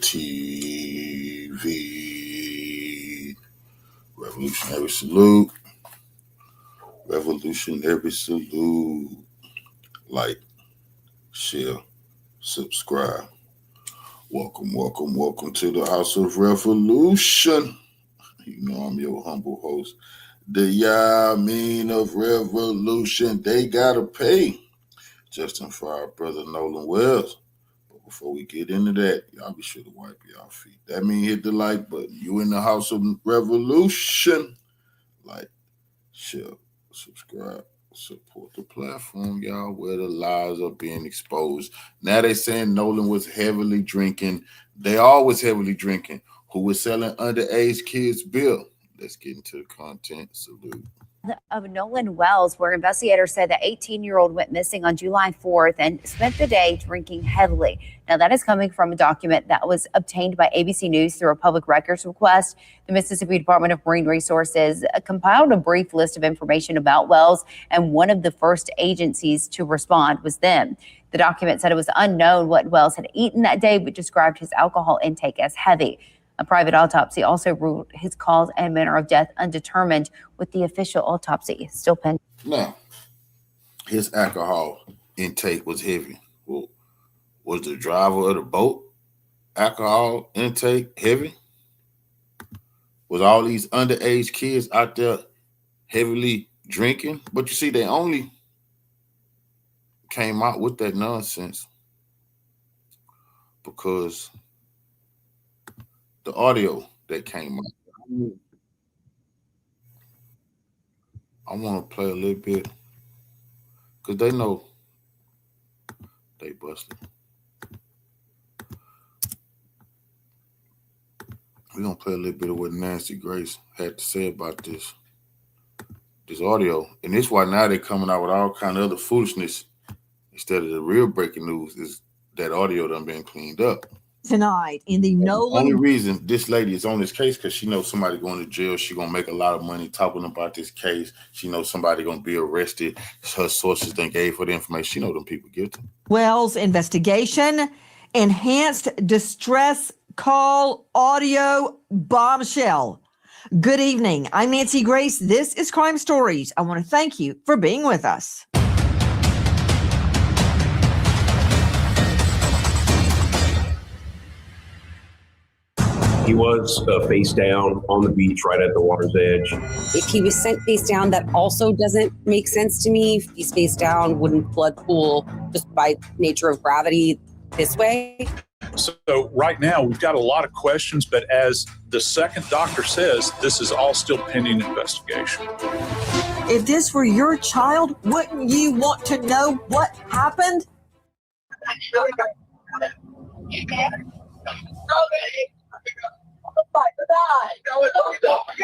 TV. Revolutionary salute. Revolutionary salute. Like, share, subscribe. Welcome to the House of Revolution. You know I'm your humble host, the Yamin of Revolution. They gotta pay. Justin for our brother Nolan Wells. But before we get into that, y'all be sure to wipe y'all feet. That means hit the like button. You in the House of Revolution. Like, share, subscribe, support the platform, y'all, where the lies are being exposed. Now they saying Nolan was heavily drinking. They always heavily drinking. Who was selling underage kids beer? Let's get into the content. Salute. Of Nolan Wells, where investigators said the 18-year-old went missing on July 4th and spent the day drinking heavily. Now, that is coming from a document that was obtained by ABC News through a public records request. The Mississippi Department of Marine Resources compiled a brief list of information about Wells, and one of the first agencies to respond was them. The document said it was unknown what Wells had eaten that day, but described his alcohol intake as heavy. A private autopsy also ruled his cause and manner of death undetermined, with the official autopsy still pending. Now, his alcohol intake was heavy. Well, was the driver of the boat alcohol intake heavy? Was all these underage kids out there heavily drinking? But you see, they only came out with that nonsense because the audio that came out. I want to play a little bit because they know they busted. We're going to play a little bit of what Nancy Grace had to say about this audio. And this is why now they're coming out with all kind of other foolishness instead of the real breaking news is that audio done been cleaned up. Tonight in the Nolan. The only reason this lady is on this case because she knows somebody going to jail. She gonna make a lot of money talking about this case. She knows somebody gonna be arrested. Her sources then gave her the information. She know them people guilty. Wells investigation, enhanced distress call audio bombshell. Good evening. I'm Nancy Grace. This is Crime Stories. I want to thank you for being with us. He was face down on the beach right at the water's edge. If he was sent face down, that also doesn't make sense to me. If he's face down, wouldn't blood pool just by nature of gravity this way? So right now we've got a lot of questions, but as the second doctor says, this is all still pending investigation. If this were your child, wouldn't you want to know what happened?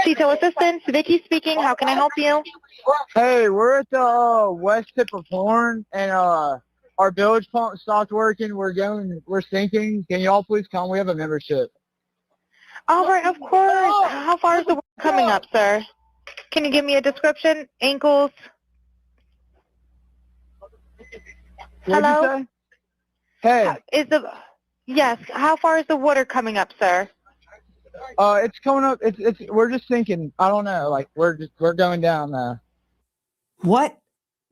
Detail assistance, Vicky speaking. How can I help you? Hey, we're at the west tip of Horn, and our bilge pump stopped working. We're sinking. Can y'all please come? We have a membership. All right, of course. How far is the water coming up, sir? Can you give me a description? Ankles? Hello? Hey. Yes. How far is the water coming up, sir? It's coming up. We're just sinking. I don't know. Like we're going down now. What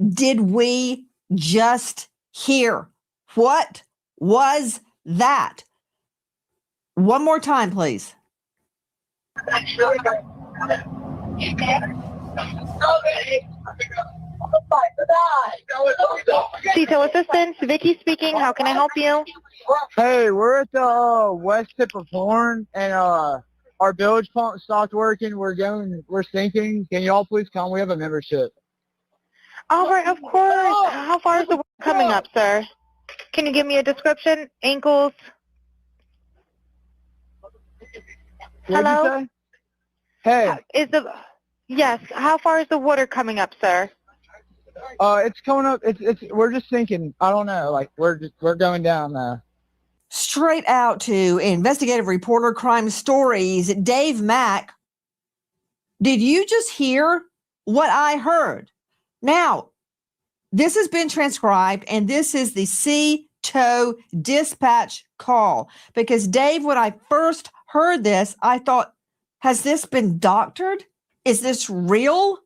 did we just hear? What was that? One more time, please. Detail assistance, Vicky speaking. How can I help you? Hey, we're at the west tip of Horn, and our bilge pump stopped working. We're sinking. Can y'all please come? We have a membership. All right, of course. How far is the water coming up, sir? Can you give me a description? Ankles? Hello? Hey. Yes. How far is the water coming up, sir? It's coming up. We're just sinking. I don't know. Like we're going down now. Straight out to investigative reporter Crime Stories, Dave Mack. Did you just hear what I heard? Now, this has been transcribed, and this is the tow dispatch call. Because, Dave, when I first heard this, I thought, has this been doctored? Is this real?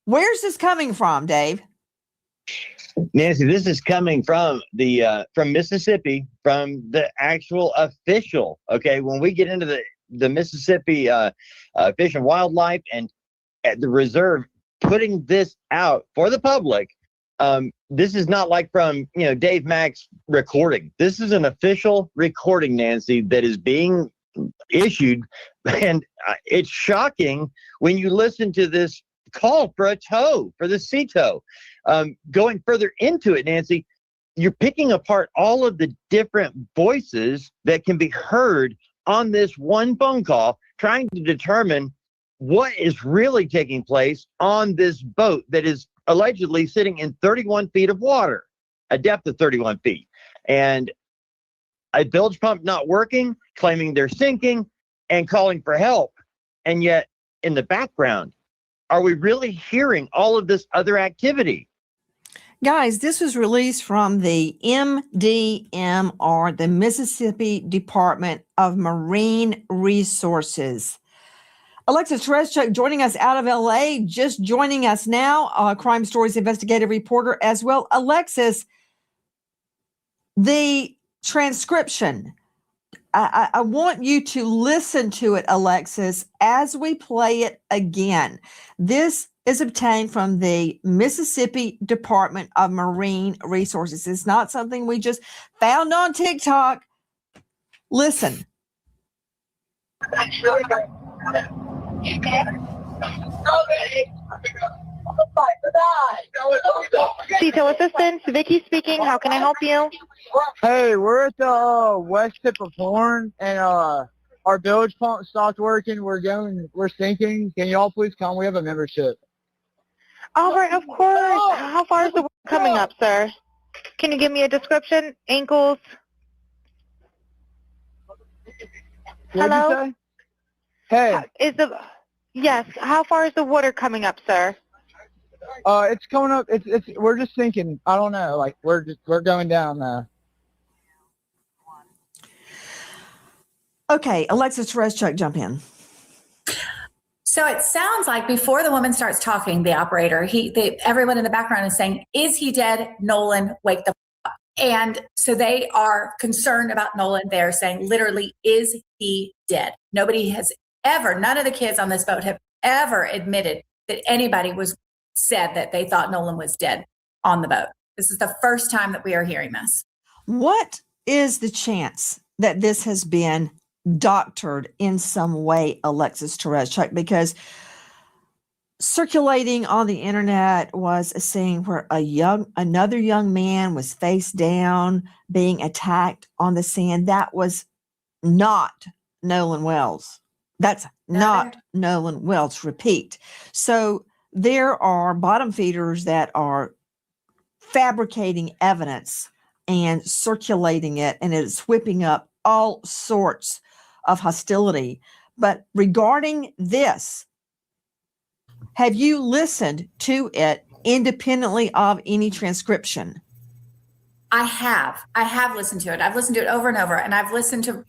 Where's this coming from, Dave? Nancy, this is coming from from Mississippi, from the actual official. Okay, when we get into the Mississippi Fish and Wildlife and at the reserve putting this out for the public, this is not like from Dave Mack's recording. This is an official recording, Nancy, that is being issued, and it's shocking when you listen to this call for a tow, for the sea tow. Going further into it, Nancy, you're picking apart all of the different voices that can be heard on this one phone call, trying to determine what is really taking place on this boat that is allegedly sitting in 31 feet of water, a depth of 31 feet. And a bilge pump not working, claiming they're sinking, and calling for help. And yet, in the background, are we really hearing all of this other activity? Guys, this was released from the MDMR, the Mississippi Department of Marine Resources. Alexis Tereszcuk joining us out of LA, just joining us now, Crime Stories investigative reporter as well. Alexis, the transcription, I want you to listen to it, Alexis, as we play it again. This is obtained from the Mississippi Department of Marine Resources. It's not something we just found on TikTok. Listen. Detail assistance, Vicky speaking. How can I help you? Hey, we're at the west tip of Horn, and our bilge pump stopped working. We're sinking. Can y'all please come? We have a membership. All right, of course. How far is the water coming up, sir? Can you give me a description? Ankles? What'd Hello? you say? Hey. Yes. How far is the water coming up, sir? It's coming up. We're just sinking. I don't know. Like we're going down now. Okay, Alexis Tereszcuk, jump in. So it sounds like before the woman starts talking, the operator, everyone in the background is saying, "Is he dead? Nolan, wake the up." And so they are concerned about Nolan. They're saying, literally, is he dead? Nobody has ever, none of the kids on this boat have ever admitted that anybody said that they thought Nolan was dead on the boat. This is the first time that we are hearing this. What is the chance that this has been doctored in some way, Alexis Tereszcuk? Because circulating on the internet was a scene where another young man was face down being attacked on the sand. That was not Nolan Wells. That's not Nolan Wells. Repeat. So there are bottom feeders that are fabricating evidence and circulating it, and it's whipping up all sorts of hostility. But regarding this, have you listened to it independently of any transcription? I have listened to it. I've listened to it over and over, and I've listened to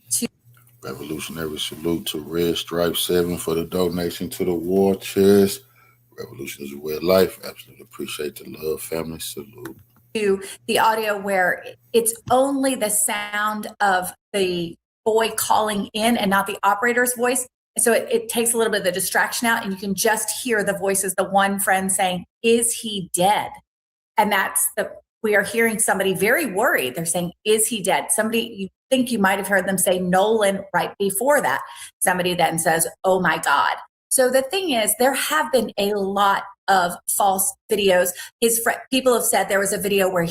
Revolutionary salute to Red Stripe 7 for the donation to the war chest. Revolution is a way of life. Absolutely appreciate the love, family. Salute. To the audio where it's only the sound of the boy calling in and not the operator's voice. So it takes a little bit of the distraction out, and you can just hear the voices, the one friend saying, "Is he dead?" And we are hearing somebody very worried. They're saying, "Is he dead?" Somebody, you think you might have heard them say Nolan right before that. Somebody then says, "Oh my God." So the thing is, there have been a lot of false videos. People have said there was a video where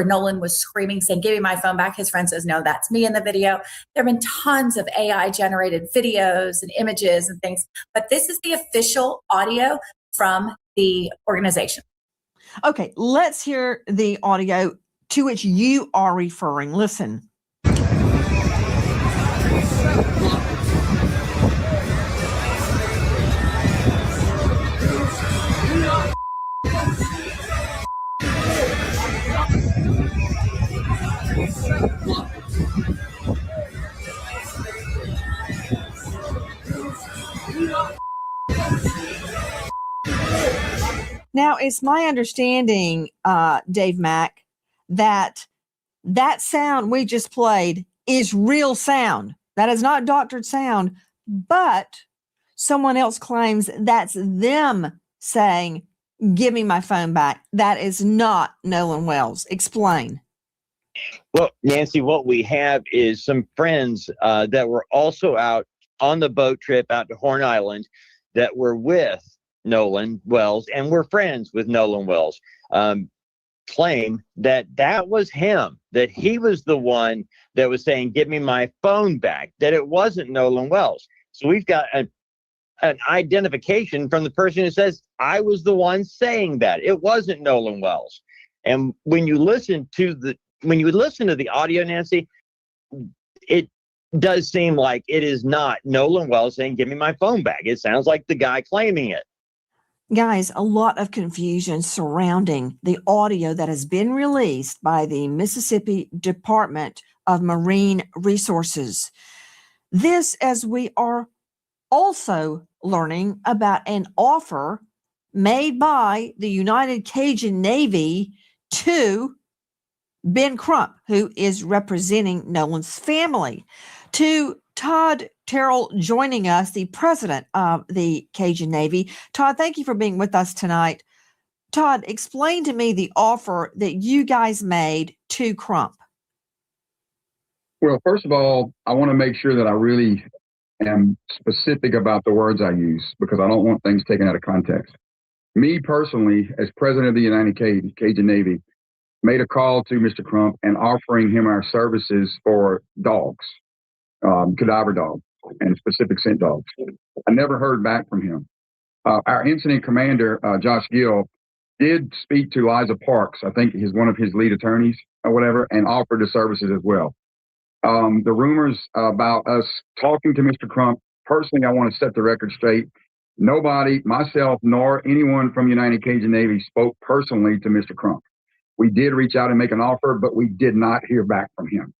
Nolan was screaming, saying, "Give me my phone back." His friend says, "No, that's me in the video." There have been tons of AI generated videos and images and things, but this is the official audio from the organization. Okay, let's hear the audio to which you are referring. Listen. Now, it's my understanding, Dave Mack, that sound we just played is real sound. That is not doctored sound, but someone else claims that's them saying, "Give me my phone back." That is not Nolan Wells. Explain. Well, Nancy, what we have is some friends that were also out on the boat trip out to Horn Island that were with Nolan Wells and were friends with Nolan Wells. Claim that was him, that he was the one that was saying, "Give me my phone back," that it wasn't Nolan Wells. So we've got an identification from the person who says, "I was the one saying that." It wasn't Nolan Wells. And when you listen to the audio, Nancy, it does seem like it is not Nolan Wells saying, "Give me my phone back." It sounds like the guy claiming it. Guys, a lot of confusion surrounding the audio that has been released by the Mississippi Department of Marine Resources. This, as we are also learning about an offer made by the United Cajun Navy to Ben Crump, who is representing Nolan's family, to Todd Terrell joining us, the president of the Cajun Navy. Todd, thank you for being with us tonight. Todd, explain to me the offer that you guys made to Crump. Well, first of all, I want to make sure that I really am specific about the words I use because I don't want things taken out of context. Me personally, as president of the United Cajun Navy, made a call to Mr. Crump and offering him our services for dogs, cadaver dogs, and specific scent dogs. I never heard back from him. Our incident commander, Josh Gill, did speak to Liza Parks, I think he's one of his lead attorneys or whatever, and offered the services as well. The rumors about us talking to Mr. Crump, personally, I want to set the record straight. Nobody, myself, nor anyone from United Cajun Navy spoke personally to Mr. Crump. We did reach out and make an offer, but we did not hear back from him.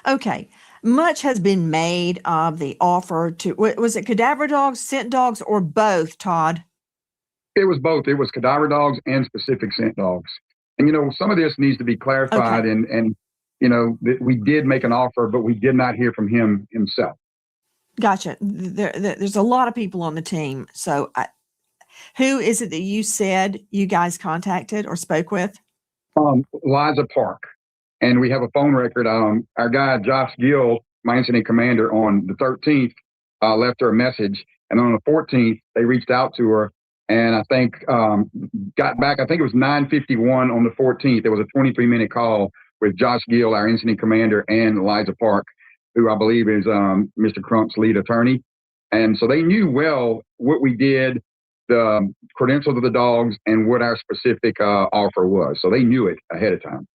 Okay. Much has been made of the offer to, was it cadaver dogs, scent dogs, or both, Todd? It was both. It was cadaver dogs and specific scent dogs. And, some of this needs to be clarified. Okay. And we did make an offer, but we did not hear from him himself. Gotcha. There's a lot of people on the team. So who is it that you said you guys contacted or spoke with? Liza Park. And we have a phone record. Our guy, Josh Gill, my incident commander, on the 13th, left her a message. And on the 14th, they reached out to her. And I think got back, I think it was 9:51 on the 14th. There was a 23-minute call with Josh Gill, our incident commander, and Liza Park, who I believe is Mr. Crump's lead attorney. And so they knew well what we did, the credentials of the dogs, and what our specific offer was. So they knew it ahead of time.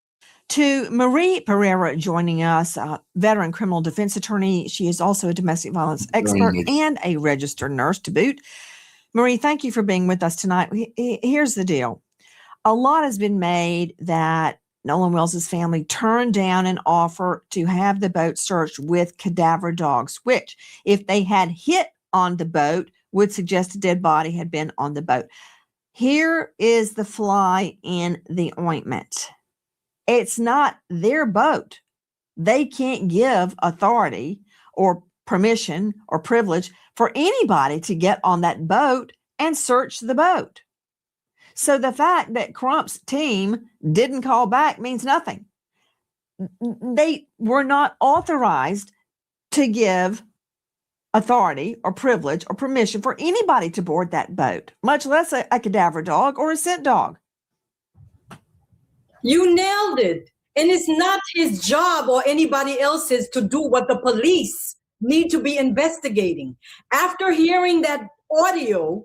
To Marie Pereira joining us, veteran criminal defense attorney. She is also a domestic violence expert and a registered nurse to boot. Marie, thank you for being with us tonight. Here's the deal. A lot has been made that Nolan Wells' family turned down an offer to have the boat searched with cadaver dogs, which, if they had hit on the boat, would suggest a dead body had been on the boat. Here is the fly in the ointment. It's not their boat. They can't give authority or permission or privilege for anybody to get on that boat and search the boat. So the fact that Crump's team didn't call back means nothing. They were not authorized to give authority or privilege or permission for anybody to board that boat, much less a cadaver dog or a scent dog. You nailed it. And it's not his job or anybody else's to do what the police need to be investigating. After hearing that audio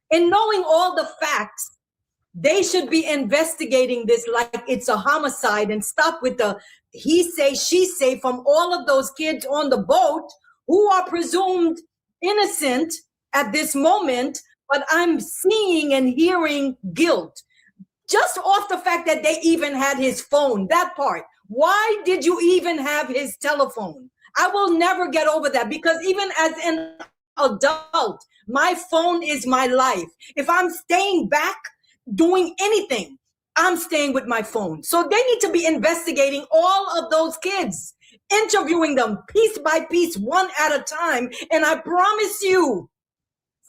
and knowing all the facts, they should be investigating this like it's a homicide and stop with the he say, she say from all of those kids on the boat who are presumed innocent at this moment, but I'm seeing and hearing guilt. Just off the fact that they even had his phone, that part. Why did you even have his telephone? I will never get over that, because even as an adult, my phone is my life. If I'm staying back doing anything, I'm staying with my phone. So they need to be investigating all of those kids, interviewing them piece by piece, one at a time. And I promise you,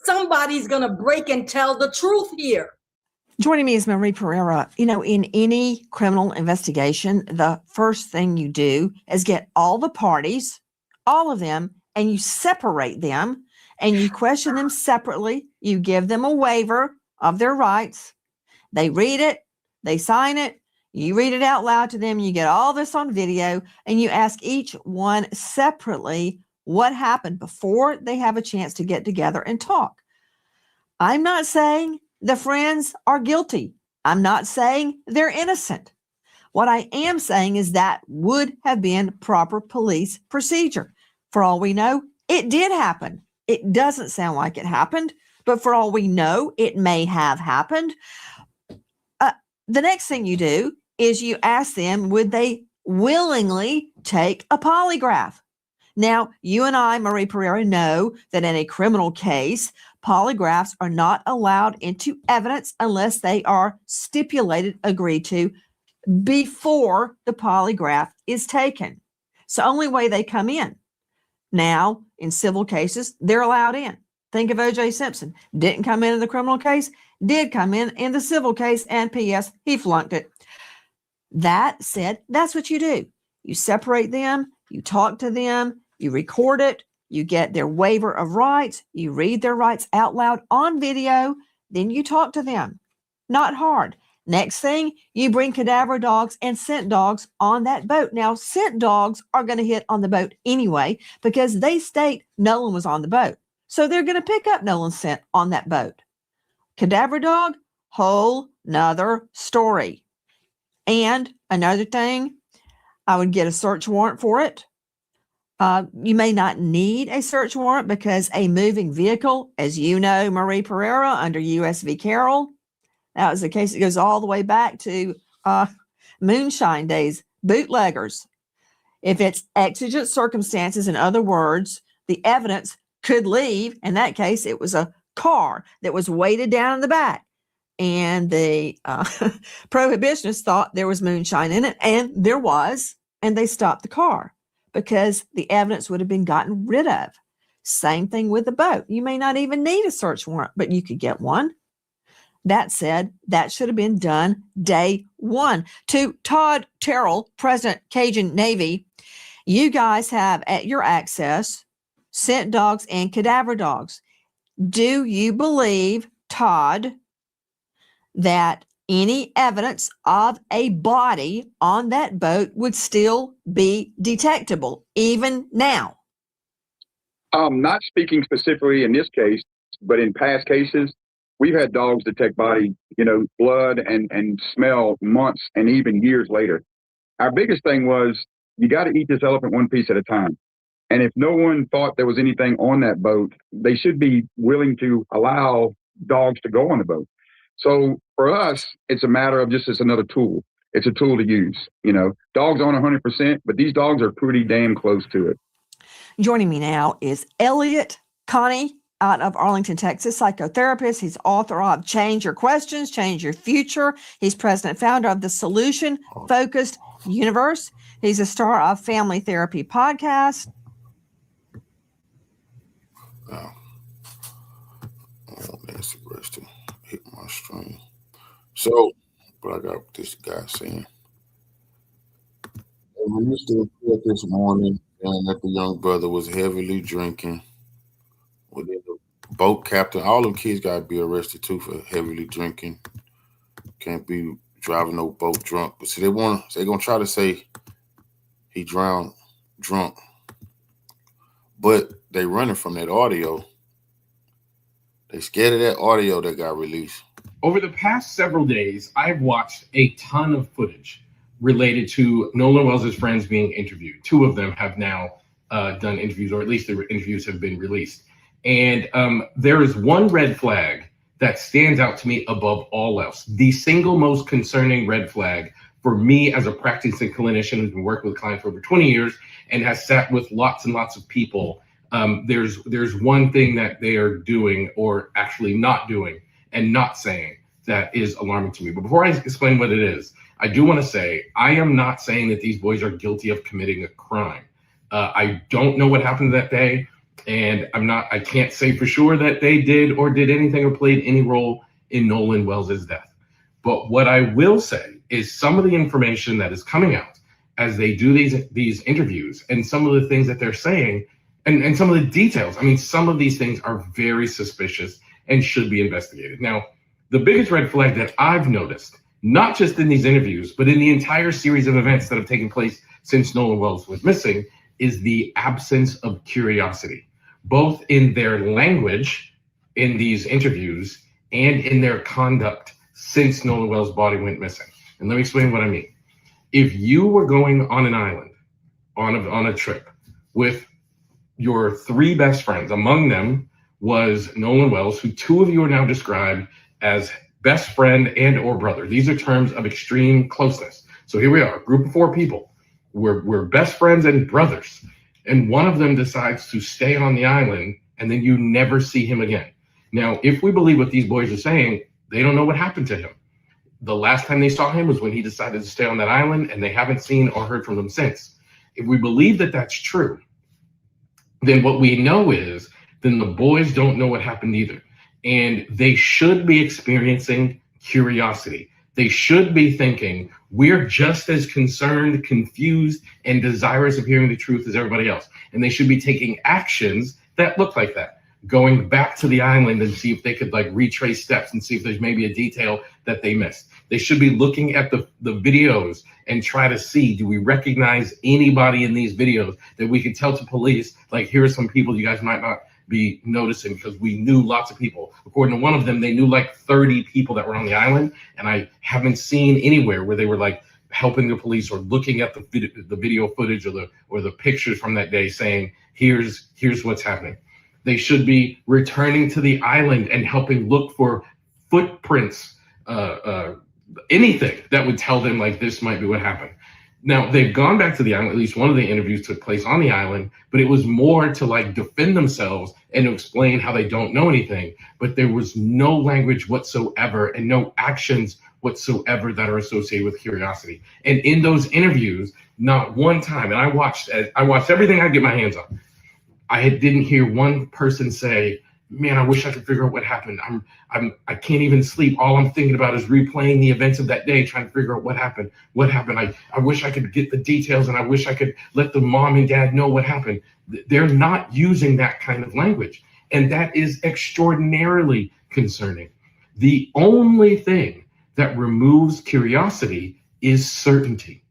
somebody's going to break and tell the truth here. Joining me is Marie Pereira. You know, in any criminal investigation, the first thing you do is get all the parties, all of them, and you separate them and you question them separately. You give them a waiver of their rights. They read it, they sign it, you read it out loud to them, you get all this on video, and you ask each one separately what happened before they have a chance to get together and talk. I'm not saying the friends are guilty. I'm not saying they're innocent. What I am saying is that would have been proper police procedure. For all we know, it did happen. It doesn't sound like it happened, but for all we know, it may have happened. The next thing you do is you ask them, would they willingly take a polygraph? Now, you and I, Marie Pereira, know that in a criminal case, polygraphs are not allowed into evidence unless they are stipulated, agreed to before the polygraph is taken. It's the only way they come in. Now, in civil cases, they're allowed in. Think of O.J. Simpson. Didn't come in the criminal case, did come in the civil case, and P.S., he flunked it. That said, that's what you do. You separate them, you talk to them, you record it, you get their waiver of rights, you read their rights out loud on video, then you talk to them. Not hard. Next thing, you bring cadaver dogs and scent dogs on that boat. Now, scent dogs are going to hit on the boat anyway because they state Nolan was on the boat. So they're going to pick up Nolan's scent on that boat. Cadaver dog, whole nother story. And another thing, I would get a search warrant for it. You may not need a search warrant because a moving vehicle, as you know, Marie Pereira, under U.S. v. Carroll, that was the case that goes all the way back to moonshine days, bootleggers. If it's exigent circumstances, in other words, the evidence could leave. In that case, it was a car that was weighted down in the back. And the prohibitionists thought there was moonshine in it, and there was, and they stopped the car because the evidence would have been gotten rid of. Same thing with the boat. You may not even need a search warrant, but you could get one. That said, that should have been done day one. To Todd Terrell, President Cajun Navy, you guys have at your access scent dogs and cadaver dogs. Do you believe, Todd, that any evidence of a body on that boat would still be detectable, even now? Not speaking specifically in this case, but in past cases, we've had dogs detect body, blood and smell months and even years later. Our biggest thing was you got to eat this elephant one piece at a time. And if no one thought there was anything on that boat, they should be willing to allow dogs to go on the boat. So for us, it's a matter of it's another tool. It's a tool to use. Dogs aren't 100%, but these dogs are pretty damn close to it. Joining me now is Elliot Connie out of Arlington, Texas, psychotherapist. He's author of Change Your Questions, Change Your Future. He's president and founder of the Solution Focused Universe. He's a star of Family Therapy Podcast. Oh, that's the rest to hit my stream. So, but I got this guy saying, I released the report this morning and that the young brother was heavily drinking. Within the boat captain, all them kids got to be arrested too for heavily drinking. Can't be driving no boat drunk. But see, they're gonna try to say he drowned drunk, but they running from that audio. They scared of that audio that got released. Over the past several days, I've watched a ton of footage related to Nolan Wells' friends being interviewed. Two of them have now done interviews, or at least the interviews have been released. And there is one red flag that stands out to me above all else. The single most concerning red flag for me as a practicing clinician who's been working with clients for over 20 years and has sat with lots and lots of people, there's one thing that they are doing or actually not doing and not saying that is alarming to me. But before I explain what it is, I do want to say I am not saying that these boys are guilty of committing a crime. I don't know what happened that day, and I can't say for sure that they did or did anything or played any role in Nolan Wells' death. But what I will say is some of the information that is coming out as they do these interviews and some of the things that they're saying and some of the details. I mean, some of these things are very suspicious and should be investigated. Now, the biggest red flag that I've noticed, not just in these interviews, but in the entire series of events that have taken place since Nolan Wells was missing, is the absence of curiosity, both in their language in these interviews and in their conduct since Nolan Wells' body went missing. And let me explain what I mean. If you were going on an island on a trip with your three best friends, among them was Nolan Wells, who two of you are now described as best friend and or brother. These are terms of extreme closeness. So here we are, a group of four people. We're best friends and brothers. And one of them decides to stay on the island and then you never see him again. Now, if we believe what these boys are saying, they don't know what happened to him. The last time they saw him was when he decided to stay on that island and they haven't seen or heard from him since. If we believe that that's true, then what we know is then the boys don't know what happened either. And they should be experiencing curiosity. They should be thinking, we're just as concerned, confused, and desirous of hearing the truth as everybody else. And they should be taking actions that look like that. Going back to the island and see if they could retrace steps and see if there's maybe a detail that they missed. They should be looking at the videos and try to see, do we recognize anybody in these videos that we could tell to police, here are some people you guys might not be noticing, because we knew lots of people. According to one of them, they knew 30 people that were on the island, and I haven't seen anywhere where they were helping the police or looking at the video footage or the pictures from that day saying, here's what's happening. They should be returning to the island and helping look for footprints, anything that would tell them this might be what happened. Now, they've gone back to the island. At least one of the interviews took place on the island, but it was more to defend themselves and to explain how they don't know anything. But there was no language whatsoever and no actions whatsoever that are associated with curiosity. And in those interviews, not one time, and I watched everything I get my hands on. I didn't hear one person say, man, I wish I could figure out what happened. I can't even sleep. All I'm thinking about is replaying the events of that day, trying to figure out what happened. I wish I could get the details, and I wish I could let the mom and dad know what happened. They're not using that kind of language. And that is extraordinarily concerning. The only thing that removes curiosity is certainty.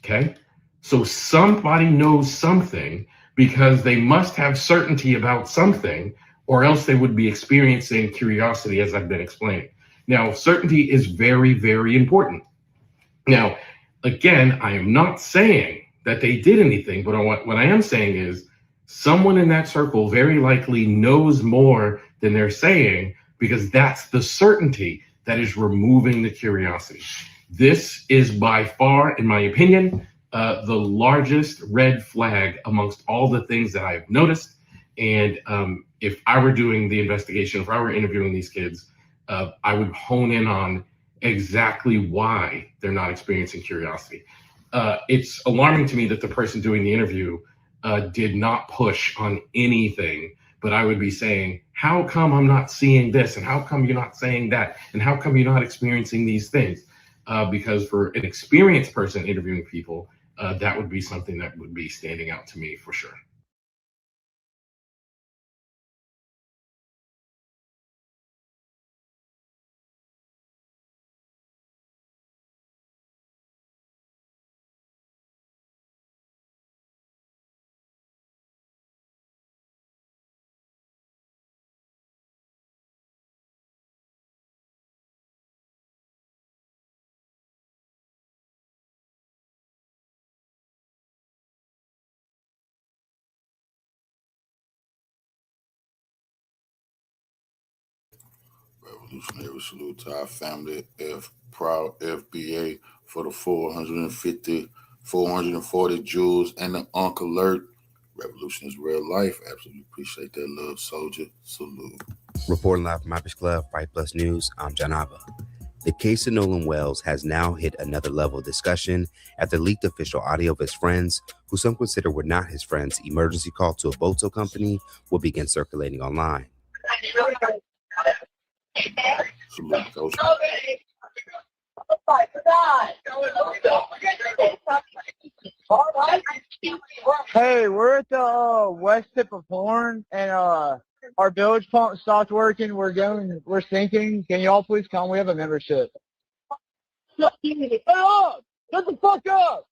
Okay? So somebody knows something because they must have certainty about something, or else they would be experiencing curiosity, as I've been explaining. Now, certainty is very, very important. Now, again, I am not saying that they did anything, but what I am saying is someone in that circle very likely knows more than they're saying, because that's the certainty that is removing the curiosity. This is by far, in my opinion, the largest red flag amongst all the things that I've noticed. And if I were doing the investigation, if I were interviewing these kids, I would hone in on exactly why they're not experiencing curiosity. It's alarming to me that the person doing the interview did not push on anything, but I would be saying, how come I'm not seeing this? And how come you're not saying that? And how come you're not experiencing these things? Because for an experienced person interviewing people, that would be something that would be standing out to me for sure. Revolutionary salute to our family, proud F.B.A. for the 440 jewels and the Uncle Alert. Revolution is real life. Absolutely appreciate that love, soldier. Salute. Reporting live from Irish Club, Fight Plus News, I'm John Ava. The case of Nolan Wells has now hit another level of discussion after leaked official audio of his friends, who some consider were not his friends, emergency call to a boat tow company will begin circulating online. Salute, Coach. Hey, we're at the west tip of Horn, and our bilge pump stopped working. We're sinking. Can y'all please come? We have a membership. Shut up! Shut the fuck up!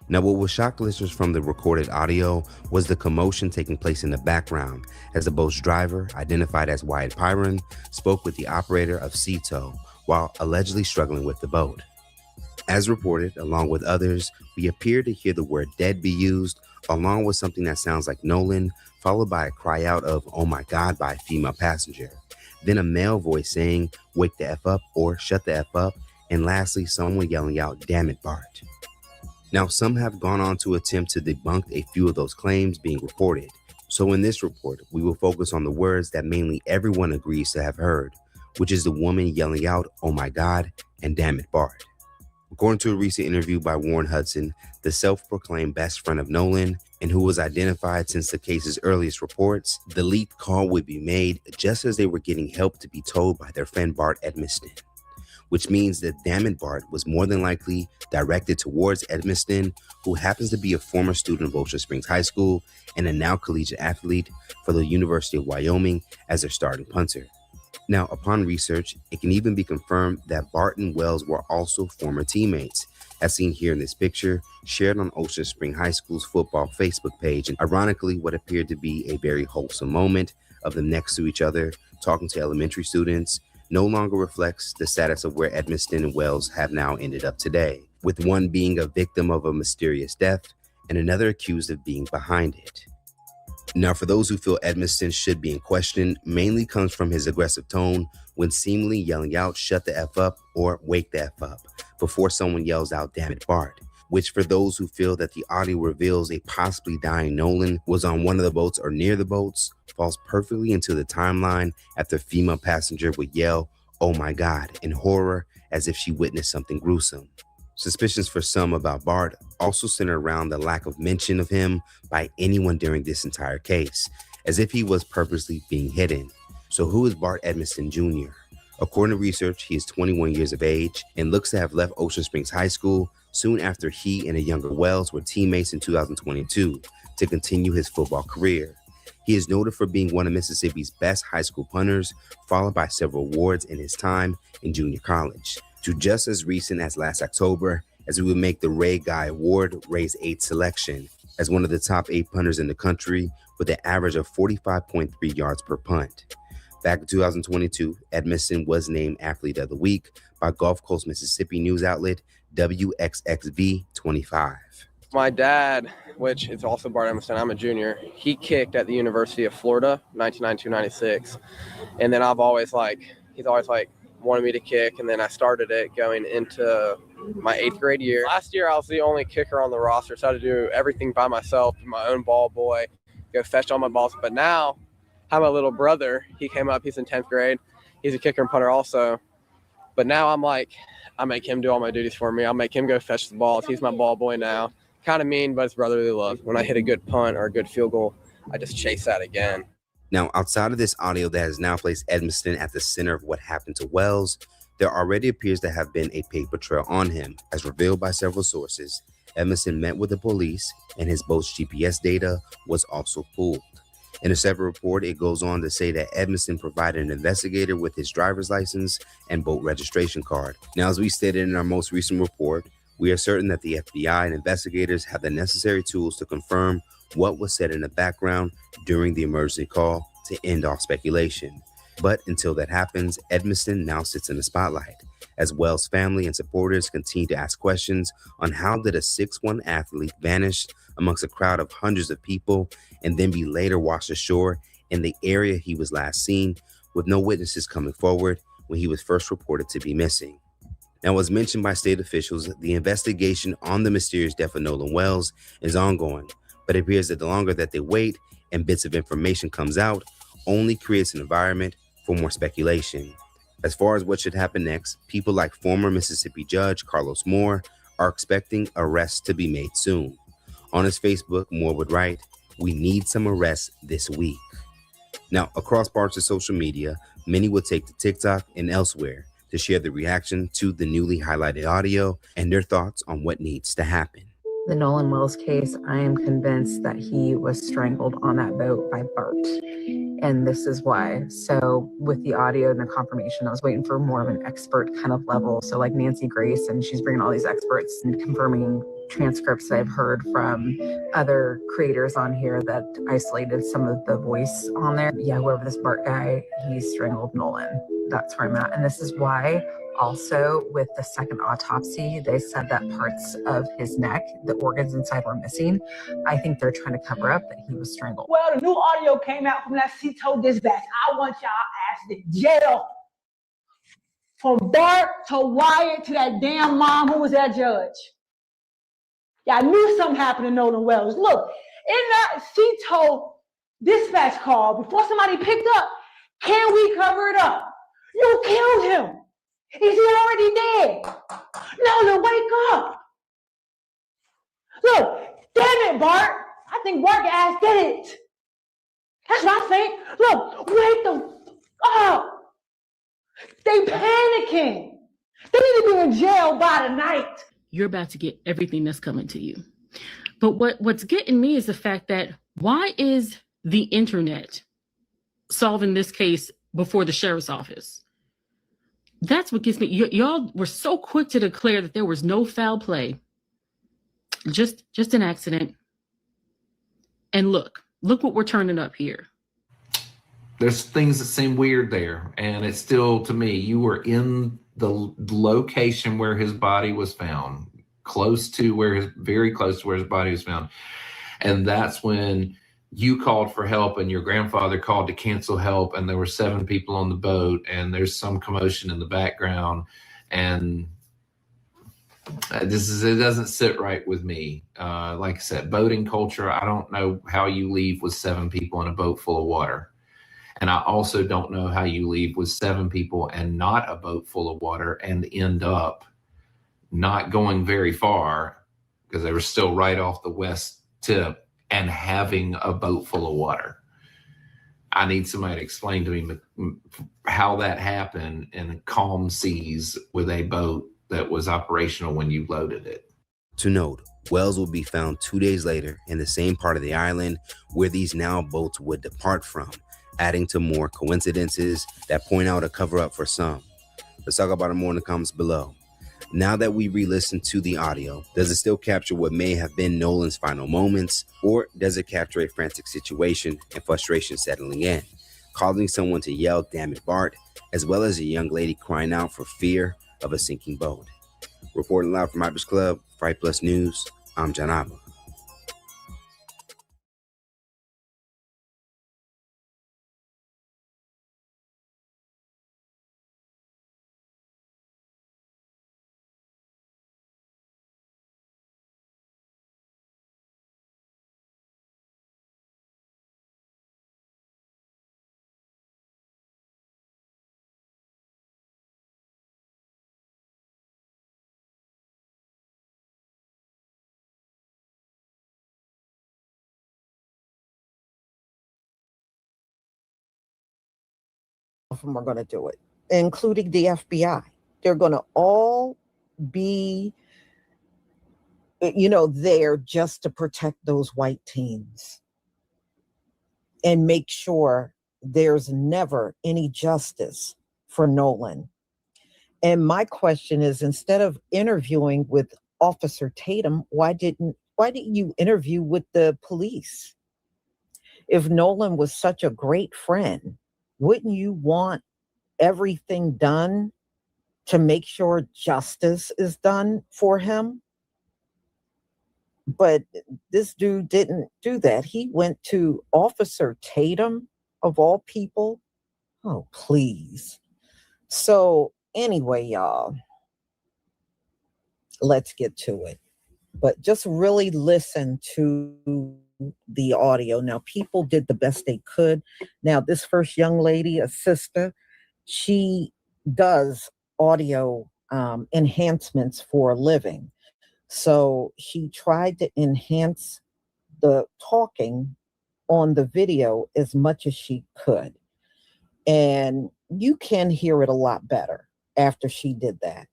Now, what will shock listeners from the recorded audio was the commotion taking place in the background as the boat's driver, identified as Wyatt Pyron, spoke with the operator of Sea Tow while allegedly struggling with the boat. As reported, along with others, we appear to hear the word dead be used, along with something that sounds like Nolan, followed by a cry out of, "Oh my God," by a female passenger. Then a male voice saying, "Wake the F up," or "Shut the F up." And lastly, someone yelling out, "Damn it, Bart." Now, some have gone on to attempt to debunk a few of those claims being reported. So in this report, we will focus on the words that mainly everyone agrees to have heard, which is the woman yelling out, "Oh my God," and "Damn it, Bart." According to a recent interview by Warren Hudson, the self-proclaimed best friend of Nolan, and who was identified since the case's earliest reports, the leaked call would be made just as they were getting help to be told by their friend Bart Edmiston, which means that "Damn it, Bart" was more than likely directed towards Edmiston, who happens to be a former student of Ocean Springs High School and a now collegiate athlete for the University of Wyoming as their starting punter. Now, upon research, it can even be confirmed that Bart and Wells were also former teammates, as seen here in this picture, shared on Ocean Spring High School's football Facebook page, and ironically, what appeared to be a very wholesome moment of them next to each other, talking to elementary students, no longer reflects the status of where Edmiston and Wells have now ended up today, with one being a victim of a mysterious death and another accused of being behind it. Now, for those who feel Edmiston should be in question, mainly comes from his aggressive tone when seemingly yelling out, "Shut the F up," or "Wake the F up," before someone yells out, "Damn it, Bart," which for those who feel that the audio reveals a possibly dying Nolan was on one of the boats or near the boats, falls perfectly into the timeline after a female passenger would yell, "Oh my God," in horror as if she witnessed something gruesome. Suspicions for some about Bart also center around the lack of mention of him by anyone during this entire case, as if he was purposely being hidden. So who is Bart Edmiston Jr.? According to research, he is 21 years of age and looks to have left Ocean Springs High School soon after he and a younger Wells were teammates in 2022 to continue his football career. He is noted for being one of Mississippi's best high school punters, followed by several awards in his time in junior college, to just as recent as last October, as he would make the Ray Guy Award Raise 8 selection as one of the top 8 punters in the country with an average of 45.3 yards per punt. Back in 2022, Edmiston was named Athlete of the Week by Gulf Coast, Mississippi news outlet WXXV25. My dad, which is also Bart Edmiston, I'm a junior, he kicked at the University of Florida, 1992-96. And then he's always wanted me to kick, and then I started it going into my 8th grade year. Last year, I was the only kicker on the roster, so I had to do everything by myself, be my own ball boy, go fetch all my balls. But now, I have my little brother. He came up. He's in 10th grade. He's a kicker and punter also. But now I make him do all my duties for me. I'll make him go fetch the balls. He's my ball boy now. Kind of mean, but it's brotherly love. When I hit a good punt or a good field goal, I just chase that again. Now, outside of this audio that has now placed Edmiston at the center of what happened to Wells, there already appears to have been a paper trail on him. As revealed by several sources, Edmiston met with the police and his boat's GPS data was also pulled. In a separate report, it goes on to say that Edmiston provided an investigator with his driver's license and boat registration card. Now, as we stated in our most recent report, we are certain that the FBI and investigators have the necessary tools to confirm what was said in the background during the emergency call to end all speculation. But until that happens, Edmiston now sits in the spotlight, as Wells' family and supporters continue to ask questions on how did a 6'1" athlete vanish amongst a crowd of hundreds of people and then be later washed ashore in the area he was last seen, with no witnesses coming forward when he was first reported to be missing. Now, as mentioned by state officials, the investigation on the mysterious death of Nolan Wells is ongoing, but it appears that the longer that they wait and bits of information comes out, only creates an environment for more speculation. As far as what should happen next, people like former Mississippi Judge Carlos Moore are expecting arrests to be made soon. On his Facebook, Moore would write, "We need some arrests this week." Now, across parts of social media, many would take to TikTok and elsewhere to share the reaction to the newly highlighted audio and their thoughts on what needs to happen. The Nolan Wells case, I am convinced that he was strangled on that boat by Bart. And this is why. So with the audio and the confirmation, I was waiting for more of an expert kind of level. So like Nancy Grace, and she's bringing all these experts and confirming transcripts that I've heard from other creators on here that isolated some of the voice on there. Yeah, whoever this Bart guy, he strangled Nolan. That's where I'm at. And this is why also with the second autopsy, they said that parts of his neck, the organs inside were missing. I think they're trying to cover up that he was strangled. Well, the new audio came out from that CTO dispatch. I want y'all ass to jail. From Bart to Wyatt to that damn mom who was that judge. Yeah, I knew something happened to Nolan Wells. Look, in that CTO dispatch call, before somebody picked up, can we cover it up? You killed him. Is he already dead? Nolan, wake up. Look, damn it, Bart. I think Bart ass did it. That's what I think. Look, wake the up. They panicking. They need to be in jail by tonight. You're about to get everything that's coming to you. But what's getting me is the fact that why is the internet solving this case before the sheriff's office? That's what gets me. Y'all were so quick to declare that there was no foul play. Just an accident. And look what we're turning up here. There's things that seem weird there. And it's still, to me, you were in the location where his body was found, very close to where his body was found. And that's when you called for help and your grandfather called to cancel help, and there were 7 people on the boat, and there's some commotion in the background. And it doesn't sit right with me. Like I said, boating culture, I don't know how you leave with 7 people in a boat full of water. And I also don't know how you leave with 7 people and not a boat full of water and end up not going very far, because they were still right off the west tip, and having a boat full of water. I need somebody to explain to me how that happened in calm seas with a boat that was operational when you loaded it. To note, Wells will be found 2 days later in the same part of the island where these now boats would depart from, adding to more coincidences that point out a cover-up for some. Let's talk about it more in the comments below. Now that we re-listened to the audio, does it still capture what may have been Nolan's final moments, or does it capture a frantic situation and frustration settling in, causing someone to yell, "Damn it, Bart," as well as a young lady crying out for fear of a sinking boat? Reporting live from Hypers Club, Fright Plus News, I'm John Abba. Of them are going to do it, including the FBI. They're going to all be, there just to protect those white teens and make sure there's never any justice for Nolan. And my question is, instead of interviewing with Officer Tatum, why didn't you interview with the police? If Nolan was such a great friend, wouldn't you want everything done to make sure justice is done for him? But this dude didn't do that. He went to Officer Tatum. of all people. Oh, please. So anyway, y'all, let's get to it. But just really listen to the audio. Now, people did the best they could. Now, this first young lady, a sister, she does audio enhancements for a living. So she tried to enhance the talking on the video as much as she could. And you can hear it a lot better after she did that.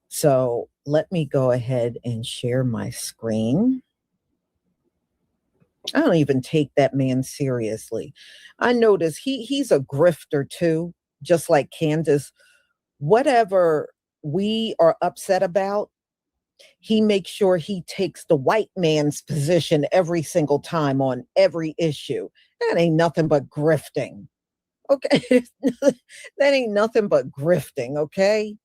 So let me go ahead and share my screen. I don't even take that man seriously. I notice he's a grifter too, just like Candace. Whatever we are upset about, he makes sure he takes the white man's position every single time on every issue. That ain't nothing but grifting. Okay. That ain't nothing but grifting, okay?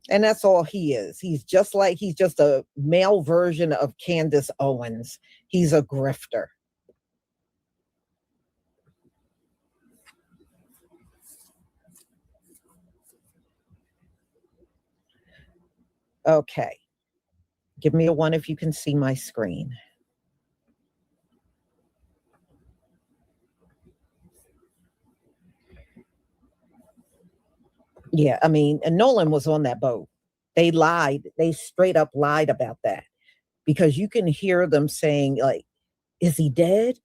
And that's all he is. He's just a male version of Candace Owens. He's a grifter. Okay. Give me a 1 if you can see my screen. Yeah, I mean, and Nolan was on that boat. They lied. They straight up lied about that, because you can hear them saying, like, is he dead?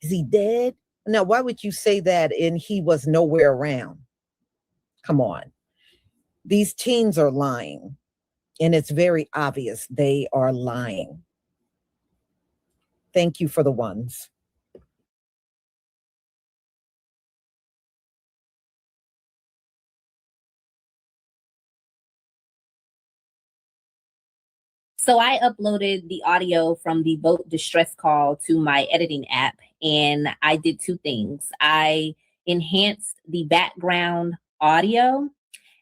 Is he dead? Now, why would you say that and he was nowhere around? Come on. These teens are lying, and it's very obvious they are lying. Thank you for the ones. So I uploaded the audio from the boat distress call to my editing app, and I did two things. I enhanced the background audio,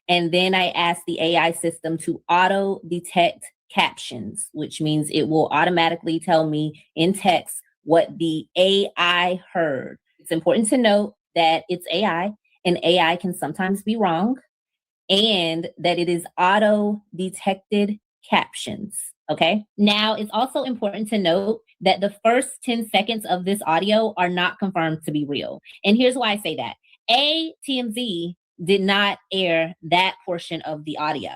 and then I asked the AI system to auto detect captions, which means it will automatically tell me in text what the AI heard. It's important to note that it's AI, and AI can sometimes be wrong, and that it is auto detected captions. Okay. Now, it's also important to note that the first 10 seconds of this audio are not confirmed to be real. And here's why I say that. TMZ did not air that portion of the audio.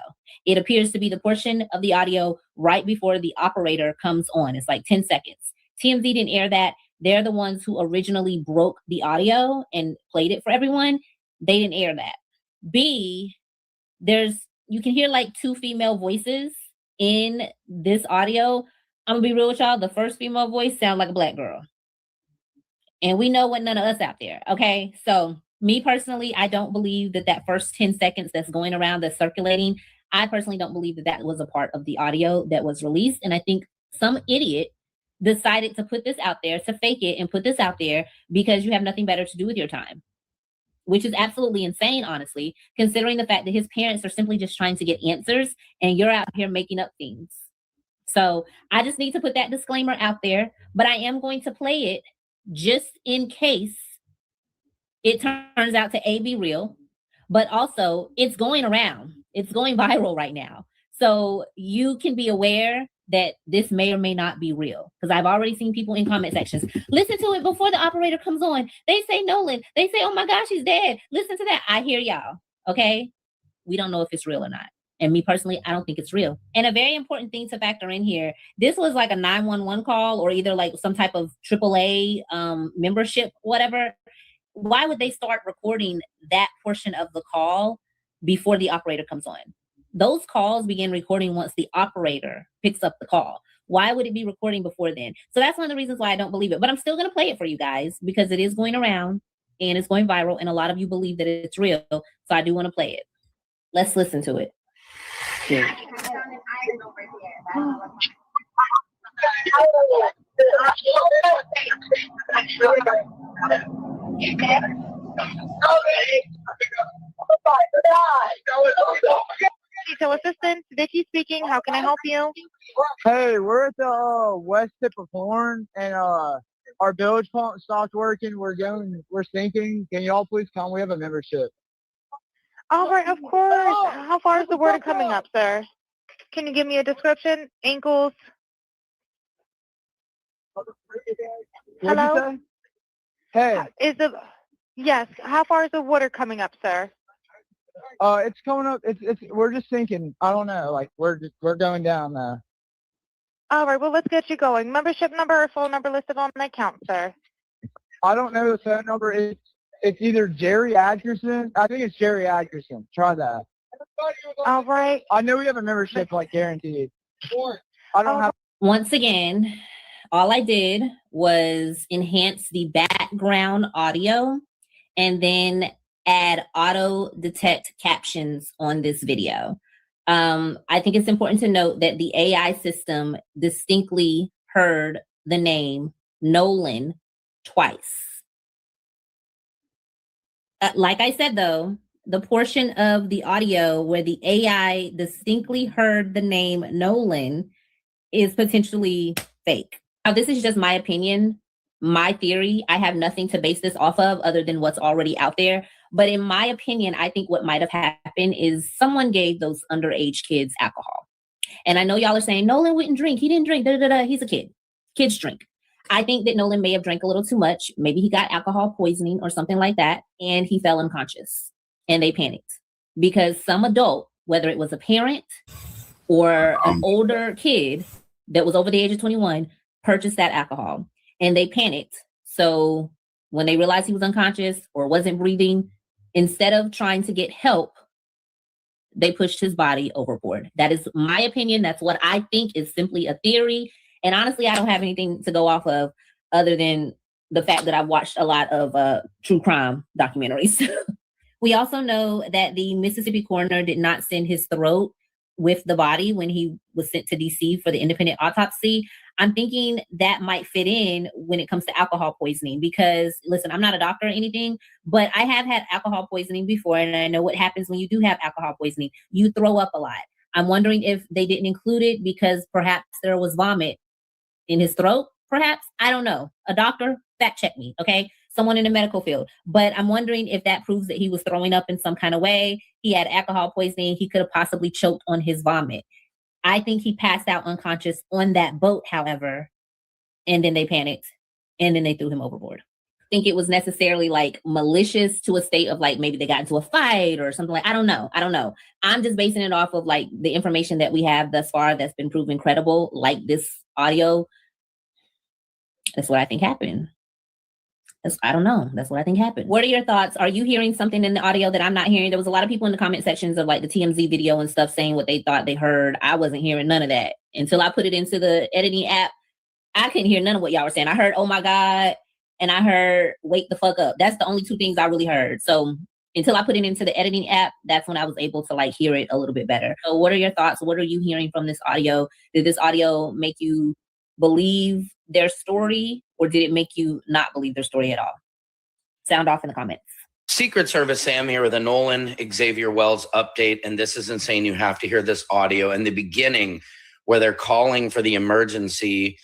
It appears to be the portion of the audio right before the operator comes on. It's like 10 seconds. TMZ didn't air that. They're the ones who originally broke the audio and played it for everyone. They didn't air that. B, you can hear like two female voices in this audio. I'm gonna be real with y'all. The first female voice sounds like a black girl. And we know what none of us out there. Okay. So me personally, I don't believe that first 10 seconds that's going around, that's circulating, I personally don't believe that was a part of the audio that was released. And I think some idiot decided to put this out there, to fake it and put this out there because you have nothing better to do with your time, which is absolutely insane, honestly, considering the fact that his parents are simply just trying to get answers and you're out here making up things. So I just need to put that disclaimer out there, but I am going to play it just in case it turns out to be real, but also it's going around. It's going viral right now. So you can be aware that this may or may not be real, because I've already seen people in comment sections. Listen to it before the operator comes on. They say Nolan. They say, oh my gosh, he's dead. Listen to that. I hear y'all. Okay. We don't know if it's real or not. And me personally, I don't think it's real. And a very important thing to factor in here, this was like a 911 call or either like some type of AAA membership, whatever. Why would they start recording that portion of the call before the operator comes on? Those calls begin recording once the operator picks up the call. Why would it be recording before then? So that's one of the reasons why I don't believe it. But I'm still going to play it for you guys because it is going around and it's going viral. And a lot of you believe that it's real. So I do want to play it. Let's listen to it. Yeah. So assistant, Vicky speaking. How can I help you? Hey, we're at the west tip of Horn, and our village pump stopped working. We're sinking. Can you all please come? We have a membership. All right, of course. How far is the water coming up, sir? Can you give me a description? Ankles? What'd you Hello? say? Hey. Yes, how far is the water coming up, sir? It's coming up. We're just sinking. I don't know. Like we're going down now. All right, well, let's get you going. Membership number or phone number listed on the account, sir. I don't know the phone number. It's either Jerry Atkerson. I think it's Jerry Atkerson. Try that. All right. I know we have a membership, like guaranteed. I don't have. Once again, all I did was enhance the background audio and then add auto detect captions on this video. I think it's important to note that the AI system distinctly heard the name Nolan twice. Like I said, though, the portion of the audio where the AI distinctly heard the name Nolan is potentially fake. Now, this is just my opinion, my theory. I have nothing to base this off of other than what's already out there. But in my opinion, I think what might have happened is someone gave those underage kids alcohol. And I know y'all are saying, Nolan wouldn't drink. He didn't drink. He's a kid. Kids drink. I think that Nolan may have drank a little too much. Maybe he got alcohol poisoning or something like that. And he fell unconscious and they panicked because some adult, whether it was a parent or an older kid that was over the age of 21, purchased that alcohol and they panicked. So when they realized he was unconscious or wasn't breathing, instead of trying to get help, they pushed his body overboard. That is my opinion. That's what I think is simply a theory. And honestly, I don't have anything to go off of other than the fact that I've watched a lot of true crime documentaries. We also know that the Mississippi coroner did not send his throat with the body when he was sent to DC for the independent autopsy. I'm thinking that might fit in when it comes to alcohol poisoning because, listen, I'm not a doctor or anything, but I have had alcohol poisoning before, and I know what happens when you do have alcohol poisoning. You throw up a lot. I'm wondering if they didn't include it because perhaps there was vomit in his throat, perhaps. I don't know. A doctor, fact check me, okay? Someone in the medical field. But I'm wondering if that proves that he was throwing up in some kind of way. He had alcohol poisoning. He could have possibly choked on his vomit. I think he passed out unconscious on that boat, however, and then they panicked and then they threw him overboard. I think it was necessarily like malicious to a state of like maybe they got into a fight or something like, I don't know. I'm just basing it off of like the information that we have thus far that's been proven credible, like this audio. That's what I think happened. I don't know. That's what I think happened. What are your thoughts? Are you hearing something in the audio that I'm not hearing? There was a lot of people in the comment sections of like the TMZ video and stuff saying what they thought they heard. I wasn't hearing none of that until I put it into the editing app. I couldn't hear none of what y'all were saying. I heard, oh my God. And I heard, wake the fuck up. That's the only two things I really heard. So until I put it into the editing app, that's when I was able to like hear it a little bit better. So what are your thoughts? What are you hearing from this audio? Did this audio make you believe their story, or did it make you not believe their story at all? Sound off in the comments. Secret Service Sam here with a Nolan Xavier Wells update, and this is insane. You have to hear this audio in the beginning where they're calling for the emergency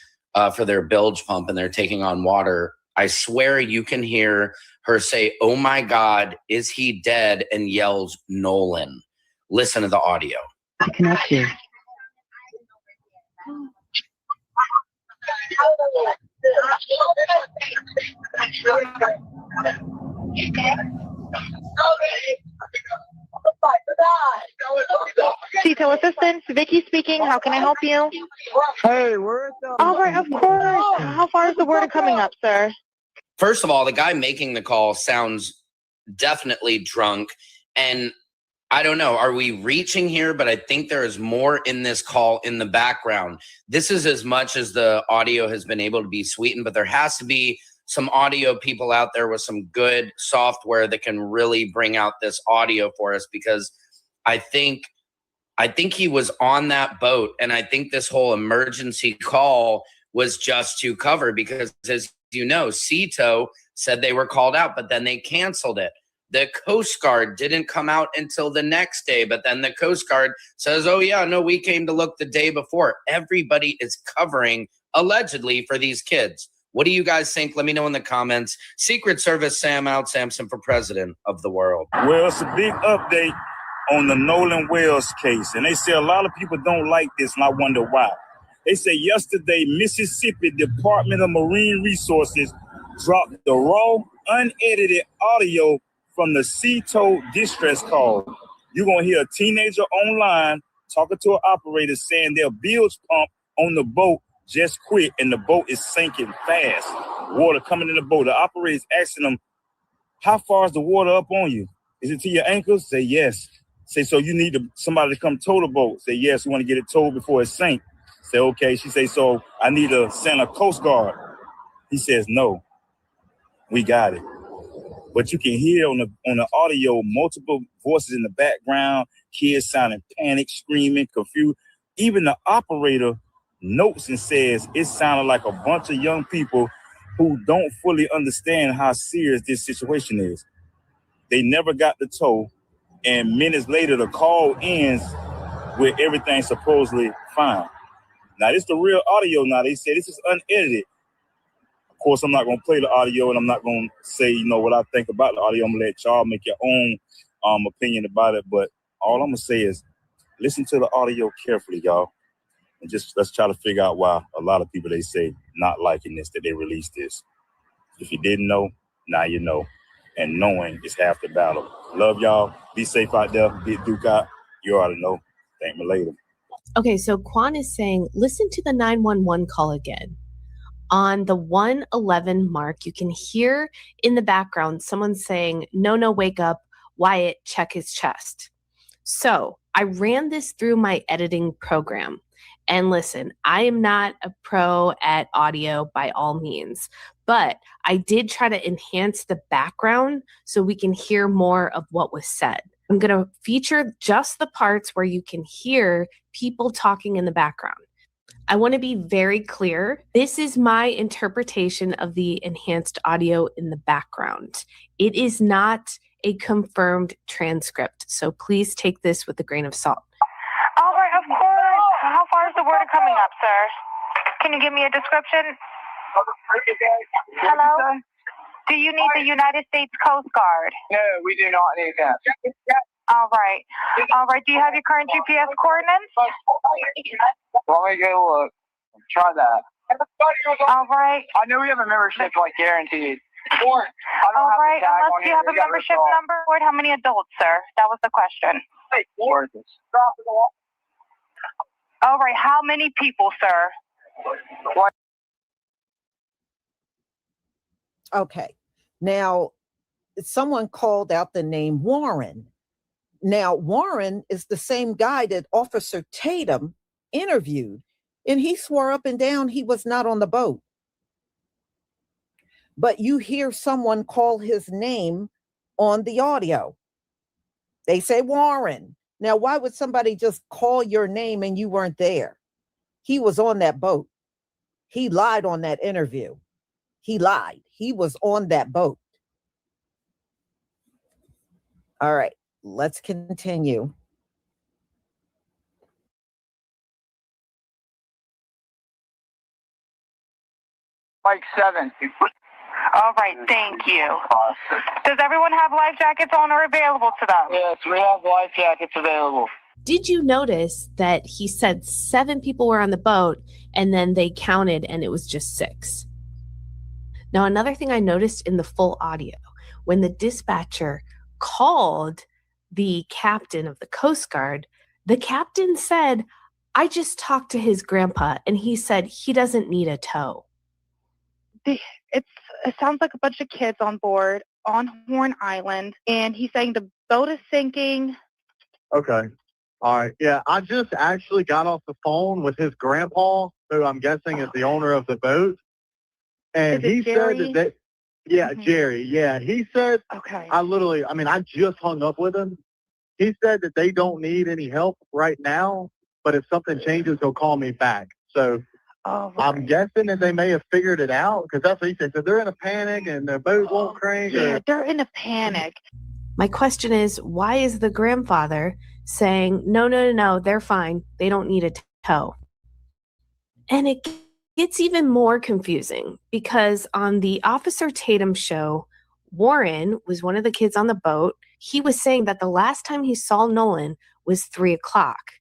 for their bilge pump and they're taking on water. I swear you can hear her say, oh my God, is he dead? And yells Nolan. Listen to the audio. I connect you. CETO Assistance, Vicky speaking. How can I help you? Hey, we're at the... All right, of course. How far is the water coming up, sir? First of all, the guy making the call sounds definitely drunk. And I don't know, are we reaching here? But I think there is more in this call in the background. This is as much as the audio has been able to be sweetened, but there has to be some audio people out there with some good software that can really bring out this audio for us, because I think he was on that boat, and I think this whole emergency call was just to cover, because as you know, CETO said they were called out, but then they canceled it. The Coast Guard didn't come out until the next day, but then the Coast Guard says, oh yeah, no, we came to look the day before. Everybody is covering allegedly for these kids. What do you guys think? Let me know in the comments. Secret Service Sam out, Samson for president of the world. Well, it's a big update on the Nolan Wells case. And they say a lot of people don't like this, and I wonder why. They say yesterday, Mississippi Department of Marine Resources dropped the raw, unedited audio from the Sea-Tow distress call. You're going to hear a teenager online talking to an operator saying their bilge pump on the boat just quit and the boat is sinking fast. Water coming in the boat. The operator is asking them, how far is the water up on you? Is it to your ankles? Say yes. Say, so you need somebody to come tow the boat. Say yes, we want to get it towed before it sinks. Say okay. She say, so I need to send a Coast Guard. He says no. We got it. But you can hear on the audio multiple voices in the background, kids sounding panicked, screaming, confused. Even the operator notes and says it sounded like a bunch of young people who don't fully understand how serious this situation is. They never got the tow, and minutes later the call ends with everything supposedly fine. Now this is the real audio now. They say this is unedited. Of course, I'm not going to play the audio, and I'm not going to say, what I think about the audio. I'm going to let y'all make your own opinion about it. But all I'm going to say is listen to the audio carefully, y'all. And just let's try to figure out why a lot of people, they say, not liking this, that they released this. If you didn't know, now you know. And knowing is half the battle. Love y'all. Be safe out there. Big Duke out. You already know. Thank me later. Okay, so Quan is saying, listen to the 911 call again. On the 111 mark, you can hear in the background someone saying, no, wake up, Wyatt, check his chest. So I ran this through my editing program. And listen, I am not a pro at audio by all means, but I did try to enhance the background so we can hear more of what was said. I'm going to feature just the parts where you can hear people talking in the background. I want to be very clear. This is my interpretation of the enhanced audio in the background. It is not a confirmed transcript, so please take this with a grain of salt. All right, of course. How far is the water coming up, sir? Can you give me a description? Hello? Do you need the United States Coast Guard? No, we do not need that. All right. All right. Do you have your current GPS coordinates? Let me go look. Try that. All right. I know we have a membership, guaranteed. All right. Unless you have a membership number. How many adults, sir? That was the question. All right. How many people, sir? Okay. Now, someone called out the name Warren. Now, Warren is the same guy that Officer Tatum interviewed, and he swore up and down he was not on the boat. But you hear someone call his name on the audio. They say Warren. Now, why would somebody just call your name and you weren't there? He was on that boat. He lied on that interview. He lied. He was on that boat. All right, let's continue. Like 7. All right, thank you. Does everyone have life jackets on or available to them? Yes, we have life jackets available. Did you notice that he said 7 people were on the boat and then they counted and it was just 6? Now, another thing I noticed in the full audio, when the dispatcher called the captain of the Coast Guard, the captain said, I just talked to his grandpa and he said he doesn't need a tow. It sounds like a bunch of kids on board on Horn Island, and he's saying the boat is sinking. Okay. All right. Yeah, I just actually got off the phone with his grandpa, who I'm guessing is the owner of the boat. And he said that Jerry. Yeah, he said, okay. I just hung up with him. He said that they don't need any help right now, but if something changes, he'll call me back. So I'm guessing that they may have figured it out, because that's what he said. So they're in a panic and their boat won't crank. Yeah, they're in a panic. My question is, why is the grandfather saying, no, they're fine. They don't need a tow? And It's even more confusing because on the Officer Tatum show, Warren was one of the kids on the boat. He was saying that the last time he saw Nolan was 3 o'clock.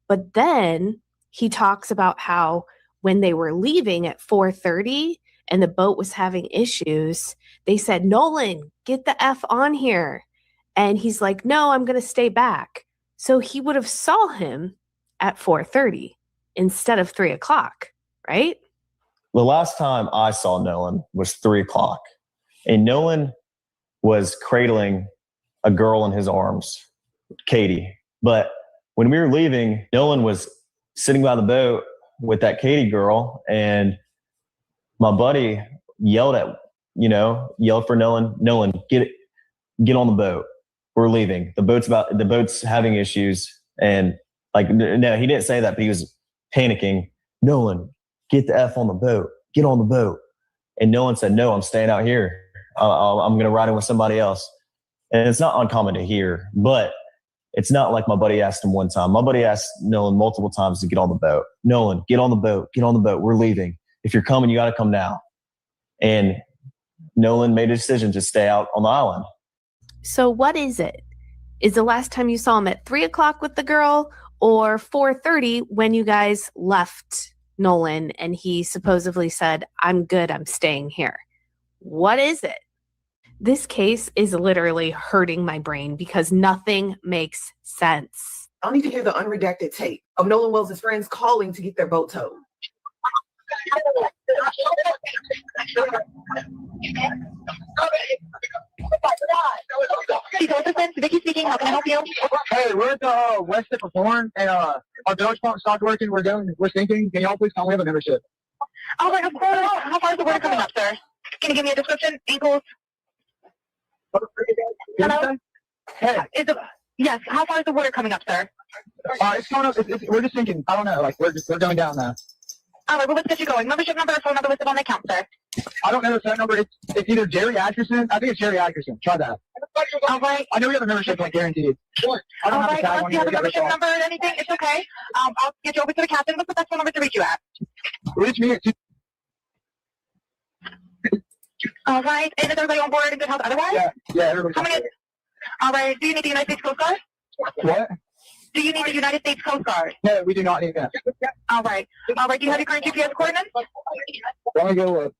But then he talks about how when they were leaving at 4:30 and the boat was having issues, they said, Nolan, get the F on here. And he's like, no, I'm going to stay back. So he would have saw him at 4:30 instead of 3 o'clock, right? The last time I saw Nolan was 3 o'clock, and Nolan was cradling a girl in his arms, Katie. But when we were leaving, Nolan was sitting by the boat with that Katie girl, and my buddy yelled for Nolan, get on the boat. We're leaving. The boat's having issues. And no, he didn't say that, but he was panicking. Nolan, get the F on the boat. Get on the boat. And Nolan said, no, I'm staying out here. I'm going to ride in with somebody else. And it's not uncommon to hear, but it's not like my buddy asked him one time. My buddy asked Nolan multiple times to get on the boat. Nolan, get on the boat. Get on the boat. We're leaving. If you're coming, you got to come now. And Nolan made a decision to stay out on the island. So what is it? Is the last time you saw him at 3 o'clock with the girl or 4:30 when you guys left Nolan and he supposedly said, I'm good, I'm staying here? What is it? This case is literally hurting my brain because nothing makes sense. I'll need to hear the unredacted tape of Nolan Wells' friends calling to get their boat towed. Vicky speaking. How can I help you? Hey, we're at the west tip of Horn, and our bilge pump stopped working. We're sinking. Can y'all please come? We have a membership. All right, of course. How far is the water coming up, sir? Can you give me a description? Ankles? Hello? Hey. Yes. How far is the water coming up, sir? It's going up. We're just sinking. I don't know. We're going down now. All right, well, let's get you going. Membership number or phone number listed on the account, sir. I don't know the phone number. It's either Jerry Atkerson. I think it's Jerry Atkerson. Try that. All right. I know we have a membership, guaranteed. All right, unless you have a membership number or anything, it's okay. I'll get you over to the captain. What's the best phone number to reach you at? Reach me at 2. All right, and is everybody on board in good health otherwise? Yeah, everybody's How many? All right, do you need the United States Coast Guard? What? Do you need the United States Coast Guard? No, we do not need that. All right. All right, do you have your current GPS coordinates? Let me go look.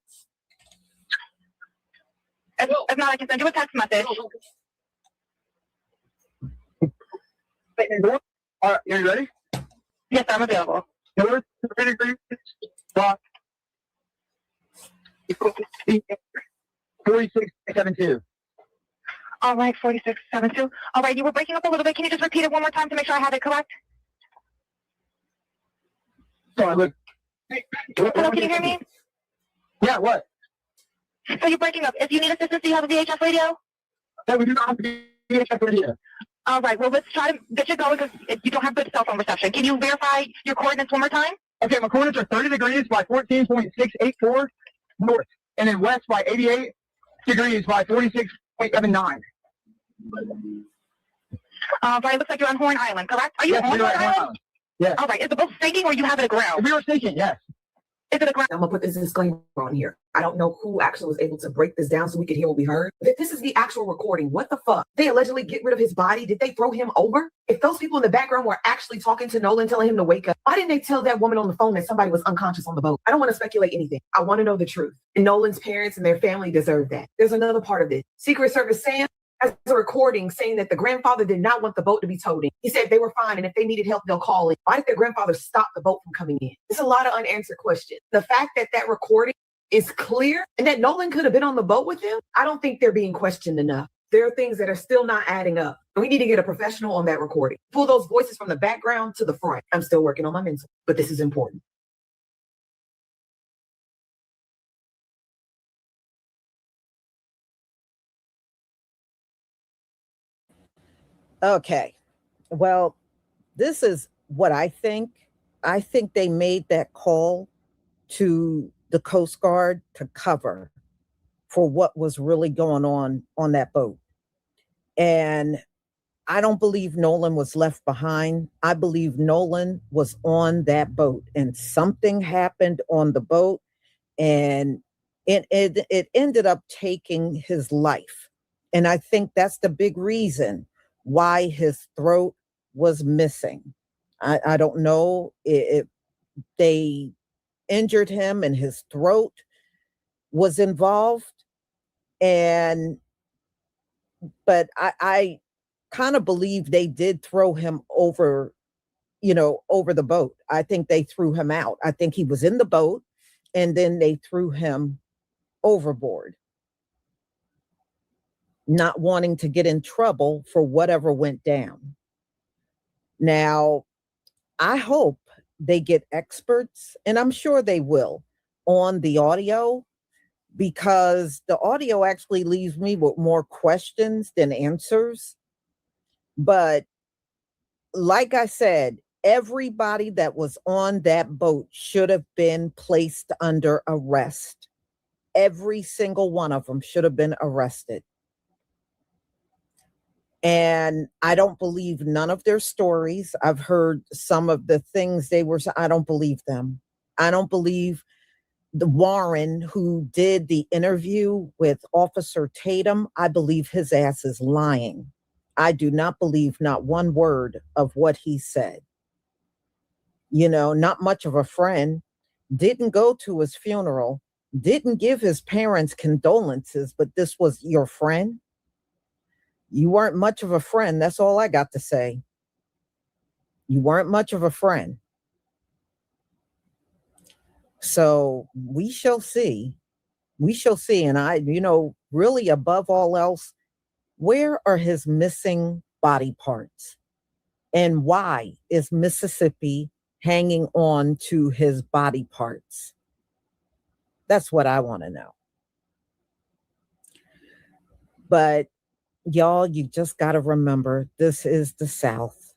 If not, I can send you a text message. All right, are you ready? Yes, I'm available. North 3 degrees, 4672. All right, 4672. All right, you were breaking up a little bit. Can you just repeat it one more time to make sure I have it correct? Sorry, look. Hello, can you hear me? Yeah, what? So you're breaking up. If you need assistance, do you have a VHF radio? No, we do not have a VHF radio. All right, well, let's try to get you going because you don't have good cell phone reception. Can you verify your coordinates one more time? Okay, my coordinates are 30 degrees by 14.684 north, and then west by 88 degrees by 46.79. All right, looks like you're on Horn Island, correct? Are you on Horn Island? Yes. All right, is the boat sinking or you have it aground? We were sinking, yes. Is it aground? I'm gonna put this disclaimer on here. I don't know who actually was able to break this down so we could hear what we heard. If this is the actual recording, what the fuck? They allegedly get rid of his body. Did they throw him over? If those people in the background were actually talking to Nolan, telling him to wake up, why didn't they tell that woman on the phone that somebody was unconscious on the boat? I don't want to speculate anything. I want to know the truth. And Nolan's parents and their family deserve that. There's another part of this. Secret Service Sam has a recording saying that the grandfather did not want the boat to be towed in. He said they were fine, and if they needed help, they'll call in. Why did their grandfather stop the boat from coming in? There's a lot of unanswered questions. The fact that that recording is clear and that Nolan could have been on the boat with them, I don't think they're being questioned enough. There are things that are still not adding up. We need to get a professional on that recording. Pull those voices from the background to the front. I'm still working on my mental, but this is important. Okay. Well, this is what I think. I think they made that call to the Coast Guard to cover for what was really going on that boat. And I don't believe Nolan was left behind. I believe Nolan was on that boat and something happened on the boat and it ended up taking his life. And I think that's the big reason why his throat was missing. I don't know if they injured him and his throat was involved. But I kind of believe they did throw him over, over the boat. I think they threw him out. I think he was in the boat and then they threw him overboard, not wanting to get in trouble for whatever went down. Now, I hope they get experts, and I'm sure they will, on the audio, because the audio actually leaves me with more questions than answers. But like I said, everybody that was on that boat should have been placed under arrest. Every single one of them should have been arrested. And I don't believe none of their stories. I've heard some of the things I don't believe them. I don't believe the Warren who did the interview with Officer Tatum. I believe his ass is lying. I do not believe not one word of what he said. Not much of a friend, didn't go to his funeral, didn't give his parents condolences, but this was your friend? You weren't much of a friend. That's all I got to say. You weren't much of a friend. So we shall see. We shall see. And really above all else, where are his missing body parts? And why is Mississippi hanging on to his body parts? That's what I want to know. But y'all, you just got to remember, this is the South.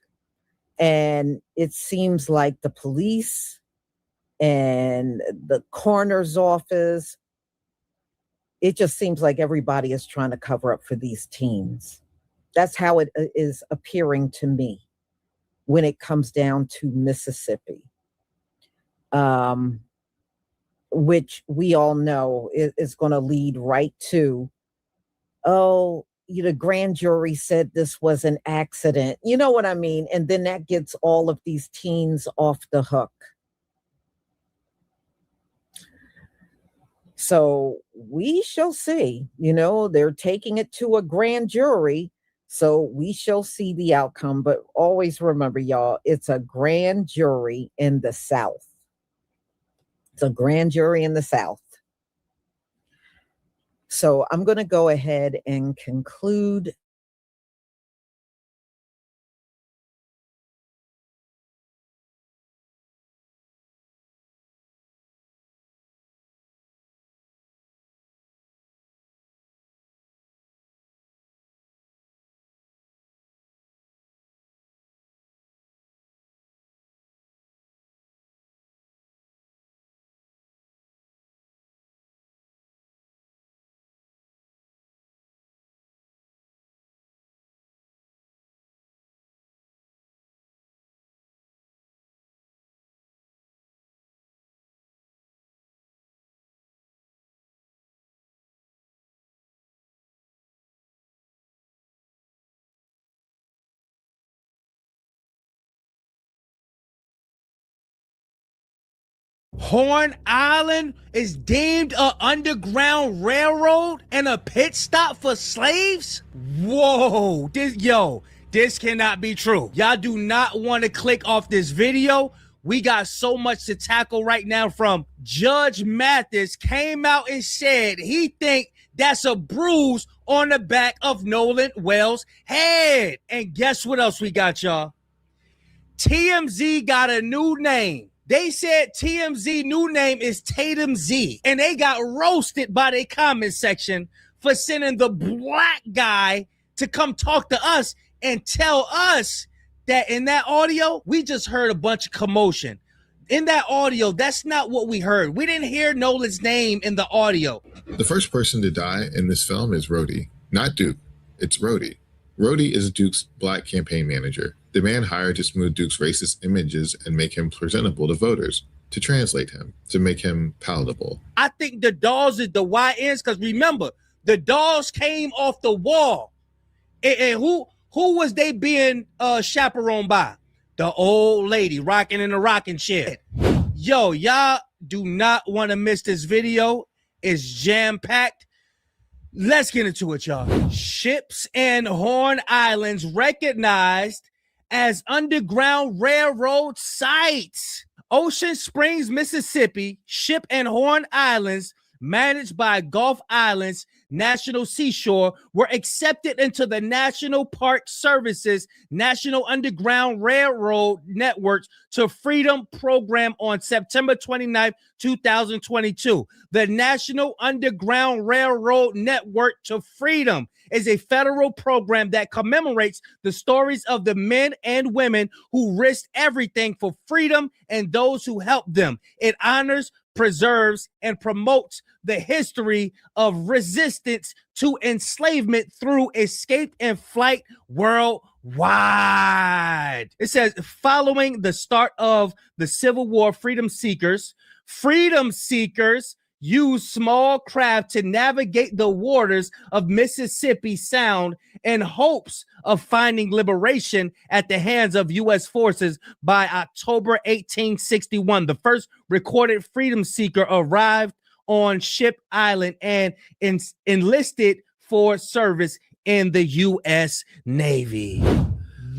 And it seems like the police and the coroner's office, it just seems like everybody is trying to cover up for these teens. That's how it is appearing to me when it comes down to Mississippi, which we all know is going to lead right to, the grand jury said this was an accident. You know what I mean? And then that gets all of these teens off the hook. So we shall see. They're taking it to a grand jury. So we shall see the outcome. But always remember, y'all, it's a grand jury in the South. It's a grand jury in the South. So I'm going to go ahead and conclude. Horn Island is deemed an underground railroad and a pit stop for slaves? Whoa, this cannot be true. Y'all do not want to click off this video. We got so much to tackle right now. From Judge Mathis came out and said he think that's a bruise on the back of Nolan Wells' head. And guess what else we got, y'all? TMZ got a new name. They said TMZ new name is Tatum Z, and they got roasted by their comment section for sending the black guy to come talk to us and tell us that in that audio, we just heard a bunch of commotion. In that audio, that's not what we heard. We didn't hear Nolan's name in the audio. The first person to die in this film is Rhodey, not Duke. It's Rhodey. Rhodey is Duke's black campaign manager, the man hired to smooth Duke's racist images and make him presentable to voters, to translate him, to make him palatable. I think the dolls is the YNs, because remember, the dolls came off the wall. And who was they being chaperoned by? The old lady rocking in the rocking chair. Yo, y'all do not want to miss this video. It's jam-packed. Let's get into it, y'all. Ships and Horn Islands recognized as Underground Railroad sites. Ocean Springs, Mississippi, Ship and Horn Islands, managed by Gulf Islands National Seashore, were accepted into the National Park Service's National Underground Railroad Networks to Freedom program on September 29, 2022. The National Underground Railroad Network to Freedom is a federal program that commemorates the stories of the men and women who risked everything for freedom and those who helped them. It honors, preserves, and promotes the history of resistance to enslavement through escape and flight worldwide. It says, following the start of the Civil War, freedom seekers used small craft to navigate the waters of Mississippi Sound in hopes of finding liberation at the hands of U.S. forces. By October 1861, the first recorded freedom seeker arrived on Ship Island and enlisted for service in the U.S. Navy.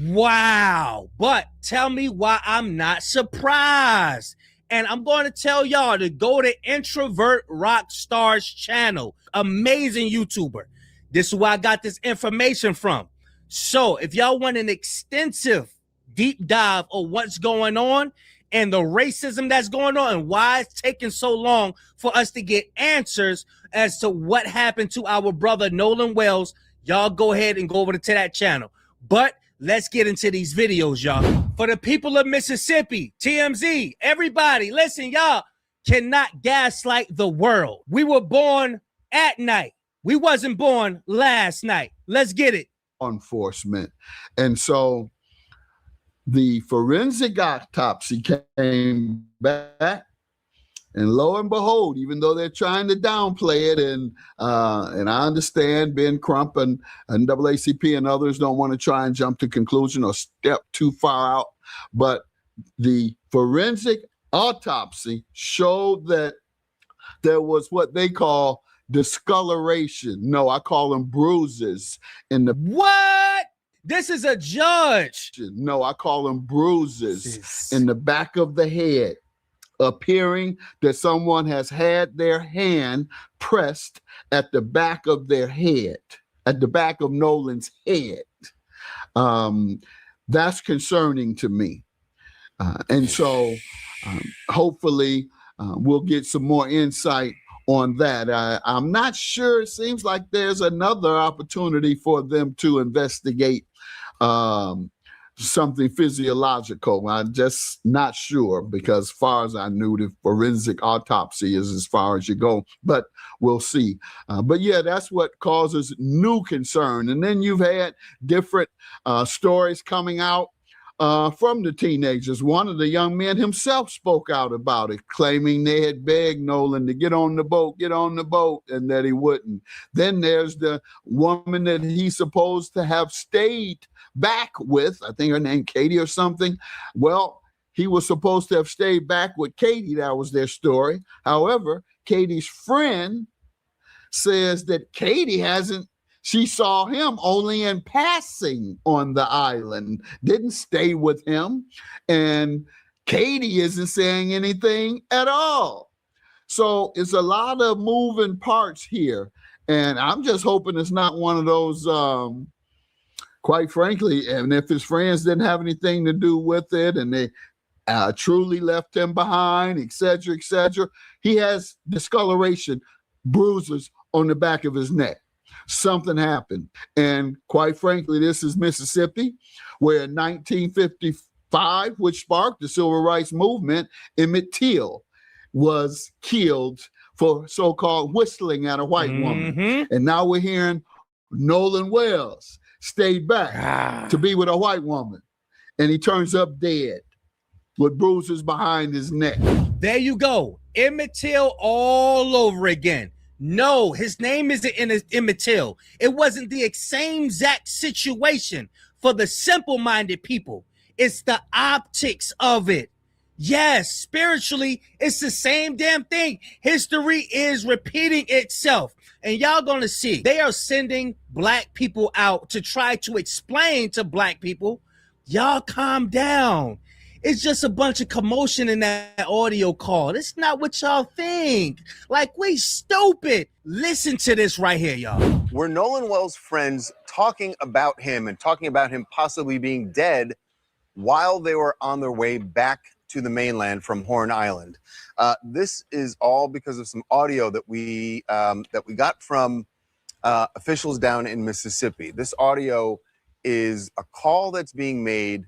Wow. But tell me why I'm not surprised. And I'm going to tell y'all to go to Introvert Rockstar's channel. Amazing YouTuber. This is where I got this information from. So if y'all want an extensive deep dive of what's going on and the racism that's going on and why it's taking so long for us to get answers as to what happened to our brother Nolan Wells, y'all go ahead and go over to that channel. But let's get into these videos, y'all. For the people of Mississippi, TMZ, everybody, listen, y'all cannot gaslight the world. We were born at night. We wasn't born last night. Let's get it. Enforcement. And so the forensic autopsy came back, and lo and behold, even though they're trying to downplay it, and I understand Ben Crump and NAACP and others don't want to try and jump to conclusion or step too far out, but the forensic autopsy showed that there was what they call discoloration. No, I call them bruises in the what? This is a judge. No, I call them bruises in the back of the head, appearing that someone has had their hand pressed at the back of their head, at the back of Nolan's head. That's concerning to me. And so hopefully we'll get some more insight on that. I'm not sure. It seems like there's another opportunity for them to investigate something physiological. I'm just not sure, because as far as I knew, the forensic autopsy is as far as you go, but we'll see. But yeah, that's what causes new concern. And then you've had different stories coming out from the teenagers. One of the young men himself spoke out about it, claiming they had begged Nolan to get on the boat, and that he wouldn't. Then there's the woman that he's supposed to have stayed back with, I think her name Katie or something. Well, he was supposed to have stayed back with Katie. That was their story. However, Katie's friend says that Katie she saw him only in passing on the island, didn't stay with him, and Katie isn't saying anything at all. So it's a lot of moving parts here, and I'm just hoping it's not one of those, quite frankly, and if his friends didn't have anything to do with it and they truly left him behind, et cetera, he has discoloration, bruises on the back of his neck. Something happened. And quite frankly, this is Mississippi, where in 1955, which sparked the civil rights movement, Emmett Till was killed for so-called whistling at a white woman. And now we're hearing Nolan Wells stayed back to be with a white woman. And he turns up dead with bruises behind his neck. There you go. Emmett Till all over again. No, his name isn't Emmett Till. It wasn't the same exact situation for the simple-minded people. It's the optics of it. Yes, spiritually, it's the same damn thing. History is repeating itself. And y'all gonna see, they are sending black people out to try to explain to black people, y'all calm down. It's just a bunch of commotion in that audio call. It's not what y'all think. Like, we stupid. Listen to this right here, y'all. Were Nolan Wells' friends talking about him and talking about him possibly being dead while they were on their way back to the mainland from Horn Island? This is all because of some audio that we got from officials down in Mississippi. This audio is a call that's being made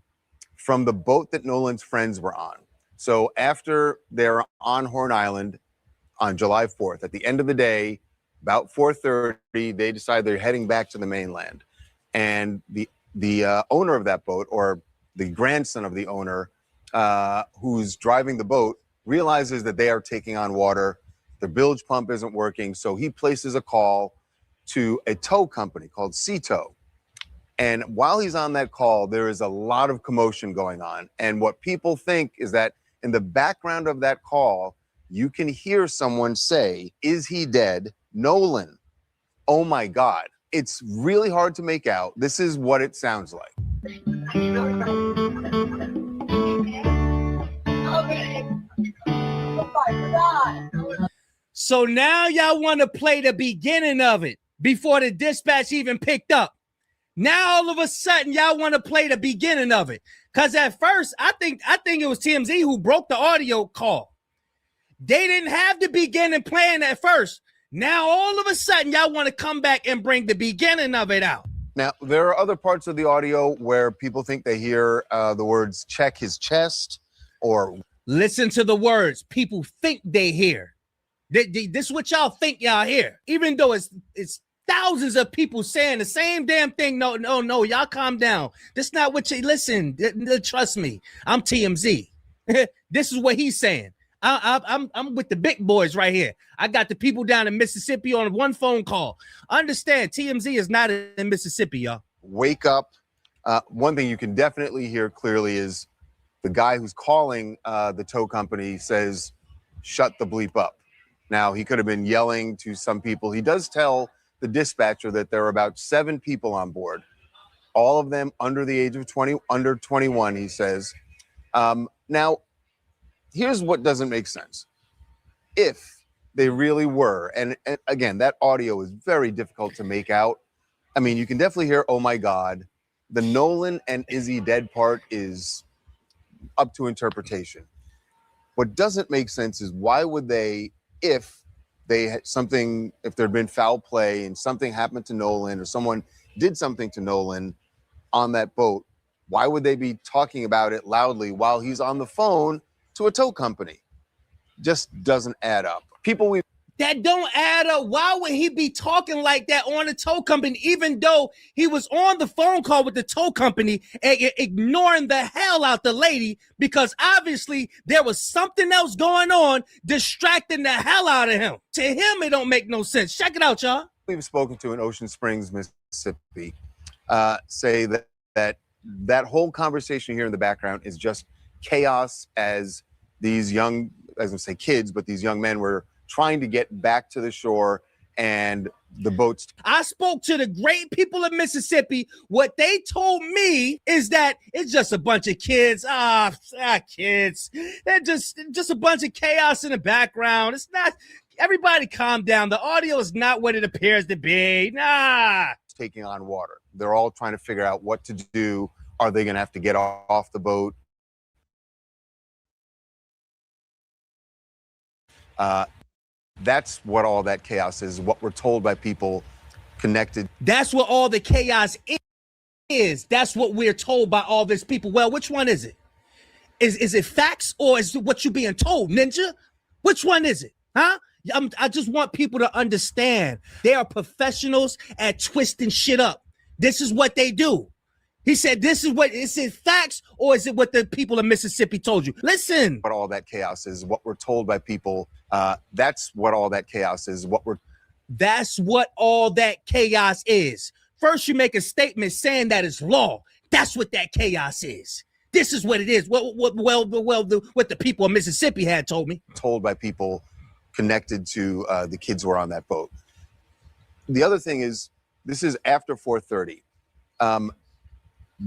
from the boat that Nolan's friends were on. So after they're on Horn Island on July 4th, at the end of the day, about 4:30, they decide they're heading back to the mainland. And the owner of that boat, or the grandson of the owner who's driving the boat, realizes that they are taking on water. Their bilge pump isn't working. So he places a call to a tow company called C-Tow. And while he's on that call, there is a lot of commotion going on. And what people think is that in the background of that call, you can hear someone say, "Is he dead? Nolan. Oh my God." It's really hard to make out. This is what it sounds like. So now y'all want to play the beginning of it before the dispatch even picked up. Now all of a sudden y'all want to play the beginning of it. Because at first, I think it was TMZ who broke the audio call. They didn't have the beginning playing at first. Now all of a sudden y'all want to come back and bring the beginning of it out. Now, there are other parts of the audio where people think they hear the words "check his chest" or listen to the words people think they hear. This is what y'all think y'all hear. Even though it's thousands of people saying the same damn thing. No, y'all calm down. That's not what you listen. Trust me, I'm TMZ. This is what he's saying. I'm with the big boys right here. I got the people down in Mississippi on one phone call. Understand, TMZ is not in Mississippi, y'all. Wake up. One thing you can definitely hear clearly is the guy who's calling the tow company says, "Shut the bleep up." Now, he could have been yelling to some people. He does tell the dispatcher that there are about 7 people on board, all of them under the age of 20, under 21, he says. Now, here's what doesn't make sense. If they really were, and again, that audio is very difficult to make out. I mean, you can definitely hear, "Oh my God." The Nolan and Izzy dead part is up to interpretation. What doesn't make sense is why would they, if they had something, if there'd been foul play and something happened to Nolan or someone did something to Nolan on that boat, why would they be talking about it loudly while he's on the phone to a tow company? Just doesn't add up. That don't add up. Why would he be talking like that on the tow company, even though he was on the phone call with the tow company and ignoring the hell out the lady, because obviously there was something else going on distracting the hell out of him. To him, it don't make no sense. Check it out, y'all. We've spoken to in Ocean Springs, Mississippi, say that whole conversation here in the background is just chaos as these young, as I say kids, but these young men were trying to get back to the shore and the boats. I spoke to the great people of Mississippi. What they told me is that it's just a bunch of kids. Kids. They're just a bunch of chaos in the background. It's not, everybody calm down. The audio is not what it appears to be. Nah. Taking on water. They're all trying to figure out what to do. Are they going to have to get off the boat? That's what all that chaos is, what we're told by people connected. That's what all the chaos is. That's what we're told by all these people. Well, which one is it? Is it facts or is it what you're being told, Ninja? Which one is it? Huh? I just want people to understand they are professionals at twisting shit up. This is what they do. He said, this is what, is it facts or is it what the people of Mississippi told you? Listen. What all that chaos is, what we're told by people, that's what all that chaos is, That's what all that chaos is. First, you make a statement saying that it's law. That's what that chaos is. This is what it is. What the people of Mississippi had told me. Told by people connected to the kids who were on that boat. The other thing is, this is after 4:30.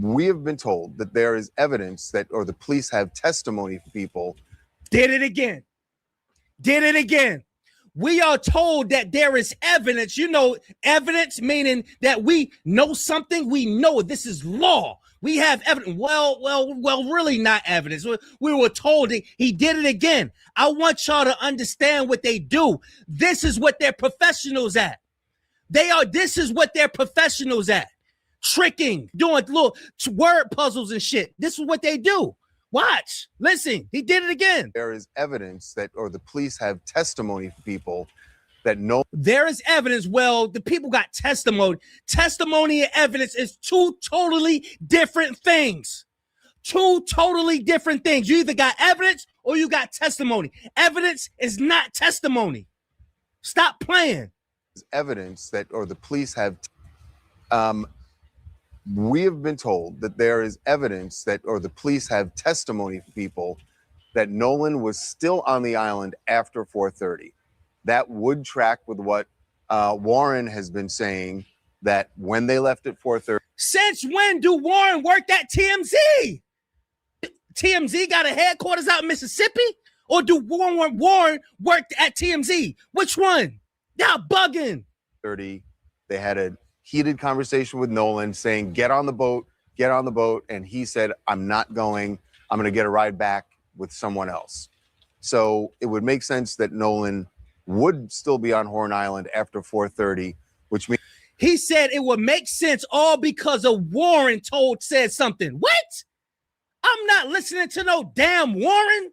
We have been told that there is evidence that, or the police have testimony for people. Did it again. Did it again. We are told that there is evidence, evidence meaning that we know something. We know this is law. We have evidence. Well, really not evidence. We were told he did it again. I want y'all to understand what they do. This is what they're professionals at. This is what they're professionals at. Tricking, doing little word puzzles and shit. This is what they do. Watch, listen, he did it again. There is evidence that, or the police have testimony for people that know. There is evidence. Well, the people got testimony. Testimony and evidence is two totally different things. Two totally different things. You either got evidence or you got testimony. Evidence is not testimony. Stop playing. Evidence that, or the police have. We have been told that there is evidence that, or the police have testimony for people that Nolan was still on the island after 4:30. That would track with what Warren has been saying, that when they left at 4:30. Since when do Warren work at TMZ? TMZ got a headquarters out in Mississippi? Or do Warren work at TMZ? Which one? Y'all bugging. 30. They had a heated conversation with Nolan saying, get on the boat. And he said, I'm not going. I'm going to get a ride back with someone else. So it would make sense that Nolan would still be on Horn Island after 4:30, which means. He said it would make sense all because of Warren said something. What? I'm not listening to no damn Warren.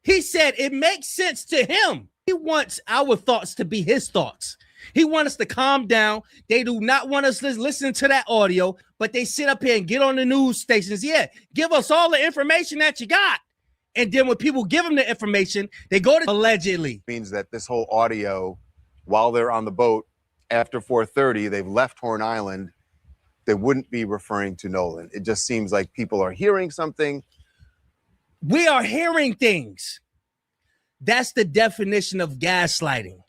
He said it makes sense to him. He wants our thoughts to be his thoughts. He wants us to calm down. They do not want us to listen to that audio, but they sit up here and get on the news stations. Yeah, give us all the information that you got. And then when people give them the information, they go to allegedly. Means that this whole audio, while they're on the boat after 4:30, they've left Horn Island. They wouldn't be referring to Nolan. It just seems like people are hearing something. We are hearing things. That's the definition of gaslighting.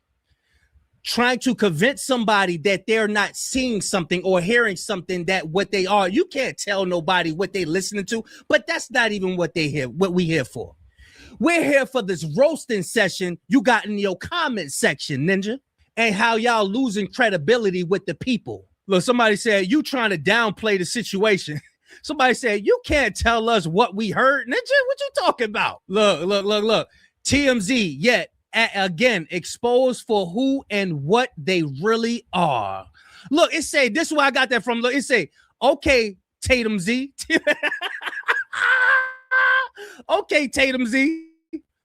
Trying to convince somebody that they're not seeing something or hearing something that what they are. You can't tell nobody what they're listening to, but that's not even what they hear, what we here for. We're here for this roasting session you got in your comment section, Ninja, and how y'all losing credibility with the people. Look, somebody said, you trying to downplay the situation. Somebody said, you can't tell us what we heard. Ninja, what you talking about? Look. TMZ, yet again, exposed for who and what they really are. Look, it say, this is where I got that from. Look, it say, okay, Tatum Z. Okay, Tatum Z.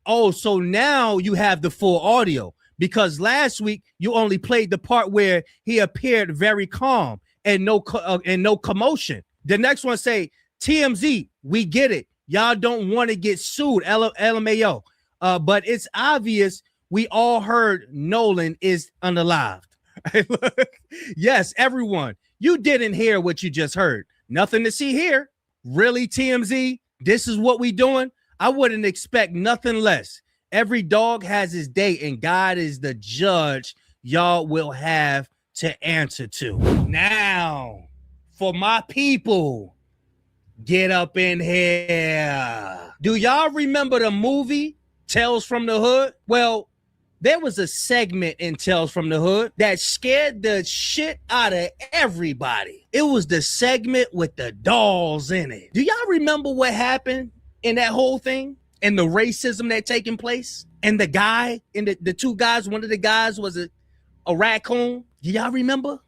Oh, so now you have the full audio, because last week you only played the part where he appeared very calm and no commotion. The next one say, TMZ, we get it. Y'all don't want to get sued, LMAO. But it's obvious we all heard Nolan is unalived. Yes, everyone, you didn't hear what you just heard. Nothing to see here. Really, TMZ, this is what we doing? I wouldn't expect nothing less. Every dog has his day, and God is the judge y'all will have to answer to. Now, for my people, get up in here. Do y'all remember the movie Tales from the Hood? Well, there was a segment in Tales from the Hood that scared the shit out of everybody. It was the segment with the dolls in it. Do y'all remember what happened in that whole thing and the racism that taking place? And the guy, and the two guys, one of the guys was a raccoon. Do y'all remember?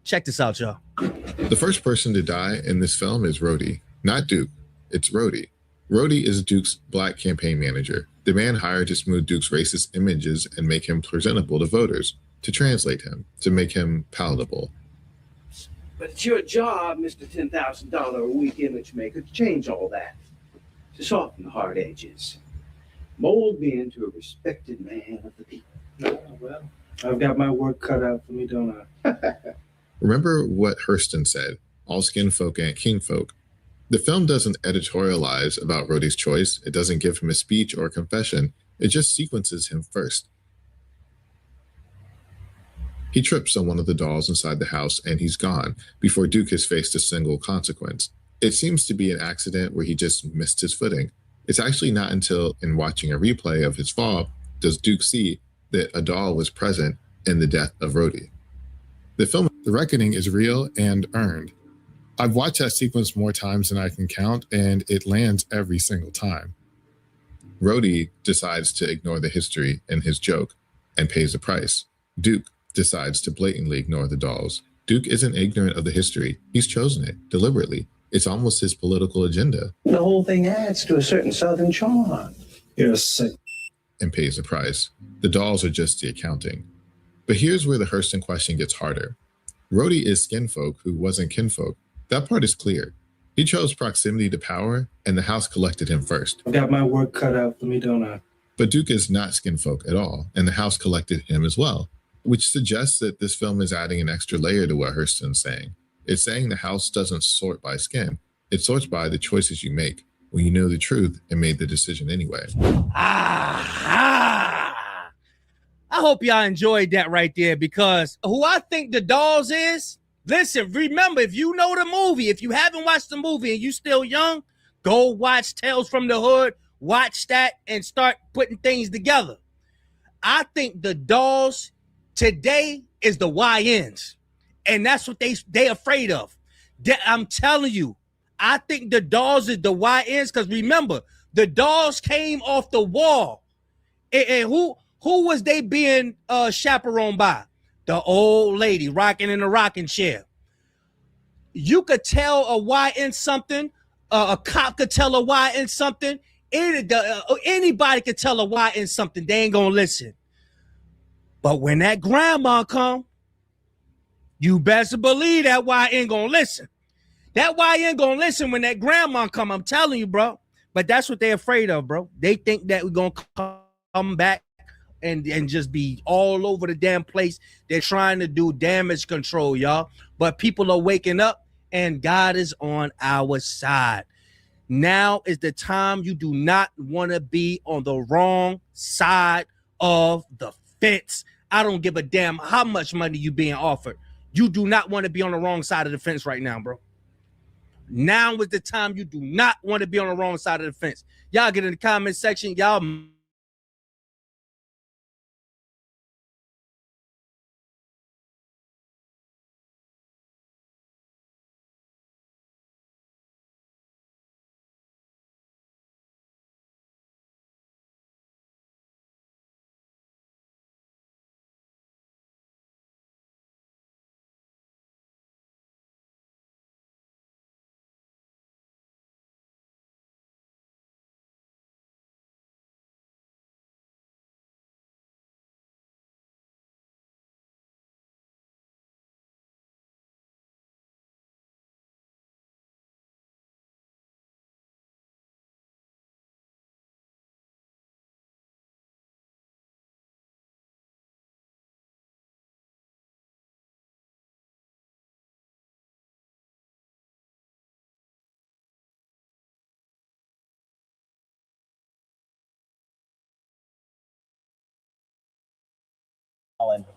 Check this out, y'all. The first person to die in this film is Rhodey, not Duke. It's Rhodey. Rhodey is Duke's black campaign manager, the man hired to smooth Duke's racist images and make him presentable to voters, to translate him, to make him palatable. But it's your job, Mr. $10,000 a week image maker, to change all that, to soften the hard edges, mold me into a respected man of the people. Oh, well, I've got my work cut out for me, don't I? Remember what Hurston said, all skin folk ain't king folk. The film doesn't editorialize about Rhodey's choice. It doesn't give him a speech or a confession. It just sequences him first. He trips on one of the dolls inside the house and he's gone before Duke has faced a single consequence. It seems to be an accident where he just missed his footing. It's actually not until in watching a replay of his fall does Duke see that a doll was present in the death of Rhodey. The film, The Reckoning, is real and earned. I've watched that sequence more times than I can count, and it lands every single time. Rhodey decides to ignore the history in his joke and pays the price. Duke decides to blatantly ignore the dolls. Duke isn't ignorant of the history. He's chosen it deliberately. It's almost his political agenda. The whole thing adds to a certain Southern charm. You're sick. And pays the price. The dolls are just the accounting. But here's where the Hurston question gets harder. Rhodey is skinfolk who wasn't kinfolk. That part is clear. He chose proximity to power, and the house collected him first. I've got my work cut out for me, don't I? But Duke is not skinfolk at all, and the house collected him as well, which suggests that this film is adding an extra layer to what Hurston's saying. It's saying the house doesn't sort by skin. It sorts by the choices you make when you know the truth and made the decision anyway. I hope y'all enjoyed that right there, because who I think the dolls is, listen, remember, if you know the movie, if you haven't watched the movie and you still young, go watch Tales from the Hood, watch that and start putting things together. I think the dolls today is the YNs, and that's what they afraid of. I'm telling you, I think the dolls is the YNs, because remember, the dolls came off the wall. And who was they being chaperoned by? The old lady rocking in a rocking chair. You could tell a YN something. A cop could tell a YN something. Anybody could tell a YN something. They ain't gonna listen. But when that grandma come, you best believe that YN gonna listen. That YN gonna listen when that grandma come. I'm telling you, bro. But that's what they're afraid of, bro. They think that we're gonna come back and just be all over the damn place. They're trying to do damage control, y'all. But people are waking up, and God is on our side. Now is the time. You do not want to be on the wrong side of the fence. I don't give a damn how much money you being offered. You do not want to be on the wrong side of the fence right now, bro. Now is the time. You do not want to be on the wrong side of the fence. Y'all get in the comment section. Y'all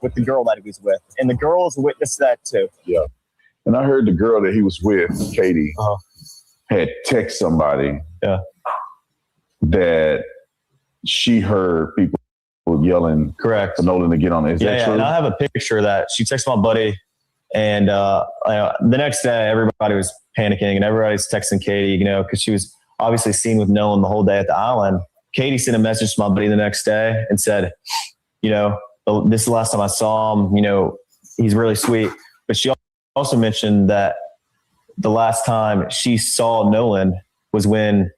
with the girl that he was with, and the girls witnessed that too. Yeah, and I heard the girl that he was with, Katie, had text somebody that she heard people yelling correct for Nolan to get on it. Is that true? And I have a picture of that. She texted my buddy, and the next day everybody was panicking and everybody's texting Katie, because she was obviously seen with Nolan the whole day at the island. Katie sent a message to my buddy the next day and said, this is the last time I saw him, he's really sweet. But she also mentioned that the last time she saw Nolan was when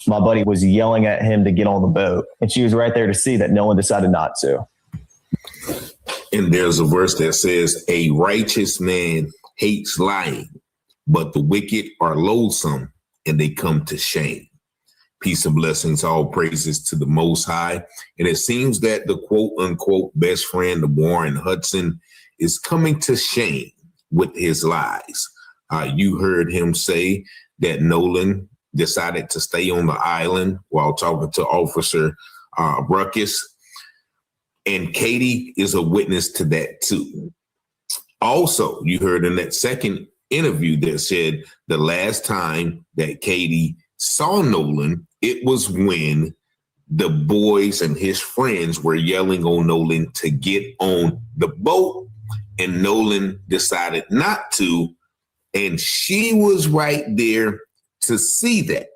my buddy was yelling at him to get on the boat. And she was right there to see that Nolan decided not to. And there's a verse that says, a righteous man hates lying, but the wicked are loathsome and they come to shame. Peace and blessings, all praises to the Most High. And it seems that the quote unquote best friend of Warren Hudson is coming to shame with his lies. You heard him say that Nolan decided to stay on the island while talking to Officer Bruckus. And Katie is a witness to that too. Also, you heard in that second interview that said the last time that Katie saw Nolan, it was when the boys and his friends were yelling on Nolan to get on the boat, and Nolan decided not to, and she was right there to see that.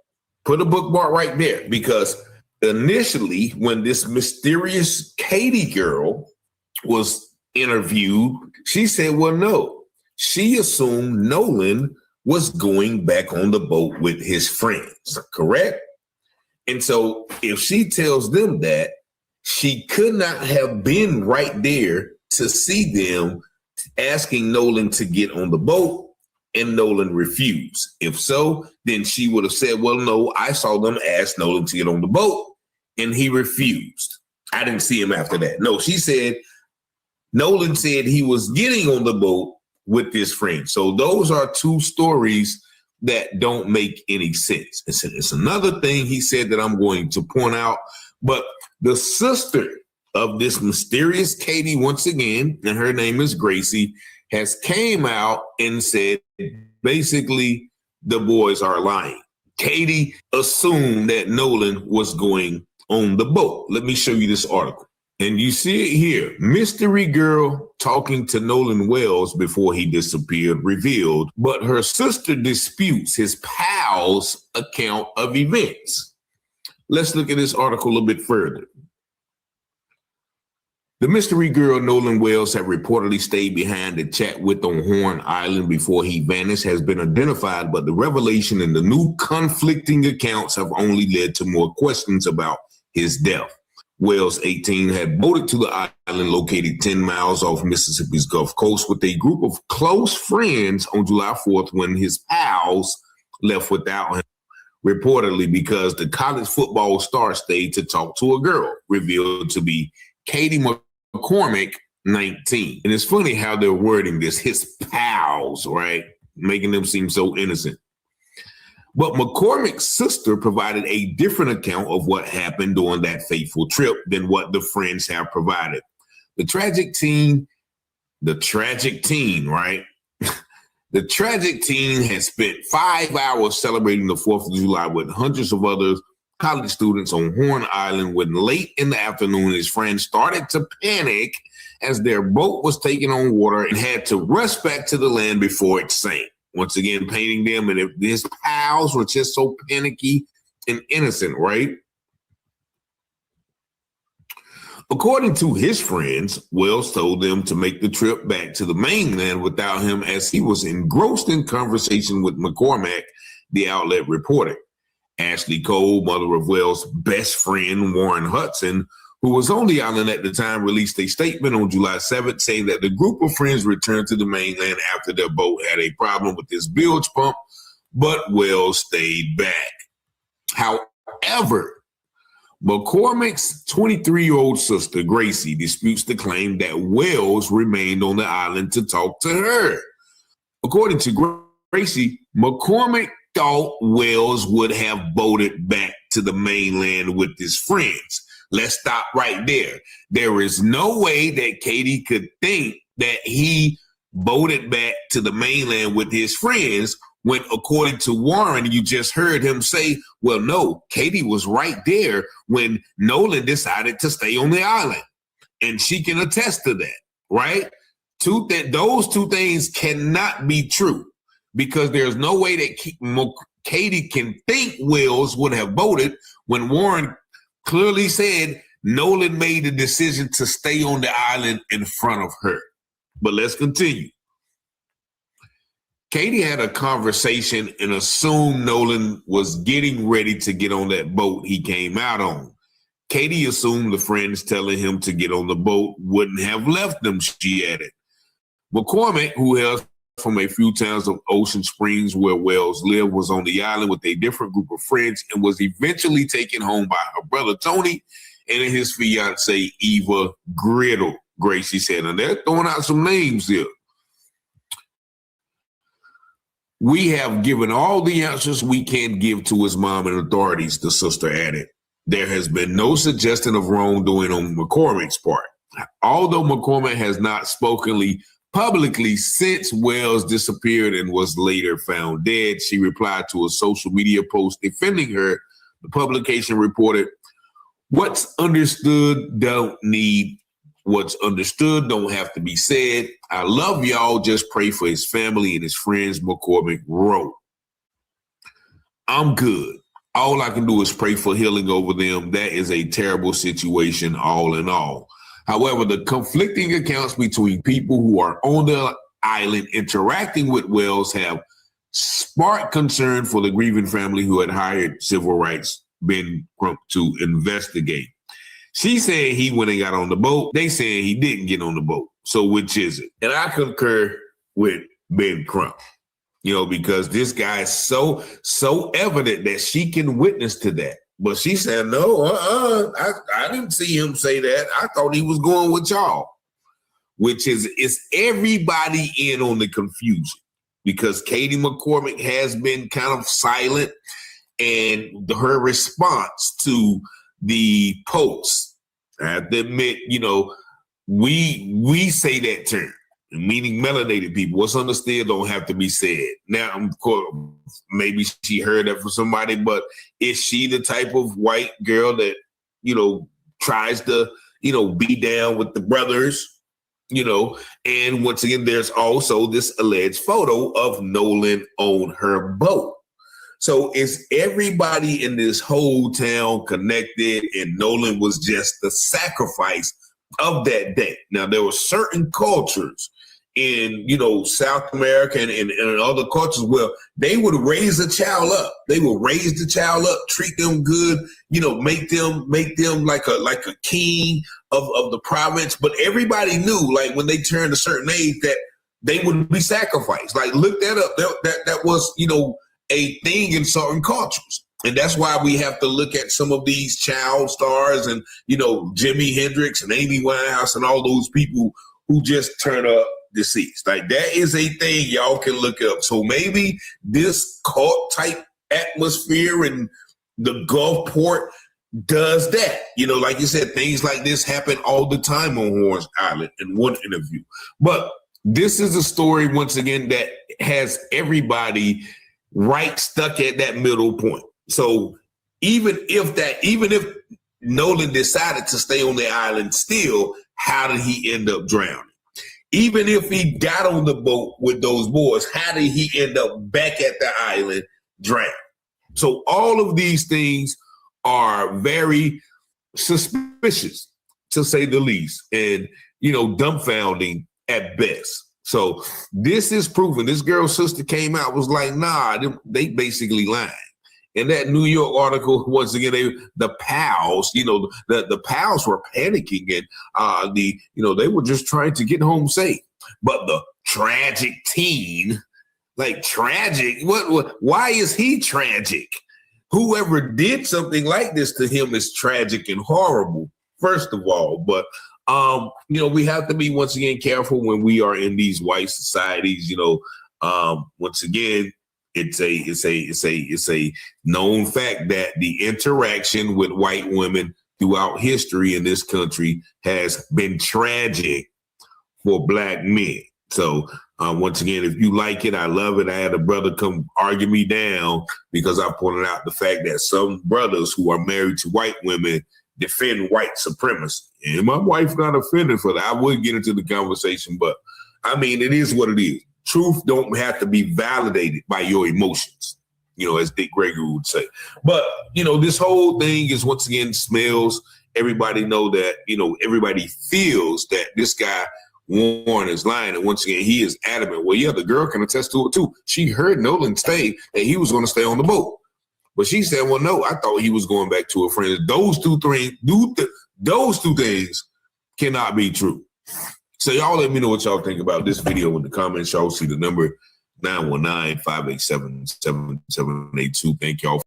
Put a bookmark right there, because initially when this mysterious Katie girl was interviewed, she said, well, no, she assumed Nolan was going back on the boat with his friends, correct? And so if she tells them that, she could not have been right there to see them asking Nolan to get on the boat, and Nolan refused. If so, then she would have said, well, no, I saw them ask Nolan to get on the boat, and he refused. I didn't see him after that. No, she said, Nolan said he was getting on the boat with his friend. So those are two stories that don't make any sense. It's another thing he said that I'm going to point out, but the sister of this mysterious Katie, once again, and her name is Gracie, has came out and said, basically, the boys are lying. Katie assumed that Nolan was going on the boat. Let me show you this article. And you see it here. Mystery girl talking to Nolan Wells before he disappeared revealed, but her sister disputes his pal's account of events. Let's look at this article a little bit further. The mystery girl Nolan Wells had reportedly stayed behind to chat with on Horn Island before he vanished has been identified, but the revelation and the new conflicting accounts have only led to more questions about his death. Wells, 18, had boated to the island located 10 miles off Mississippi's Gulf Coast with a group of close friends on July 4th when his pals left without him, reportedly because the college football star stayed to talk to a girl, revealed to be Katie McCormick, 19. And it's funny how they're wording this, his pals, right? Making them seem so innocent. But McCormick's sister provided a different account of what happened during that fateful trip than what the friends have provided. The tragic teen, right? The tragic teen has spent 5 hours celebrating the 4th of July with hundreds of other college students on Horn Island when late in the afternoon, his friends started to panic as their boat was taken on water and had to rush back to the land before it sank. Once again, painting them, and if his pals were just so panicky and innocent, right? According to his friends, Wells told them to make the trip back to the mainland without him as he was engrossed in conversation with McCormack, the outlet reported. Ashley Cole, mother of Wells' best friend, Warren Hudson, who was on the island at the time, released a statement on July 7th saying that the group of friends returned to the mainland after their boat had a problem with its bilge pump, but Wells stayed back. However, McCormick's 23-year-old sister, Gracie, disputes the claim that Wells remained on the island to talk to her. According to Gracie, McCormick thought Wells would have boated back to the mainland with his friends. Let's stop right there. There is no way that Katie could think that he boated back to the mainland with his friends when, according to Warren, you just heard him say, well, no, Katie was right there when Nolan decided to stay on the island. And she can attest to that, right? Those two things cannot be true because there's no way that Katie can think Wells would have boated when Warren clearly said Nolan made the decision to stay on the island in front of her. But let's continue. Katie had a conversation and assumed Nolan was getting ready to get on that boat he came out on. Katie assumed the friends telling him to get on the boat wouldn't have left them, she added. McCormick, who hails from a few towns of Ocean Springs where Wells lived, was on the island with a different group of friends and was eventually taken home by her brother Tony and his fiancee Eva Griddle, Gracie said. And they're throwing out some names here. We have given all the answers we can give to his mom and authorities, the sister added. There has been no suggestion of wrongdoing on McCormick's part. Although McCormick has not spoken publicly since Wells disappeared and was later found dead, she replied to a social media post defending her. The publication reported, "What's understood don't need what's understood don't have to be said. I love y'all. Just pray for his family and his friends," McCormick wrote. "I'm good. All I can do is pray for healing over them. That is a terrible situation, all in all. However, the conflicting accounts between people who are on the island interacting with Wells have sparked concern for the grieving family who had hired civil rights Ben Crump to investigate. She said he went and got on the boat. They said he didn't get on the boat. So which is it?" And I concur with Ben Crump. Because this guy is so evident that she can witness to that. But she said, no, I didn't see him say that. I thought he was going with y'all, which is everybody in on the confusion because Katie McCormick has been kind of silent, and her response to the post, I have to admit, we say that term, meaning melanated people. What's understood don't have to be said. Now, of course, maybe she heard that from somebody, but is she the type of white girl that, tries to, be down with the brothers, And once again, there's also this alleged photo of Nolan on her boat. So is everybody in this whole town connected, and Nolan was just the sacrifice of that day? Now, there were certain cultures in, South America and other cultures where they would raise a child up. They would raise the child up, treat them good, make them like a king of the province. But everybody knew, like when they turned a certain age, that they would be sacrificed. Like look that up. That was, a thing in certain cultures. And that's why we have to look at some of these child stars and, Jimi Hendrix and Amy Winehouse and all those people who just turn up deceased. Like that is a thing y'all can look up. So maybe this cult type atmosphere in the Gulfport does that. Like you said, things like this happen all the time on Horns Island in one interview. But this is a story, once again, that has everybody right stuck at that middle point. So even if Nolan decided to stay on the island still, how did he end up drowning? Even if he got on the boat with those boys, how did he end up back at the island drowned? So all of these things are very suspicious, to say the least, and, dumbfounding at best. So this is proven. This girl's sister came out, was like, nah, they basically lying. In that New York article, once again, the pals, the pals were panicking, and they were just trying to get home safe. But the tragic teen, like tragic, what? Why is he tragic? Whoever did something like this to him is tragic and horrible, first of all. But we have to be, once again, careful when we are in these white societies. Once again, it's a known fact that the interaction with white women throughout history in this country has been tragic for Black men. So once again, if you like it, I love it. I had a brother come argue me down because I pointed out the fact that some brothers who are married to white women defend white supremacy. And my wife got offended for that. I would get into the conversation, but I mean, it is what it is. Truth don't have to be validated by your emotions, as Dick Gregory would say. But, this whole thing is, once again, smells. Everybody know that, everybody feels that this guy, Warren, is lying. And once again, he is adamant. Well, yeah, the girl can attest to it too. She heard Nolan say that he was going to stay on the boat. But she said, well, no, I thought he was going back to a friend. Those two things cannot be true. So y'all let me know what y'all think about this video in the comments. Y'all see the number 919-587-7782. Thank y'all.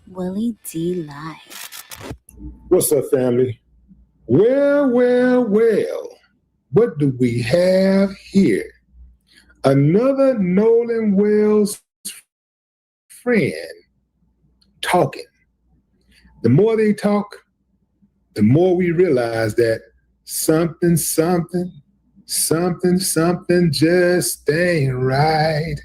Willie D Live. What's up, family? Well, what do we have here? Another Nolan Wells friend talking. The more they talk, the more we realize that something just ain't right.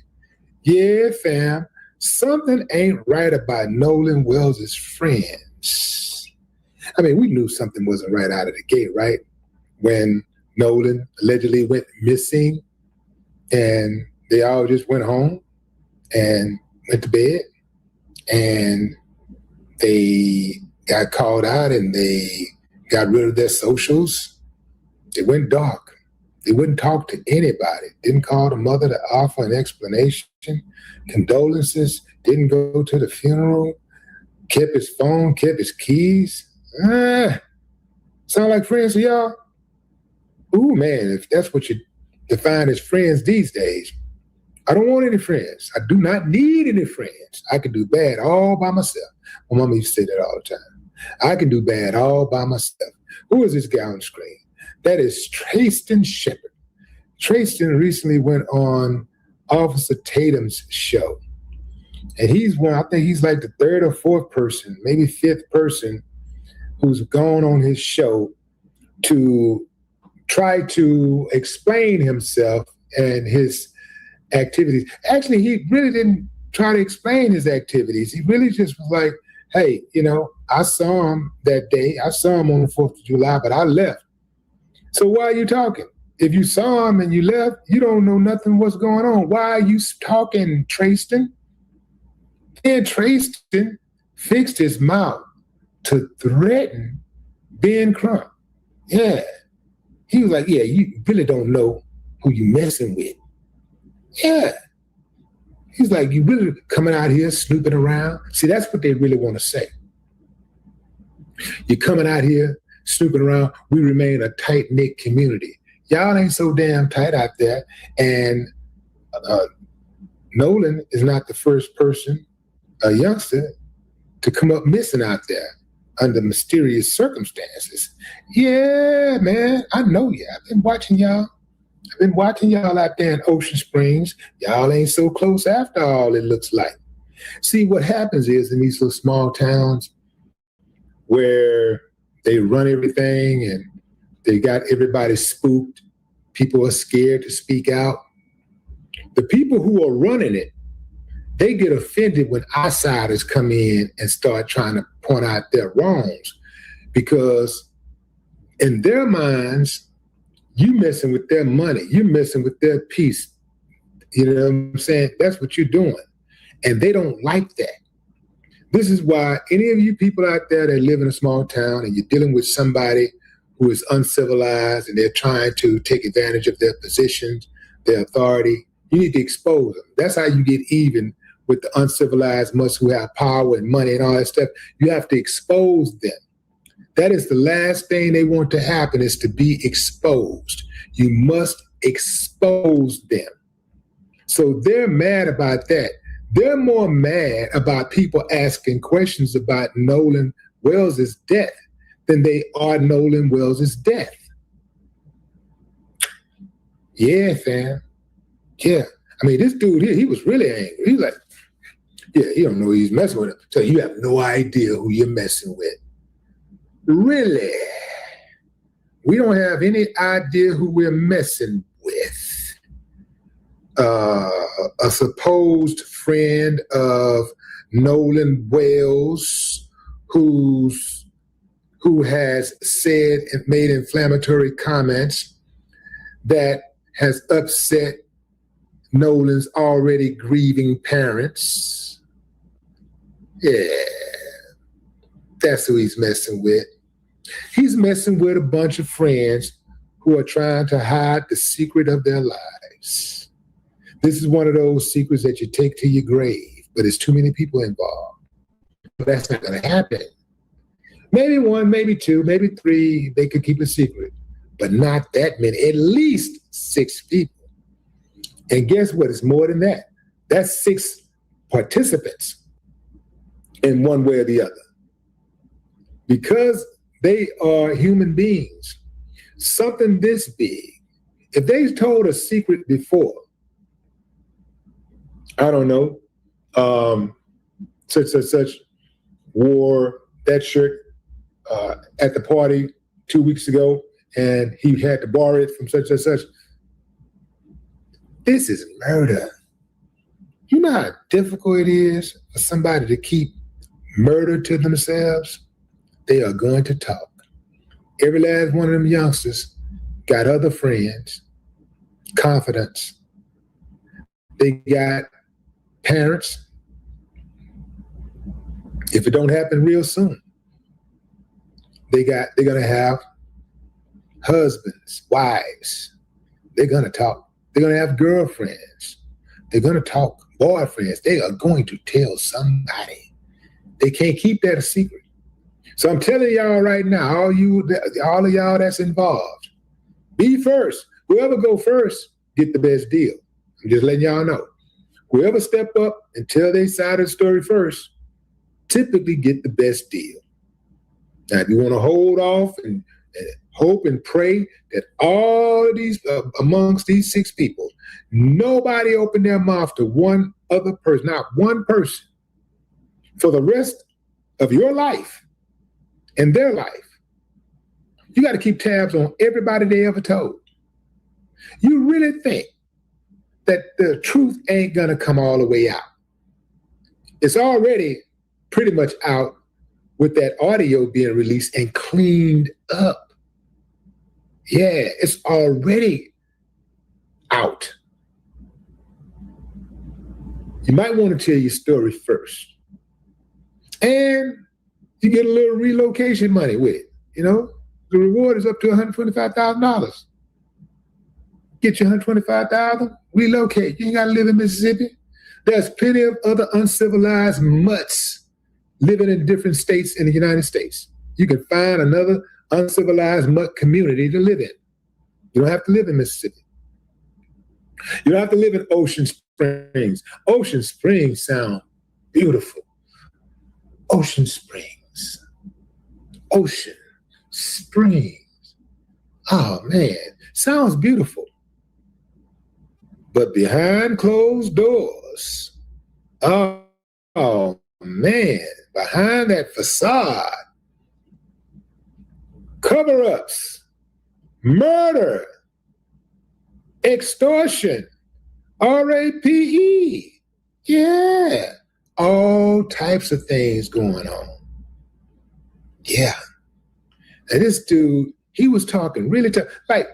Yeah, fam, something ain't right about Nolan Wells' friends. I mean, we knew something wasn't right out of the gate, right? When Nolan allegedly went missing and they all just went home and went to bed and they got called out and they got rid of their socials. They went dark. They wouldn't talk to anybody. Didn't call the mother to offer an explanation, condolences, didn't go to the funeral, kept his phone, kept his keys. Sound like friends to y'all? Ooh, man, if that's what you define as friends these days, I don't want any friends. I do not need any friends. I can do bad all by myself. My mama used to say that all the time. I can do bad all by myself. Who is this guy on the screen? That is Trayston Shepard. Trayston recently went on Officer Tatum's show. And he's one, I think he's like the third or fourth person, maybe fifth person who's gone on his show to try to explain himself and his activities. Actually, he really didn't try to explain his activities. He really just was like, hey, you know, I saw him that day. I saw him on the 4th of July, but I left. So why are you talking? If you saw him and you left, you don't know nothing what's going on. Why are you talking, Trayston? Then Trayston fixed his mouth to threaten Ben Crump. Yeah. He was like, yeah, you really don't know who you messing with. Yeah. He's like, you really coming out here snooping around? See, that's what they really want to say. You're coming out here snooping around. We remain a tight-knit community. Y'all ain't so damn tight out there. And Nolan is not the first person, a youngster, to come up missing out there under mysterious circumstances. Yeah, man, I know you. I've been watching y'all. I've been watching y'all out there in Ocean Springs. Y'all ain't so close after all, it looks like. See, what happens is in these little small towns where they run everything and they got everybody spooked, people are scared to speak out. The people who are running it, they get offended when outsiders come in and start trying to point out their wrongs, because in their minds, you messing with their money, you messing with their peace. You know what I'm saying? That's what you're doing. And they don't like that. This is why any of you people out there that live in a small town and you're dealing with somebody who is uncivilized and they're trying to take advantage of their positions, their authority, you need to expose them. That's how you get even with the uncivilized ones who have power and money and all that stuff. You have to expose them. That is the last thing they want to happen, is to be exposed. You must expose them. So they're mad about that. They're more mad about people asking questions about Nolan Wells' death than they are Nolan Wells' death. Yeah, fam. Yeah. I mean, this dude here, he was really angry. He was like, Yeah, he don't know he's messing with him. So you have no idea who you're messing with. Really? We don't have any idea who we're messing with. A supposed friend of Nolan Wells, who has said and made inflammatory comments that has upset Nolan's already grieving parents. Yeah, that's who he's messing with. He's messing with a bunch of friends who are trying to hide the secret of their lives. This is one of those secrets that you take to your grave, but there's too many people involved. But that's not going to happen. Maybe one, maybe two, maybe three, they could keep a secret, but not that many, at least 6 people. And guess what? It's more than that. That's 6 participants in one way or the other. Because they are human beings, something this big, if they told a secret before, I don't know, such wore that shirt at the party 2 weeks ago, and he had to borrow it from such and such. This is murder. You know how difficult it is for somebody to keep murder to themselves? They are going to talk. Every last one of them youngsters got other friends, confidants. They got parents. If it don't happen real soon, they're gonna have husbands, wives. They're gonna talk. They're gonna have girlfriends. They're gonna talk, boyfriends. They are going to tell somebody. They can't keep that a secret. So I'm telling y'all right now, all of y'all that's involved, be first. Whoever go first, get the best deal. I'm just letting y'all know. Whoever step up and tell their side of the story first, typically get the best deal. Now, if you want to hold off and hope and pray that all of these, amongst these 6 people, nobody open their mouth to one other person, not one person, for the rest of your life and their life. You got to keep tabs on everybody they ever told. You really think that the truth ain't going to come all the way out? It's already pretty much out with that audio being released and cleaned up. Yeah, it's already out. You might want to tell your story first. And you get a little relocation money with it. You know, the reward is up to $125,000. Get you $125,000, relocate. You ain't got to live in Mississippi. There's plenty of other uncivilized mutts living in different states in the United States. You can find another uncivilized mutt community to live in. You don't have to live in Mississippi. You don't have to live in Ocean Springs. Ocean Springs sound beautiful. Ocean Springs. Ocean Springs. Oh, man. Sounds beautiful. But behind closed doors, oh man, behind that facade, cover-ups, murder, extortion, RAPE, yeah, all types of things going on. Yeah. And this dude, he was talking really tough. Like,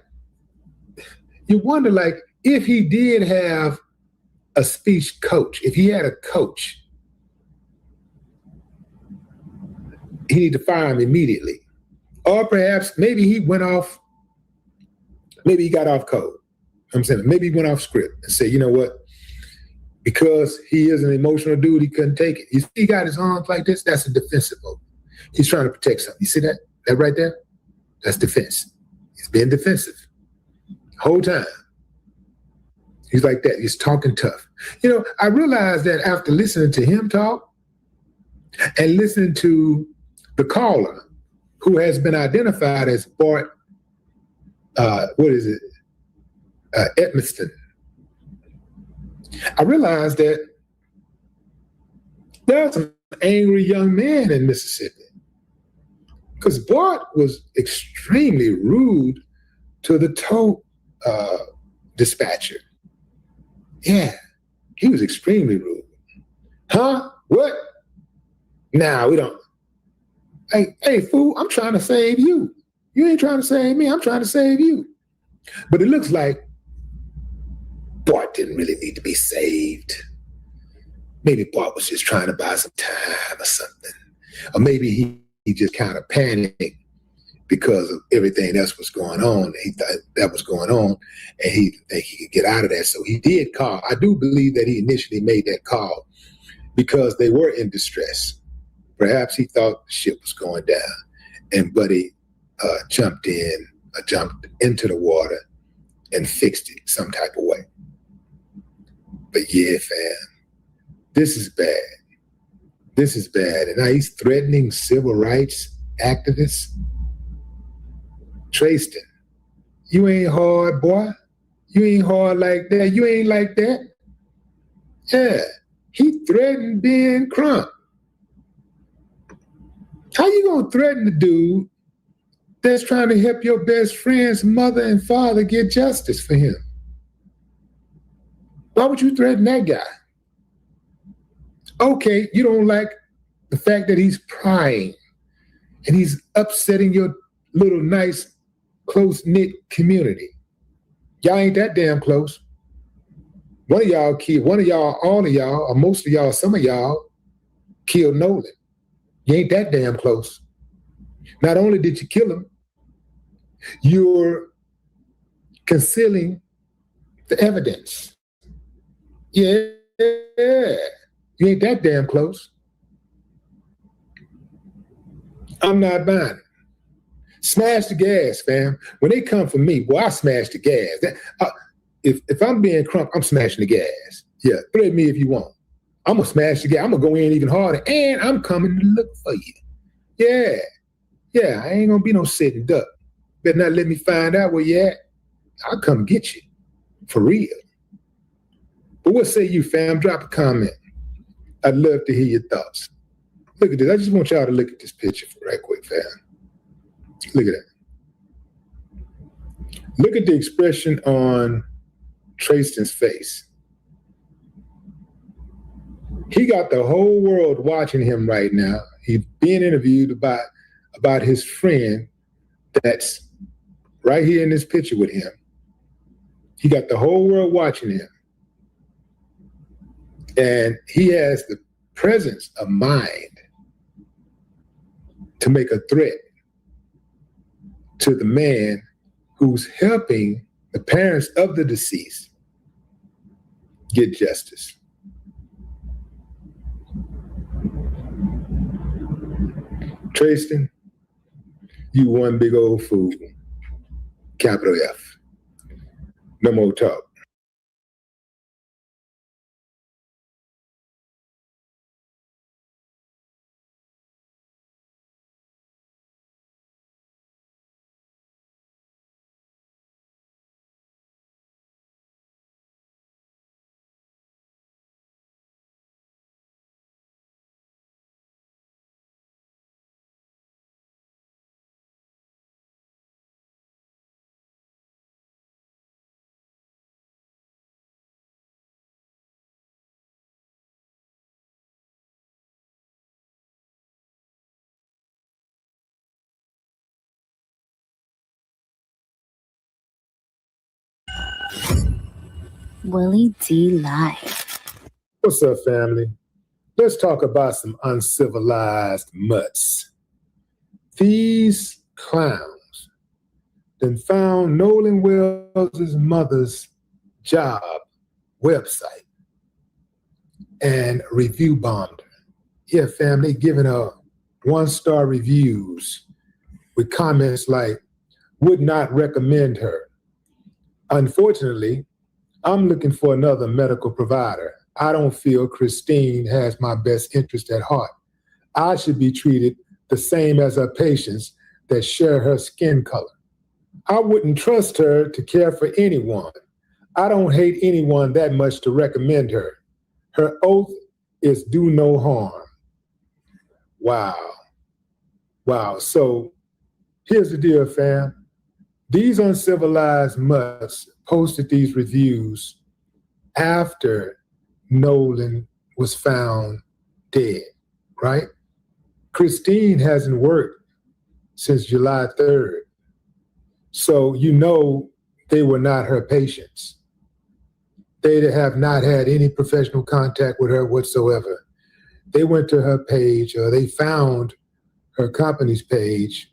you wonder, like, if he did have a speech coach, if he had a coach, he need to fire him immediately. Or perhaps maybe he went off, maybe he got off code. I'm saying maybe he went off script and said, you know what? Because he is an emotional dude, he couldn't take it. You see, he got his arms like this, that's a defensive move. He's trying to protect something. You see that? That right there? That's defense. He's being defensive. Whole time. He's like that. He's talking tough. You know, I realized that after listening to him talk and listening to the caller, who has been identified as Bart, Edmiston, I realized that There's an angry young man in Mississippi because Bart was extremely rude to the tow dispatcher. Yeah, he was extremely rude. Huh? What? Nah, we don't. Hey, fool, I'm trying to save you. You ain't trying to save me. I'm trying to save you. But it looks like Bart didn't really need to be saved. Maybe Bart was just trying to buy some time or something. Or maybe he just kind of panicked because of everything else was going on. He thought that was going on, and he didn't think he could get out of that. So he did call. I do believe that he initially made that call because they were in distress. Perhaps he thought the ship was going down, and Buddy jumped into the water and fixed it some type of way. But yeah, fam, this is bad. This is bad. And now he's threatening civil rights activists. Tristan, you ain't hard, boy. You ain't hard like that. You ain't like that. Yeah, he threatened Ben Crump. How you gonna threaten the dude that's trying to help your best friend's mother and father get justice for him? Why would you threaten that guy? Okay, you don't like the fact that he's prying and he's upsetting your little nice, close-knit community. Y'all ain't that damn close. One of y'all, all of y'all, or most of y'all, some of y'all killed Nolan. You ain't that damn close. Not only did you kill him, you're concealing the evidence. Yeah, you ain't that damn close. I'm not buying it. Smash the gas, fam. When they come for me, boy, I smash the gas. If I'm being Crump, I'm smashing the gas. Yeah, threaten me if you want. I'm going to smash the gas. I'm going to go in even harder, and I'm coming to look for you. Yeah, I ain't going to be no sitting duck. Better not let me find out where you at. I'll come get you, for real. But what say you, fam? Drop a comment. I'd love to hear your thoughts. Look at this. I just want y'all to look at this picture right quick, fam. Look at that. Look at the expression on Tristan's face. He got the whole world watching him right now. He's being interviewed about his friend that's right here in this picture with him. He got the whole world watching him. And he has the presence of mind to make a threat to the man who's helping the parents of the deceased get justice. Tristan, you one big old fool. Capital F. No more talk. Willie D Live. What's up, family? Let's talk about some uncivilized mutts. These clowns then found Nolan Wells' mother's job website and review bombed her. Yeah, fam, they giving her 1-star reviews with comments like, would not recommend her. Unfortunately, I'm looking for another medical provider. I don't feel Christine has my best interest at heart. I should be treated the same as her patients that share her skin color. I wouldn't trust her to care for anyone. I don't hate anyone that much to recommend her. Her oath is do no harm. Wow. So here's the deal, fam. These uncivilized mutts posted these reviews after Nolan was found dead, right? Christine hasn't worked since July 3rd. So you know they were not her patients. They have not had any professional contact with her whatsoever. They went to her page, or they found her company's page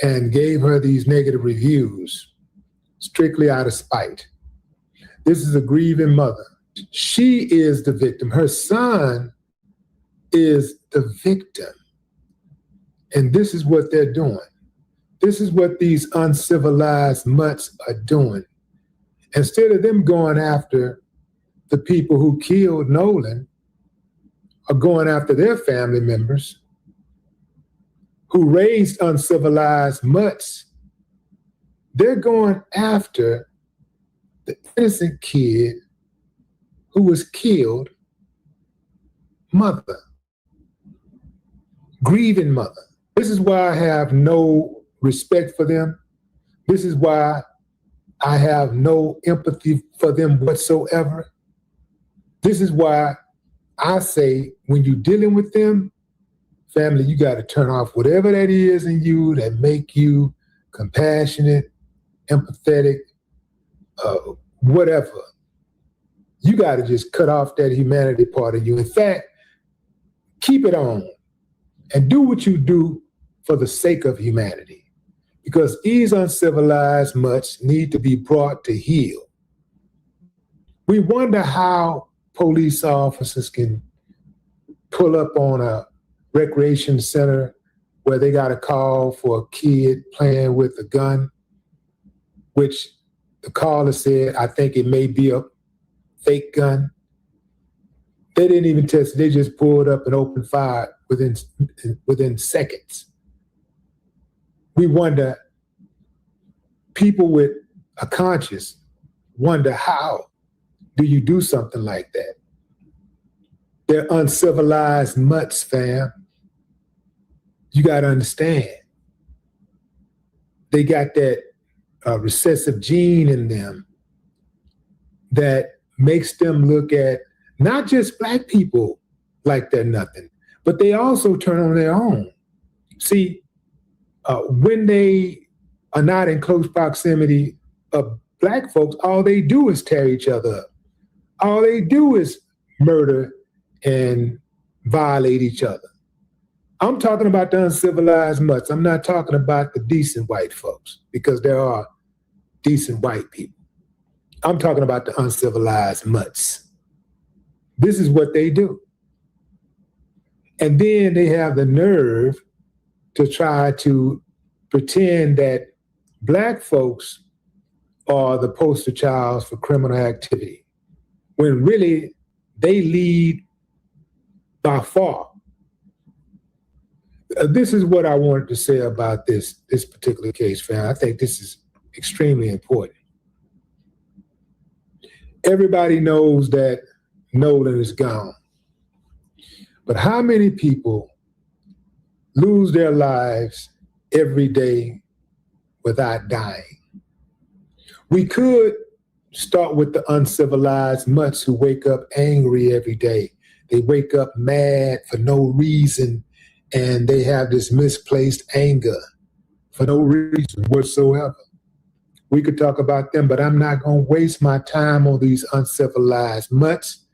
and gave her these negative reviews strictly out of spite. This is a grieving mother. She is the victim. Her son is the victim. And this is what they're doing. This is what these uncivilized mutts are doing. Instead of them going after the people who killed Nolan, are going after their family members who raised uncivilized mutts, they're going after the innocent kid who was killed, mother, grieving mother. This is why I have no respect for them. This is why I have no empathy for them whatsoever. This is why I say when you're dealing with them, family, you got to turn off whatever that is in you that make you compassionate, empathetic, whatever. You got to just cut off that humanity part of you. In fact, keep it on and do what you do for the sake of humanity. Because these uncivilized mutts need to be brought to heel. We wonder how police officers can pull up on a recreation center where they got a call for a kid playing with a gun, which the caller said, I think it may be a fake gun. They didn't even test it. They just pulled up and opened fire within seconds. We wonder, people with a conscience wonder, how do you do something like that? They're uncivilized mutts, fam. You got to understand. They got that recessive gene in them that makes them look at not just Black people like they're nothing, but they also turn on their own. See, when they are not in close proximity of Black folks, all they do is tear each other up. All they do is murder and violate each other. I'm talking about the uncivilized mutts. I'm not talking about the decent white folks, because there are decent white people. I'm talking about the uncivilized mutts. This is what they do. And then they have the nerve to try to pretend that Black folks are the poster childs for criminal activity, when really they lead by far. This is what I wanted to say about this particular case, fam. I think this is extremely important. Everybody knows that Nolan is gone. But how many people lose their lives every day without dying? We could start with the uncivilized mutts who wake up angry every day. They wake up mad for no reason, and they have this misplaced anger for no reason whatsoever. We could talk about them, but I'm not going to waste my time on these uncivilized mutts,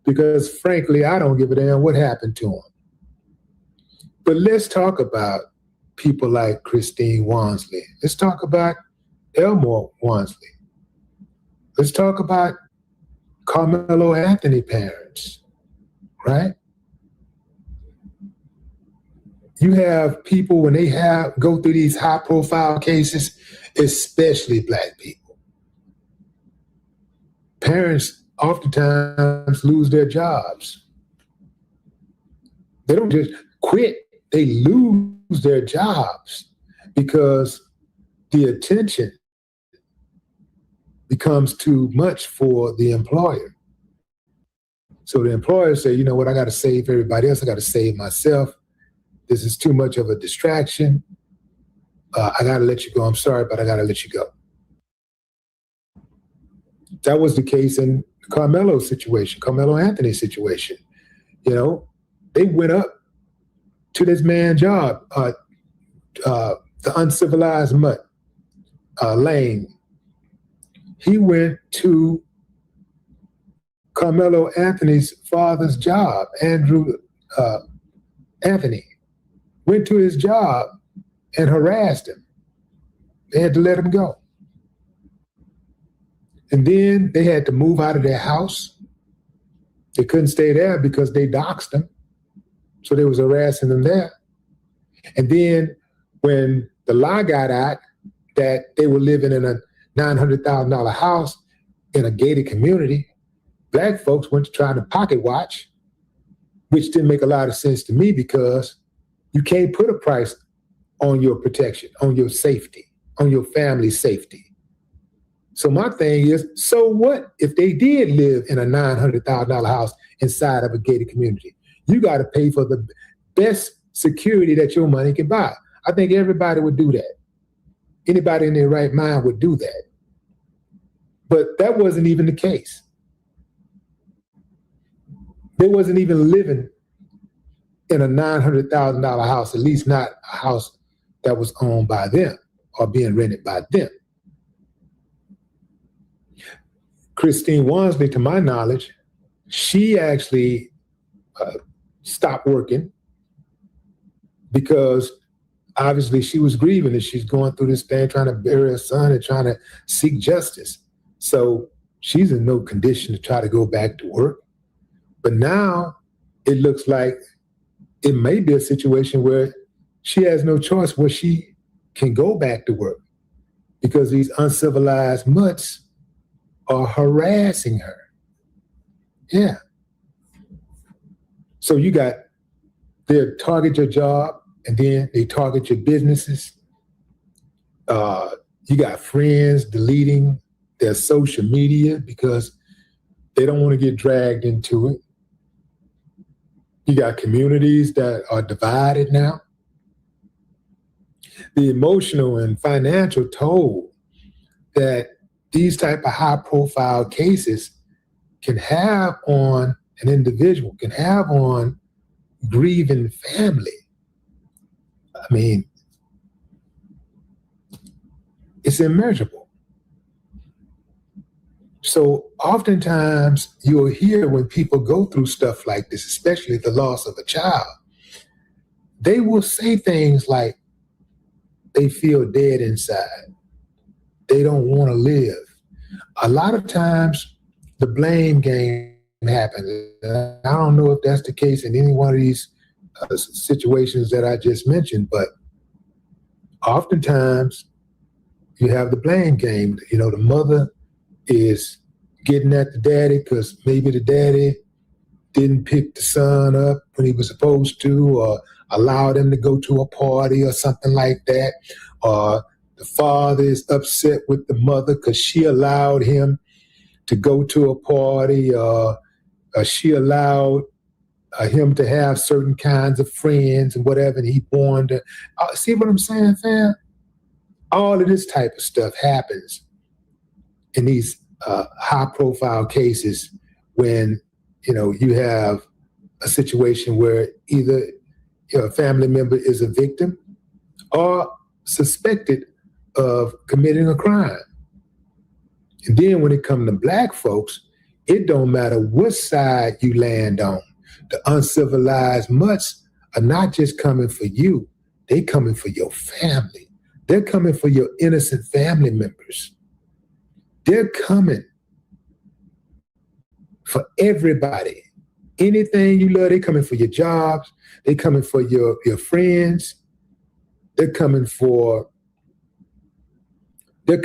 because frankly, I don't give a damn what happened to them. But let's talk about people like Christine Wansley. Let's talk about Elmore Wansley. Let's talk about Carmelo Anthony parents, right? You have people, when they go through these high-profile cases, especially Black people, parents oftentimes lose their jobs. They don't just quit, they lose their jobs because the attention becomes too much for the employer. So the employer said, you know what, I got to save everybody else. I got to save myself. This is too much of a distraction. I got to let you go. I'm sorry, but I got to let you go. That was the case in Carmelo's situation, Carmelo Anthony's situation. You know, they went up to this man's job, the uncivilized mutt, Lane. He went to Carmelo Anthony's father's job, Andrew Anthony, went to his job and harassed him. They had to let him go. And then they had to move out of their house. They couldn't stay there because they doxed them. So they was harassing them there. And then when the lie got out that they were living in a $900,000 house in a gated community, black folks went to try to pocket watch, which didn't make a lot of sense to me because you can't put a price on your protection, on your safety, on your family's safety. So my thing is, so what if they did live in a $900,000 house inside of a gated community? You got to pay for the best security that your money can buy. I think everybody would do that. Anybody in their right mind would do that. But that wasn't even the case. They wasn't even living in a $900,000 house, at least not a house that was owned by them or being rented by them. Christine Wansley, to my knowledge, she actually stopped working because obviously she was grieving and she's going through this thing, trying to bury her son and trying to seek justice. So she's in no condition to try to go back to work. But now it looks like it may be a situation where she has no choice where she can go back to work because these uncivilized mutts are harassing her. Yeah. So you got, they target your job and then they target your businesses. You got friends deleting their social media because they don't want to get dragged into it. You got communities that are divided now. The emotional and financial toll that these type of high profile cases can have on an individual, can have on grieving family. I mean, it's immeasurable. So oftentimes you'll hear when people go through stuff like this, especially the loss of a child, they will say things like they feel dead inside. They don't want to live. A lot of times the blame game happens. I don't know if that's the case in any one of these situations that I just mentioned, but oftentimes you have the blame game. You know, the mother is getting at the daddy because maybe the daddy didn't pick the son up when he was supposed to, or allowed him to go to a party or something like that. Or the father is upset with the mother because she allowed him to go to a party, or she allowed him to have certain kinds of friends and whatever, and he wanted to. See what I'm saying, fam? All of this type of stuff happens in these high-profile cases when, you know, you have a situation where either a family member is a victim or suspected of committing a crime. And then when it comes to black folks, it don't matter what side you land on. The uncivilized mutts are not just coming for you, they coming for your family. They're coming for your innocent family members. They're coming for everybody. Anything you love, they're coming for your jobs. They're coming for your friends. They're coming for your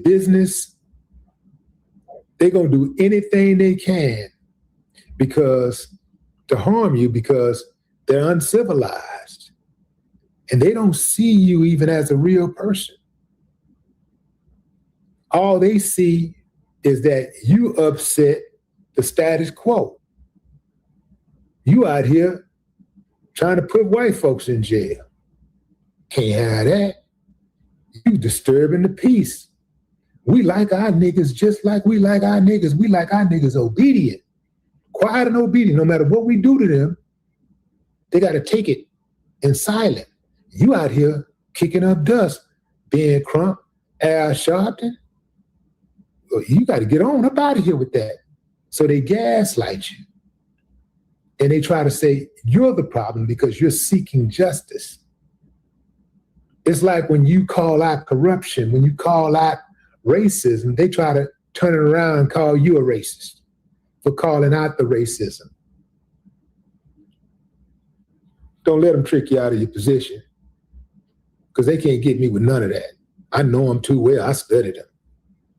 business. They're going to do anything they can to harm you because they're uncivilized. And they don't see you even as a real person. All they see is that you upset the status quo. You out here trying to put white folks in jail. Can't have that. You disturbing the peace. We like our niggas just like we like our niggas. We like our niggas obedient, quiet and obedient. No matter what we do to them, they got to take it in silence. You out here kicking up dust, Ben Crump, Al Sharpton. Well, you got to get on up out of here with that. So they gaslight you. And they try to say you're the problem because you're seeking justice. It's like when you call out corruption, when you call out racism, they try to turn it around and call you a racist for calling out the racism. Don't let them trick you out of your position, because they can't get me with none of that. I know them too well. I studied them.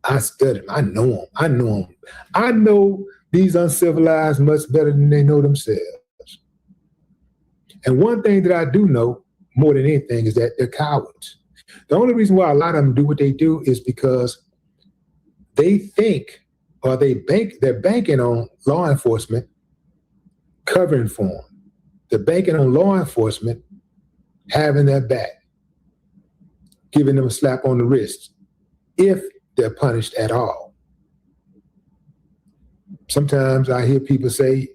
I know them. I know them. I know these uncivilized much better than they know themselves. And one thing that I do know more than anything is that they're cowards. The only reason why a lot of them do what they do is because they think, or they're banking on law enforcement covering for them. They're banking on law enforcement having their back, giving them a slap on the wrist, if they're punished at all. Sometimes I hear people say,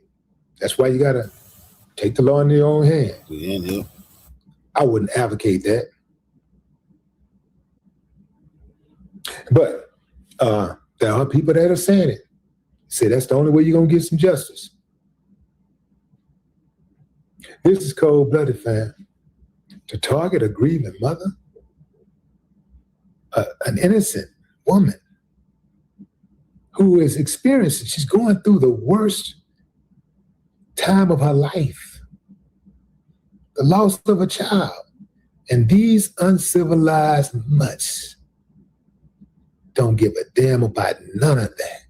that's why you gotta take the law in your own hand. Yeah. I wouldn't advocate that. But there are people that are saying it. Say that's the only way you're gonna get some justice. This is cold-blooded, fam. To target a grieving mother, an innocent woman who is experiencing, she's going through the worst time of her life, the loss of a child. And these uncivilized mutts don't give a damn about none of that.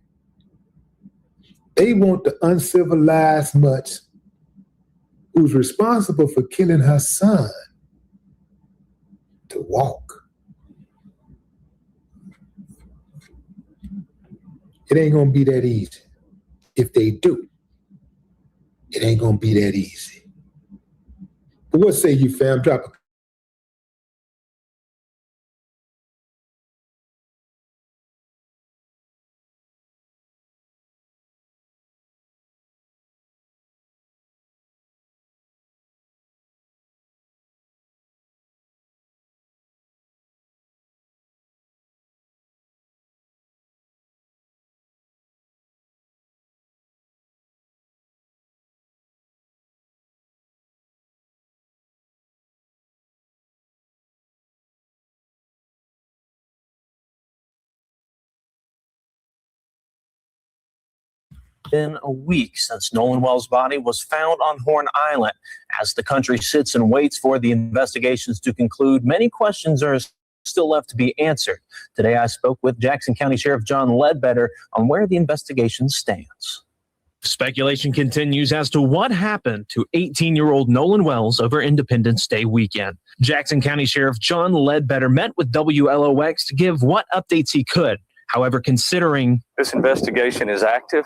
They want the uncivilized mutts who's responsible for killing her son to walk. It ain't gonna be that easy. If they do, it ain't gonna be that easy. But what say you, fam? Drop a been a week since Nolan Wells' body was found on Horn Island. As the country sits and waits for the investigations to conclude, many questions are still left to be answered. Today, I spoke with Jackson County Sheriff John Ledbetter on where the investigation stands. Speculation continues as to what happened to 18-year-old Nolan Wells over Independence Day weekend. Jackson County Sheriff John Ledbetter met with WLOX to give what updates he could. However, considering this investigation is active,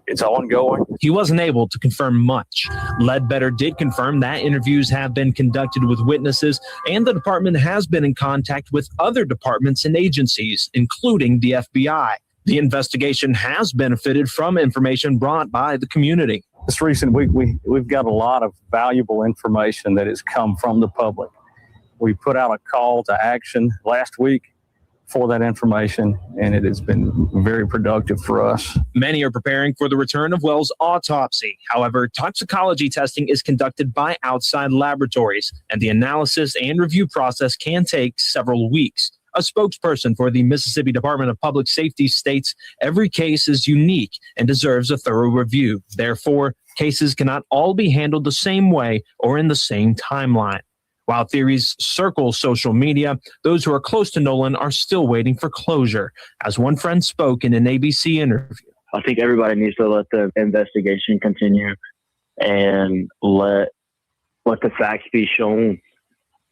it's ongoing, he wasn't able to confirm much. Ledbetter did confirm that interviews have been conducted with witnesses, and the department has been in contact with other departments and agencies, including the F.B.A. The investigation has benefited from information brought by the community. This recent week, we've got a lot of valuable information that has come from the public. We put out a call to action last week for that information, and it has been very productive for us. Many are preparing for the return of Wells' autopsy. However, toxicology testing is conducted by outside laboratories, and the analysis and review process can take several weeks. A spokesperson for the Mississippi Department of Public Safety states every case is unique and deserves a thorough review. Therefore, cases cannot all be handled the same way or in the same timeline. While theories circle social media, those who are close to Nolan are still waiting for closure. As one friend spoke in an ABC interview, I think everybody needs to let the investigation continue and let the facts be shown.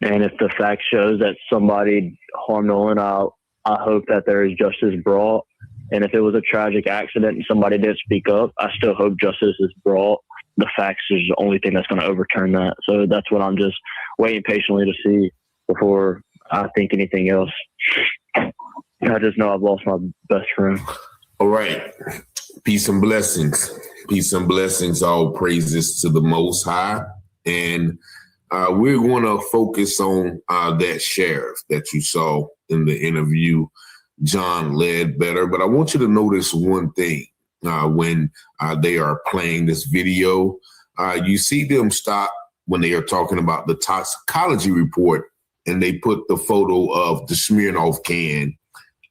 And if the fact shows that somebody harmed Nolan, I hope that there is justice brought. And if it was a tragic accident and somebody did speak up, I still hope justice is brought. The facts is the only thing that's going to overturn that. So that's what I'm just waiting patiently to see before I think anything else. I just know I've lost my best friend. All right. Peace and blessings. Peace and blessings. All praises to the Most High. And we're going to focus on that sheriff that you saw in the interview, John Ledbetter. But I want you to notice one thing when they are playing this video. You see them stop when they are talking about the toxicology report, and they put the photo of the Smirnoff can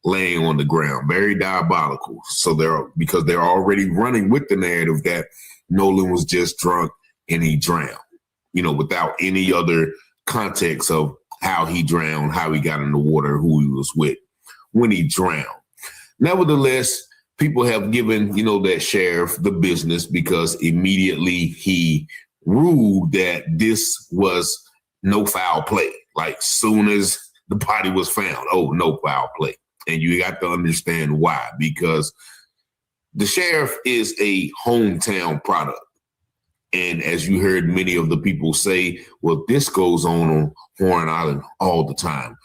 laying on the ground. Very diabolical. So because they're already running with the narrative that Nolan was just drunk and he drowned, without any other context of how he drowned, how he got in the water, who he was with when he drowned. Nevertheless, people have given, that sheriff the business because immediately he ruled that this was no foul play. Like soon as the body was found, no foul play. And you got to understand why, because the sheriff is a hometown product. And as you heard many of the people say, well, this goes on Horn Island all the time.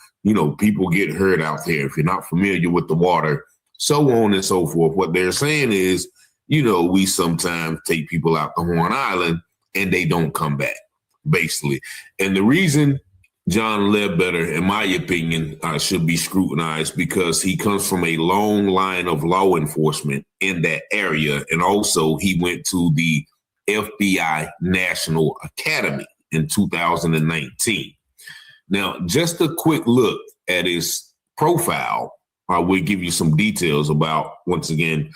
People get hurt out there. If you're not familiar with the water, so on and so forth. What they're saying is, we sometimes take people out to Horn Island and they don't come back, basically. And the reason John Ledbetter, in my opinion, should be scrutinized because he comes from a long line of law enforcement in that area. And also he went to the F.B.A. National Academy in 2019. Now, just a quick look at his profile. I will give you some details about, once again,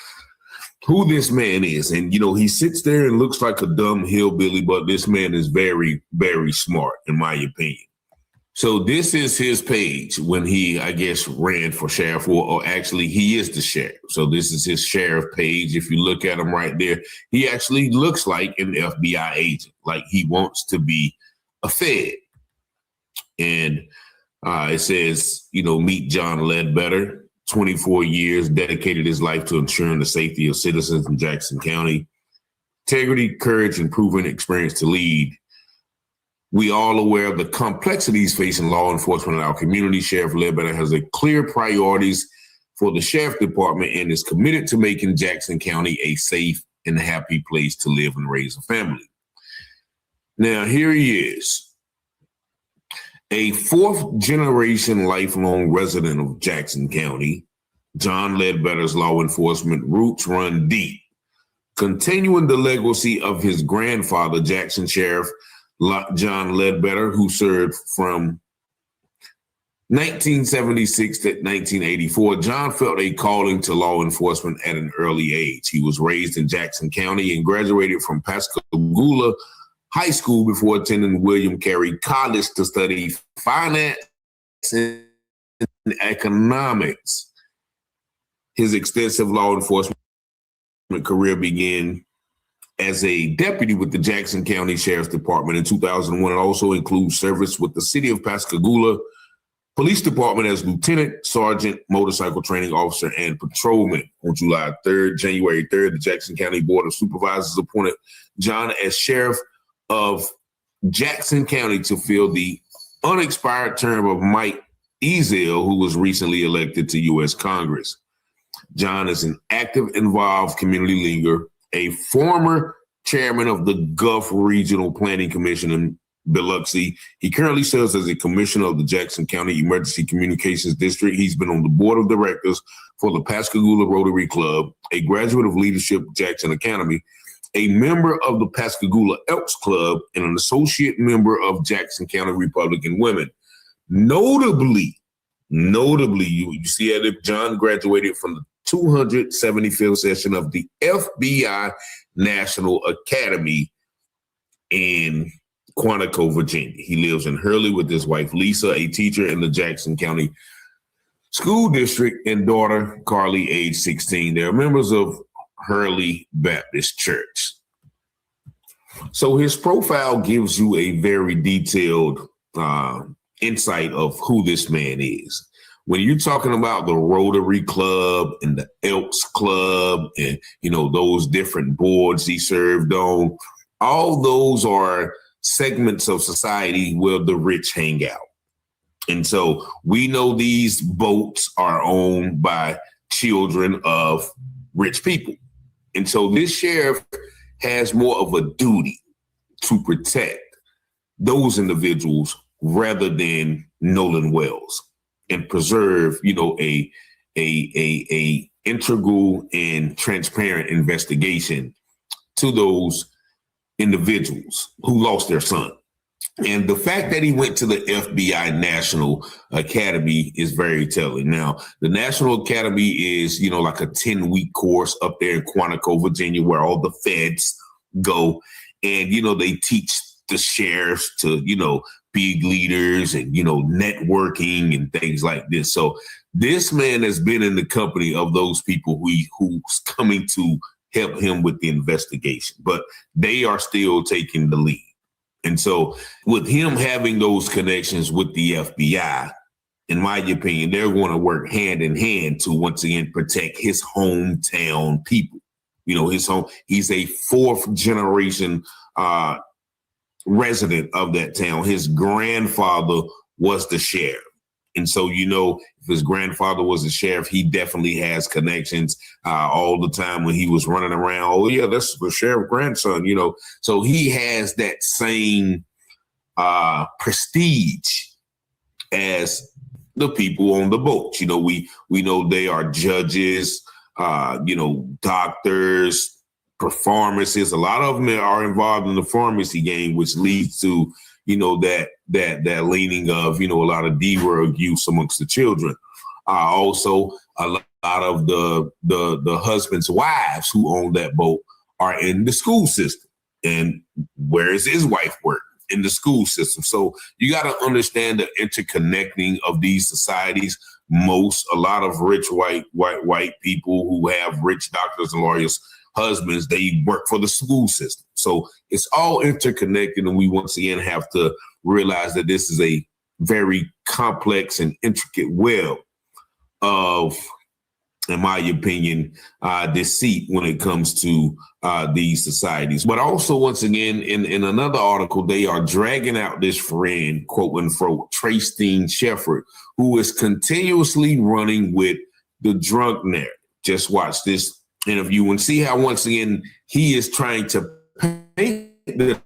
who this man is. And, he sits there and looks like a dumb hillbilly, but this man is very, very smart, in my opinion. So this is his page when he, I guess, ran for sheriff, or actually he is the sheriff. So this is his sheriff page. If you look at him right there, he actually looks like an FBI agent, like he wants to be a Fed. And it says, meet John Ledbetter, 24 years, dedicated his life to ensuring the safety of citizens in Jackson County. Integrity, courage, and proven experience to lead. We all aware of the complexities facing law enforcement in our community. Sheriff Ledbetter has a clear priorities for the sheriff department and is committed to making Jackson County a safe and happy place to live and raise a family. Now, here he is, a fourth-generation lifelong resident of Jackson County. John Ledbetter's law enforcement roots run deep, continuing the legacy of his grandfather, Jackson Sheriff John Ledbetter, who served from 1976 to 1984. John felt a calling to law enforcement at an early age. He was raised in Jackson County and graduated from Pascagoula High School before attending William Carey College to study finance and economics. His extensive law enforcement career began as a deputy with the Jackson County Sheriff's Department in 2001. It also includes service with the City of Pascagoula Police Department as lieutenant, sergeant, motorcycle training officer, and patrolman. On January 3rd, the Jackson County Board of Supervisors appointed John as sheriff of Jackson County to fill the unexpired term of Mike Ezel, who was recently elected to U.S. Congress. John is an active, involved community leader, a former chairman of the Gulf Regional Planning Commission in Biloxi. He currently serves as a commissioner of the Jackson County Emergency Communications District. He's been on the board of directors for the Pascagoula Rotary Club, a graduate of Leadership Jackson Academy, a member of the Pascagoula Elks Club, and an associate member of Jackson County Republican Women. Notably, you see that John graduated from the 275th session of the F.B.A. National Academy in Quantico, Virginia. He lives in Hurley with his wife, Lisa, a teacher in the Jackson County School District, and daughter, Carly, age 16. They are members of Hurley Baptist Church. So his profile gives you a very detailed insight of who this man is. when you're talking about the Rotary Club and the Elks Club and, those different boards he served on, all those are segments of society where the rich hang out. And so we know these boats are owned by children of rich people. And so this sheriff has more of a duty to protect those individuals rather than Nolan Wells and preserve, a integral and transparent investigation to those individuals who lost their son. And the fact that he went to the F.B.A. National Academy is very telling. Now, the National Academy is, like a 10-week course up there in Quantico, Virginia, where all the feds go. And, they teach the sheriffs to, be leaders and, networking and things like this. So this man has been in the company of those people who's coming to help him with the investigation, but they are still taking the lead. And so with him having those connections with the FBI, in my opinion, they're going to work hand in hand to once again protect his hometown people. He's a fourth generation resident of that town. His grandfather was the sheriff. And so, if his grandfather was a sheriff, he definitely has connections all the time when he was running around. Oh, yeah, that's the sheriff's grandson, So he has that same prestige as the people on the boat. We know they are judges, doctors, pharmacists. A lot of them are involved in the pharmacy game, which leads to that leaning of, a lot of D-word use amongst the children. Also, a lot of the husbands' wives who own that boat are in the school system. And where is his wife work? In the school system. So you got to understand the interconnecting of these societies. A lot of rich white people who have rich doctors and lawyers husbands, they work for the school system. So it's all interconnected. And we once again have to realize that this is a very complex and intricate web of, in my opinion, deceit when it comes to these societies. But also, once again, in another article, they are dragging out this friend, quote unquote, Tracey Shepard, who is continuously running with the drunk narrative. Just watch this interview and see how, once again, he is trying to paint the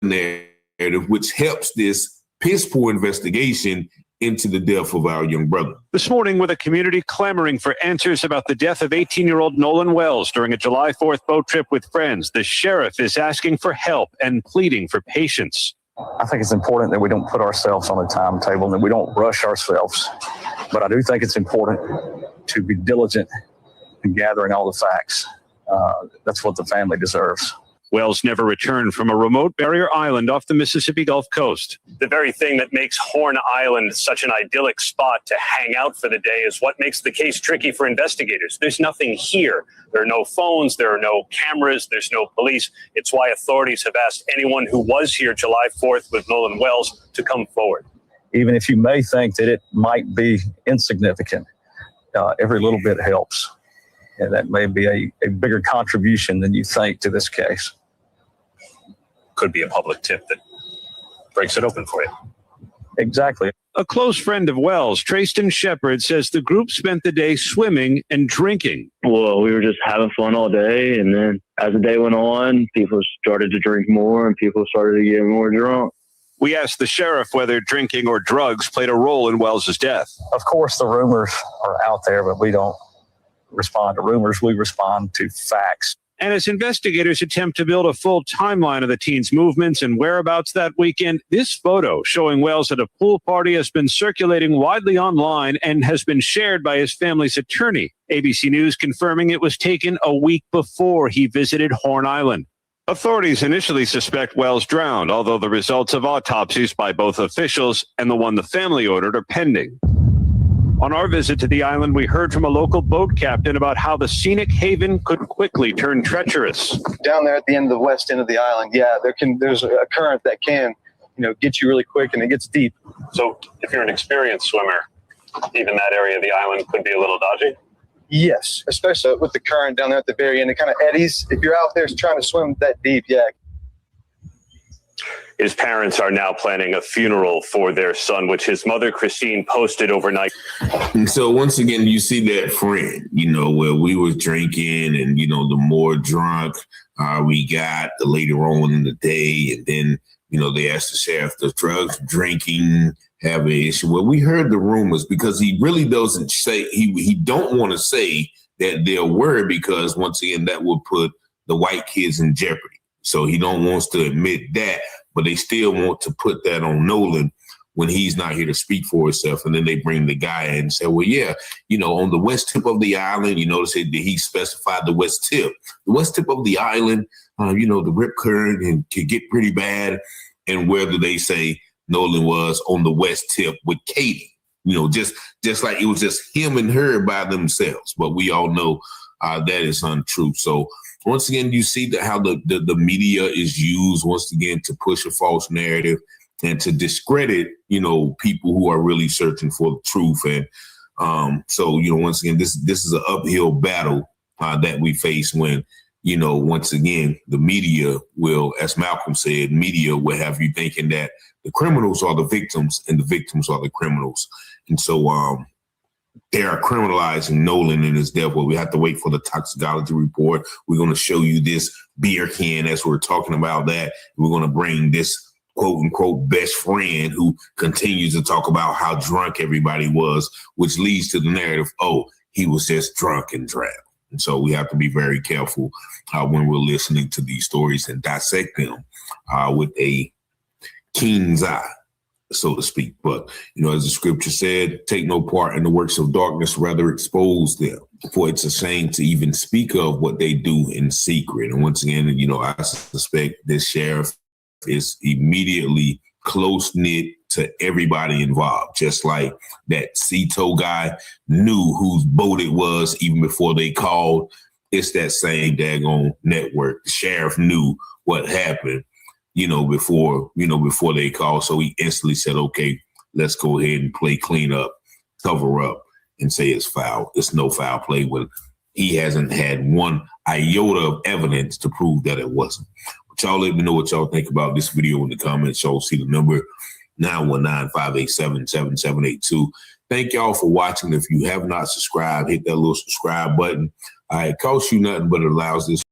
narrative, which helps this piss poor investigation into the death of our young brother. This morning, with a community clamoring for answers about the death of 18-year-old Nolan Wells during a July 4th boat trip with friends, the sheriff is asking for help and pleading for patience. I think it's important that we don't put ourselves on a timetable and that we don't rush ourselves. But I do think it's important to be diligent in gathering all the facts. That's what the family deserves. Wells never returned from a remote barrier island off the Mississippi Gulf Coast. The very thing that makes Horn Island such an idyllic spot to hang out for the day is what makes the case tricky for investigators. There's nothing here. There are no phones, there are no cameras, there's no police. It's why authorities have asked anyone who was here July 4th with Nolan Wells to come forward. Even if you may think that it might be insignificant, every little bit helps. And that may be a bigger contribution than you think to this case. Could be a public tip that breaks it open for you. Exactly. A close friend of Wells, Tracey Shepard, says the group spent the day swimming and drinking. Well, we were just having fun all day, and then as the day went on, people started to drink more and people started to get more drunk. We asked the sheriff whether drinking or drugs played a role in Wells's death. Of course, the rumors are out there, but we don't respond to rumors. We respond to facts. And as investigators attempt to build a full timeline of the teen's movements and whereabouts that weekend, this photo showing Wells at a pool party has been circulating widely online and has been shared by his family's attorney. ABC News confirming it was taken a week before he visited Horn Island. Authorities initially suspect Wells drowned, although the results of autopsies by both officials and the one the family ordered are pending. On our visit to the island, we heard from a local boat captain about how the scenic haven could quickly turn treacherous. Down there at the end of the west end of the island, there's a current that can, get you really quick, and it gets deep. So if you're an experienced swimmer, even that area of the island could be a little dodgy? Yes, especially with the current down there at the very end. It kind of eddies. If you're out there trying to swim that deep, yeah. His parents are now planning a funeral for their son, which his mother, Christine, posted overnight. And so once again, you see that friend, where we was drinking and, the more drunk we got, the later on in the day. And then, they asked the sheriff, the drugs, drinking, have an issue. Well, we heard the rumors because he really doesn't say, he don't want to say that there were, because once again, that would put the white kids in jeopardy. So he don't wants to admit that, but they still want to put that on Nolan when he's not here to speak for himself. And then they bring the guy in and say, well, yeah, on the west tip of the island, they said that he specified the west tip. The west tip of the island, the rip current and could get pretty bad. And whether they say Nolan was on the west tip with Katie, just like it was just him and her by themselves. But we all know that is untrue. So once again, you see that how the media is used once again to push a false narrative and to discredit, people who are really searching for the truth. And so, once again, this is an uphill battle that we face when, once again, the media will, as Malcolm said, media will have you thinking that the criminals are the victims and the victims are the criminals. And so they are criminalizing Nolan and his death. Well, we have to wait for the toxicology report. We're going to show you this beer can as we're talking about that. We're going to bring this quote unquote best friend who continues to talk about how drunk everybody was, which leads to the narrative, oh, he was just drunk and drowned. And so we have to be very careful when we're listening to these stories and dissect them with a keen's eye, so to speak. But, as the scripture said, take no part in the works of darkness, rather expose them. For it's a shame to even speak of what they do in secret. And once again, I suspect this sheriff is immediately close-knit to everybody involved, just like that Cito guy knew whose boat it was even before they called. It's that same daggone network. The sheriff knew what happened, before they called. So he instantly said, okay, let's go ahead and play cleanup, cover up, and say it's foul. It's no foul play when he hasn't had one iota of evidence to prove that it wasn't. But y'all let me know what y'all think about this video in the comments. Y'all see the number 919-587-7782. Thank y'all for watching. If you have not subscribed, hit that little subscribe button. It costs you nothing, but it allows this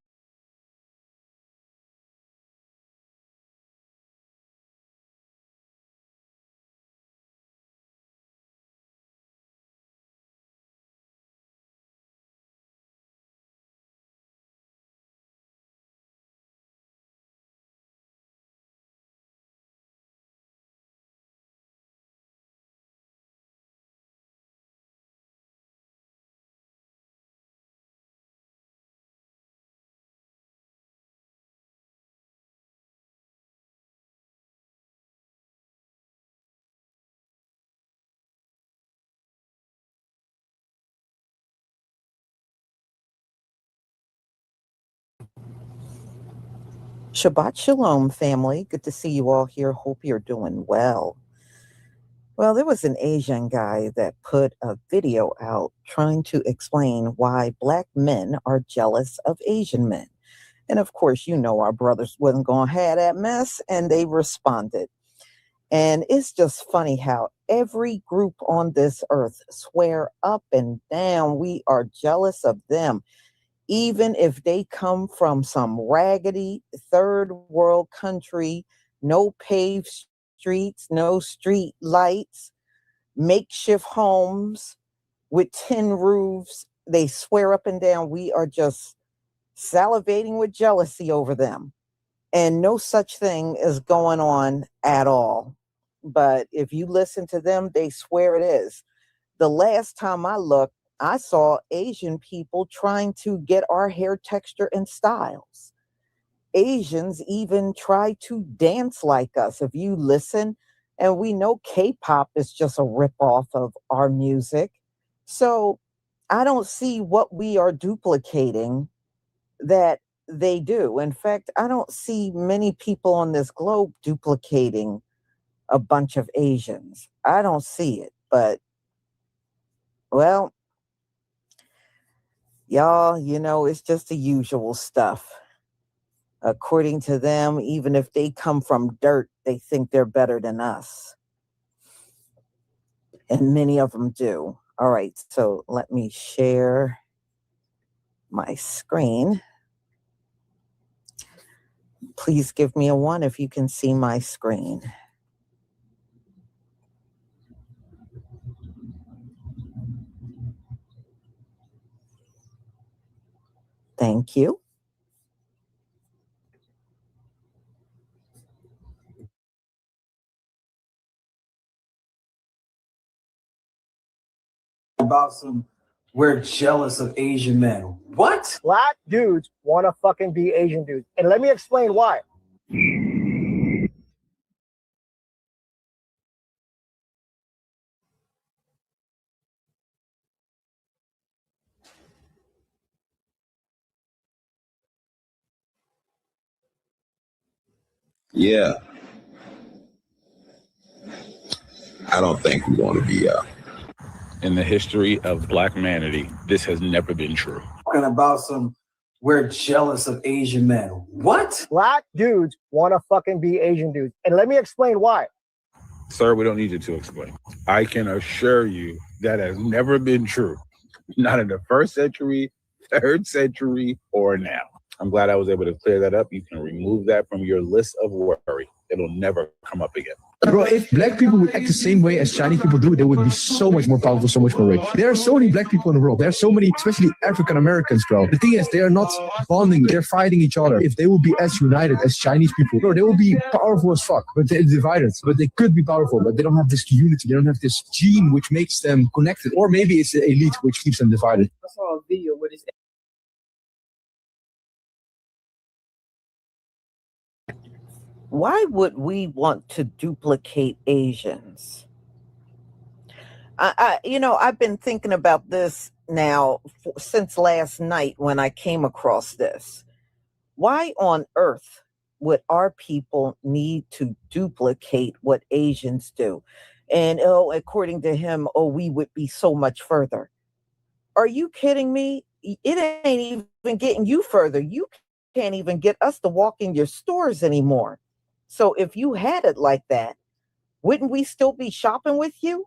Shabbat Shalom, family. Good to see you all here. Hope you're doing well. Well, there was an Asian guy that put a video out trying to explain why Black men are jealous of Asian men. And of course, our brothers wasn't going to have that mess, and they responded. And it's just funny how every group on this earth swear up and down we are jealous of them, even if they come from some raggedy third world country, no paved streets, no street lights, makeshift homes with tin roofs. They swear up and down we are just salivating with jealousy over them. And no such thing is going on at all. But if you listen to them, they swear it is. The last time I looked, I saw Asian people trying to get our hair texture and styles. Asians even try to dance like us. If you listen, and we know K-pop is just a ripoff of our music. So I don't see what we are duplicating that they do. In fact, I don't see many people on this globe duplicating a bunch of Asians. I don't see it, but Well, y'all, it's just the usual stuff. According to them, even if they come from dirt, they think they're better than us. And many of them do. All right, so let me share my screen. Please give me a 1 if you can see my screen. Thank you. About some, we're jealous of Asian men. What? Black dudes want to fucking be Asian dudes. And let me explain why. Yeah. I don't think we want to be In the history of black humanity, this has never been true. Talking about some, we're jealous of Asian men. What? Black dudes want to fucking be Asian dudes. And let me explain why. Sir, we don't need you to explain. I can assure you that has never been true. Not in the first century, third century, or now. I'm glad I was able to clear that up. You can remove that from your list of worry. It'll never come up again. Bro, if black people would act the same way as Chinese people do, they would be so much more powerful, so much more rich. There are so many black people in the world. There are so many, especially African Americans, bro. The thing is, they are not bonding. They're fighting each other. If they would be as united as Chinese people, bro, they will be powerful as fuck, but they're divided. But they could be powerful, but they don't have this unity. They don't have this gene which makes them connected. Or maybe it's the elite which keeps them divided. I saw a video where this. Why would we want to duplicate Asians? I've been thinking about this now since last night when I came across this. Why on earth would our people need to duplicate what Asians do? And according to him, we would be so much further. Are you kidding me? It ain't even getting you further. You can't even get us to walk in your stores anymore. So if you had it like that, wouldn't we still be shopping with you?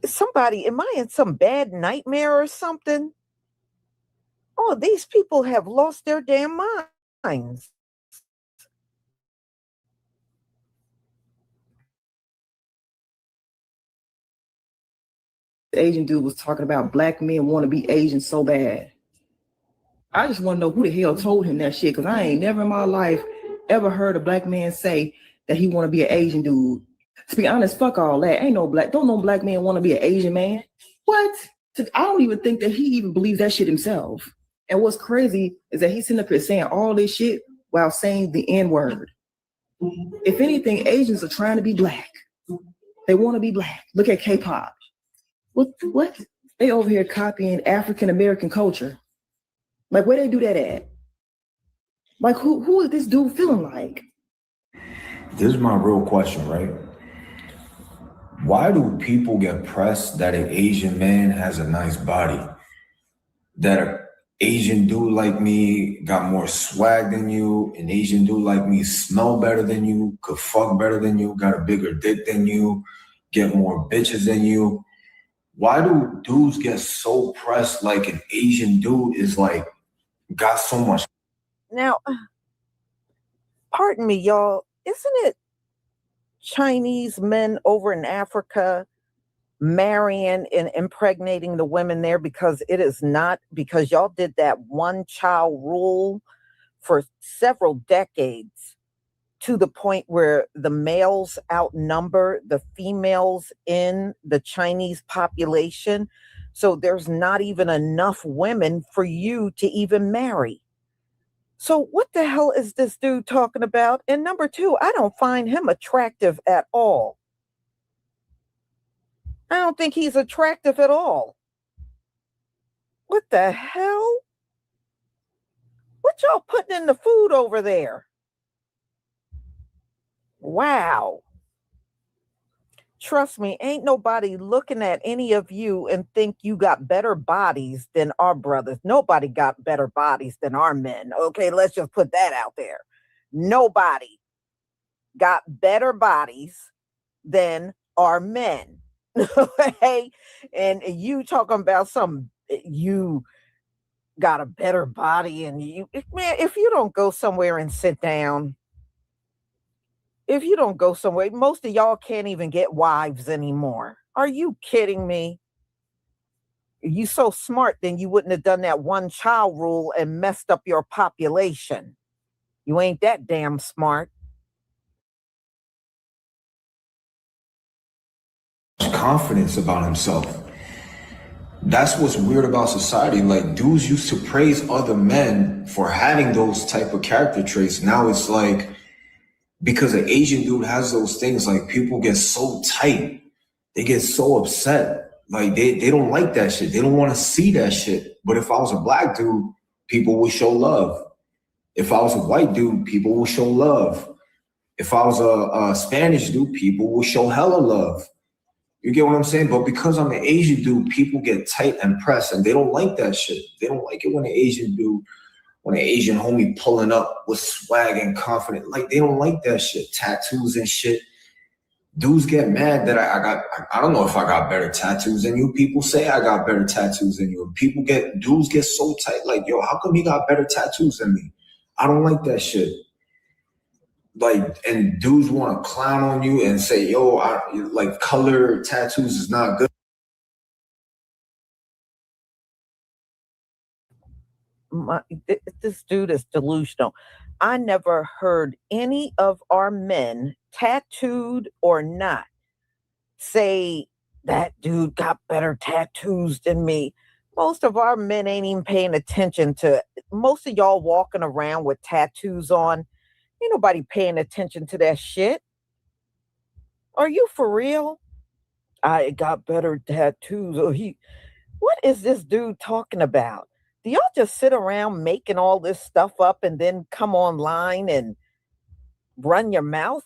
Somebody, am I in some bad nightmare or something? Oh, these people have lost their damn minds. The Asian dude was talking about black men want to be Asian so bad. I just want to know who the hell told him that shit, because I ain't never in my life ever heard a black man say that he want to be an Asian dude. To be honest, fuck all that. Don't no black man want to be an Asian man. What? I don't even think that he even believes that shit himself. And what's crazy is that he's sitting up here saying all this shit while saying the N-word. If anything, Asians are trying to be black. They want to be black. Look at K-pop. What? They over here copying African American culture. Like, where they do that at? Like, who is this dude feeling like? This is my real question, right? Why do people get pressed that an Asian man has a nice body? That an Asian dude like me got more swag than you, an Asian dude like me smell better than you, could fuck better than you, got a bigger dick than you, get more bitches than you. Why do dudes get so pressed like an Asian dude is like, got so much? Now, pardon me, y'all, isn't it Chinese men over in Africa marrying and impregnating the women there? Because it is not, because y'all did that one child rule for several decades to the point where the males outnumber the females in the Chinese population. So there's not even enough women for you to even marry. So what the hell is this dude talking about? And number two, I don't find him attractive at all. I don't think he's attractive at all. What the hell? What y'all putting in the food over there? Wow. Trust me, ain't nobody looking at any of you and think you got better bodies than our brothers. Nobody got better bodies than our men. Okay, let's just put that out there. Nobody got better bodies than our men. Okay, and you talking about you got a better body, and you, man, if you don't go somewhere and sit down, if you don't go somewhere, most of y'all can't even get wives anymore. Are you kidding me? You so smart, then you wouldn't have done that one child rule and messed up your population. You ain't that damn smart. Confidence about himself. That's what's weird about society. Like, dudes used to praise other men for having those type of character traits. Now it's like, because an Asian dude has those things, like, people get so tight. They get so upset. Like, they don't like that shit. They don't want to see that shit. But if I was a black dude, people would show love. If I was a white dude, people will show love. If I was a Spanish dude, people will show hella love. You get what I'm saying? But because I'm an Asian dude, people get tight and pressed, and they don't like that shit. They don't like it when an Asian dude, when an Asian homie pulling up with swag and confident. Like, they don't like that shit. Tattoos and shit. Dudes get mad that I don't know if I got better tattoos than you. People say I got better tattoos than you. Dudes get so tight, like, yo, how come he got better tattoos than me? I don't like that shit. Like, and dudes want to clown on you and say, yo, like, color tattoos is not good. This dude is delusional. I never heard any of our men, tattooed or not, say that dude got better tattoos than me. Most of our men ain't even paying attention to, most of y'all walking around with tattoos on. Ain't nobody paying attention to that shit. Are you for real? I got better tattoos. What is this dude talking about? Do y'all just sit around making all this stuff up and then come online and run your mouth?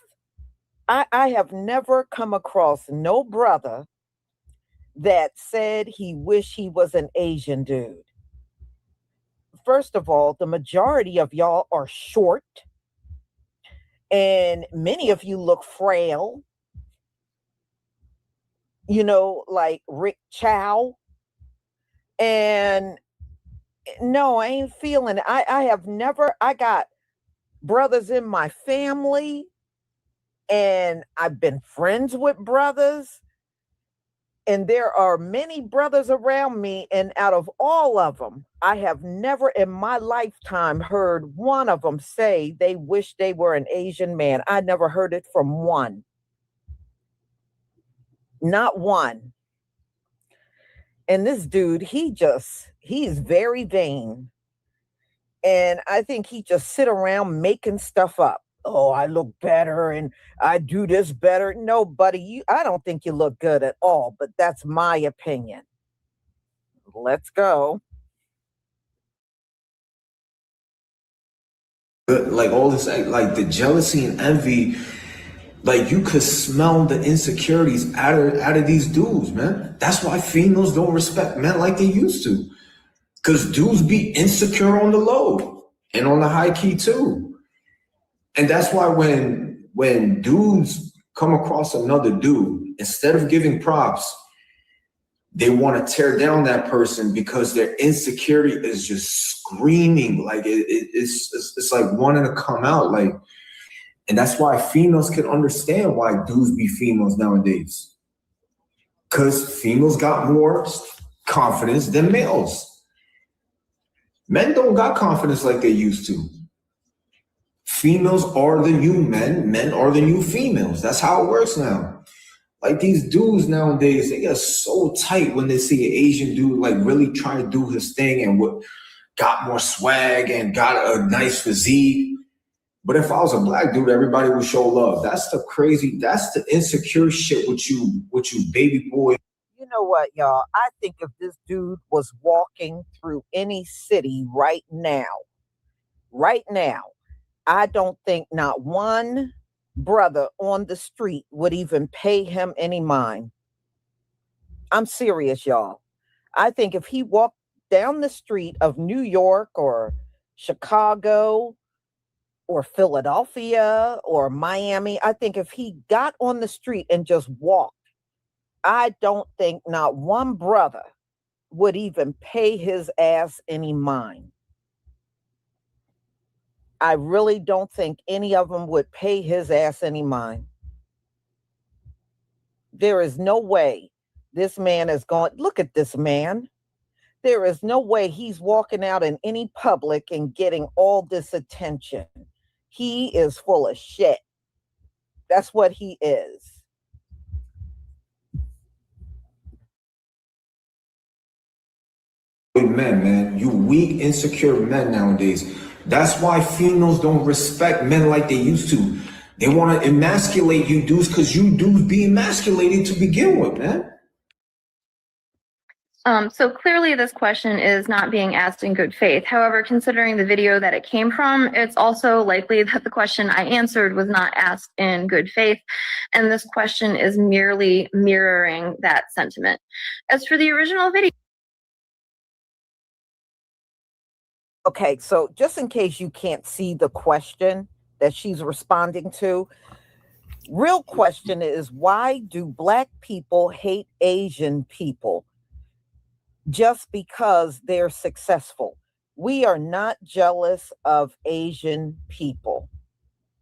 I have never come across no brother that said he wished he was an Asian dude. First of all, the majority of y'all are short, and many of you look frail. You know, like Rick Chow. And no, I ain't feeling it. I got brothers in my family, and I've been friends with brothers, and there are many brothers around me, and out of all of them, I have never in my lifetime heard one of them say they wish they were an Asian man. I never heard it from one. Not one. And this dude, he's very vain. And I think he just sit around making stuff up. Oh, I look better and I do this better. No, buddy, I don't think you look good at all, but that's my opinion. Let's go. Like, all this, like, the jealousy and envy, like, you could smell the insecurities out of these dudes, man. That's why females don't respect men like they used to. Because dudes be insecure on the low and on the high key too. And that's why when dudes come across another dude, instead of giving props, they want to tear down that person because their insecurity is just screaming. Like, it's like wanting to come out. Like, and that's why females can understand why dudes be females nowadays. Because females got more confidence than males. Men don't got confidence like they used to. Females are the new men. Men are the new females. That's how it works now. Like, these dudes nowadays, they get so tight when they see an Asian dude, like, really trying to do his thing and got more swag and got a nice physique. But if I was a black dude, everybody would show love. That's the insecure shit with you baby boy. You know what, y'all? I think if this dude was walking through any city right now, I don't think not one brother on the street would even pay him any mind. I'm serious, y'all. I think if he walked down the street of New York or Chicago or Philadelphia or Miami, I think if he got on the street and just walked, I don't think not one brother would even pay his ass any mind. I really don't think any of them would pay his ass any mind. There is no way this man is going, look at this man. There is no way he's walking out in any public and getting all this attention. He is full of shit. That's what he is. Men, man. You weak, insecure men nowadays. That's why females don't respect men like they used to. They want to emasculate you dudes because you dudes be emasculated to begin with, man. So clearly this question is not being asked in good faith. However, considering the video that it came from, it's also likely that the question I answered was not asked in good faith, and this question is merely mirroring that sentiment. As for the original video, okay, so just in case you can't see the question that she's responding to, real question is, why do Black people hate Asian people? Just because they're successful. We are not jealous of Asian people.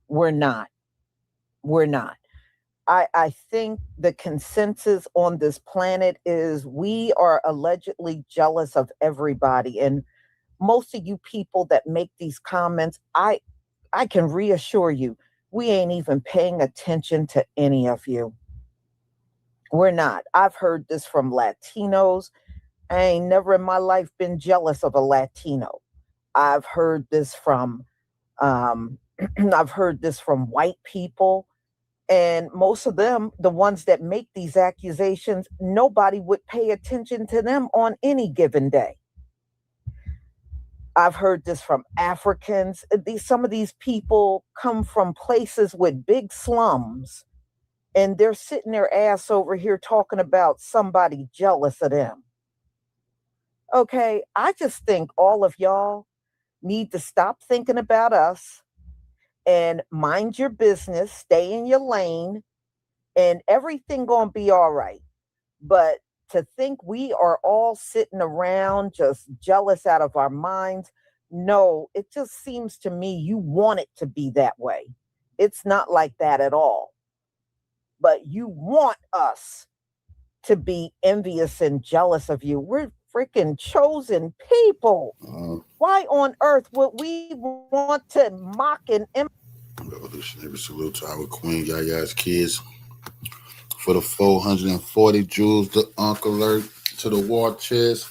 We're not. We're not. I think the consensus on this planet is we are allegedly jealous of everybody. And most of you people that make these comments, I can reassure you, we ain't even paying attention to any of you. We're not. I've heard this from Latinos. I ain't never in my life been jealous of a Latino. I've heard this from I've heard this from white people, and most of them, the ones that make these accusations, nobody would pay attention to them on any given day. I've heard this from Africans. Some of these people come from places with big slums, and they're sitting their ass over here talking about somebody jealous of them. Okay, I just think all of y'all need to stop thinking about us and mind your business, stay in your lane, and everything gonna be all right. But to think we are all sitting around just jealous out of our minds, no, it just seems to me you want it to be that way. It's not like that at all. But you want us to be envious and jealous of you. We're freaking chosen people. Why on earth would we want to mock and Revolutionary salute to our Queen Yaya's kids. For the 440 jewels, the Uncle Alert to the war chest.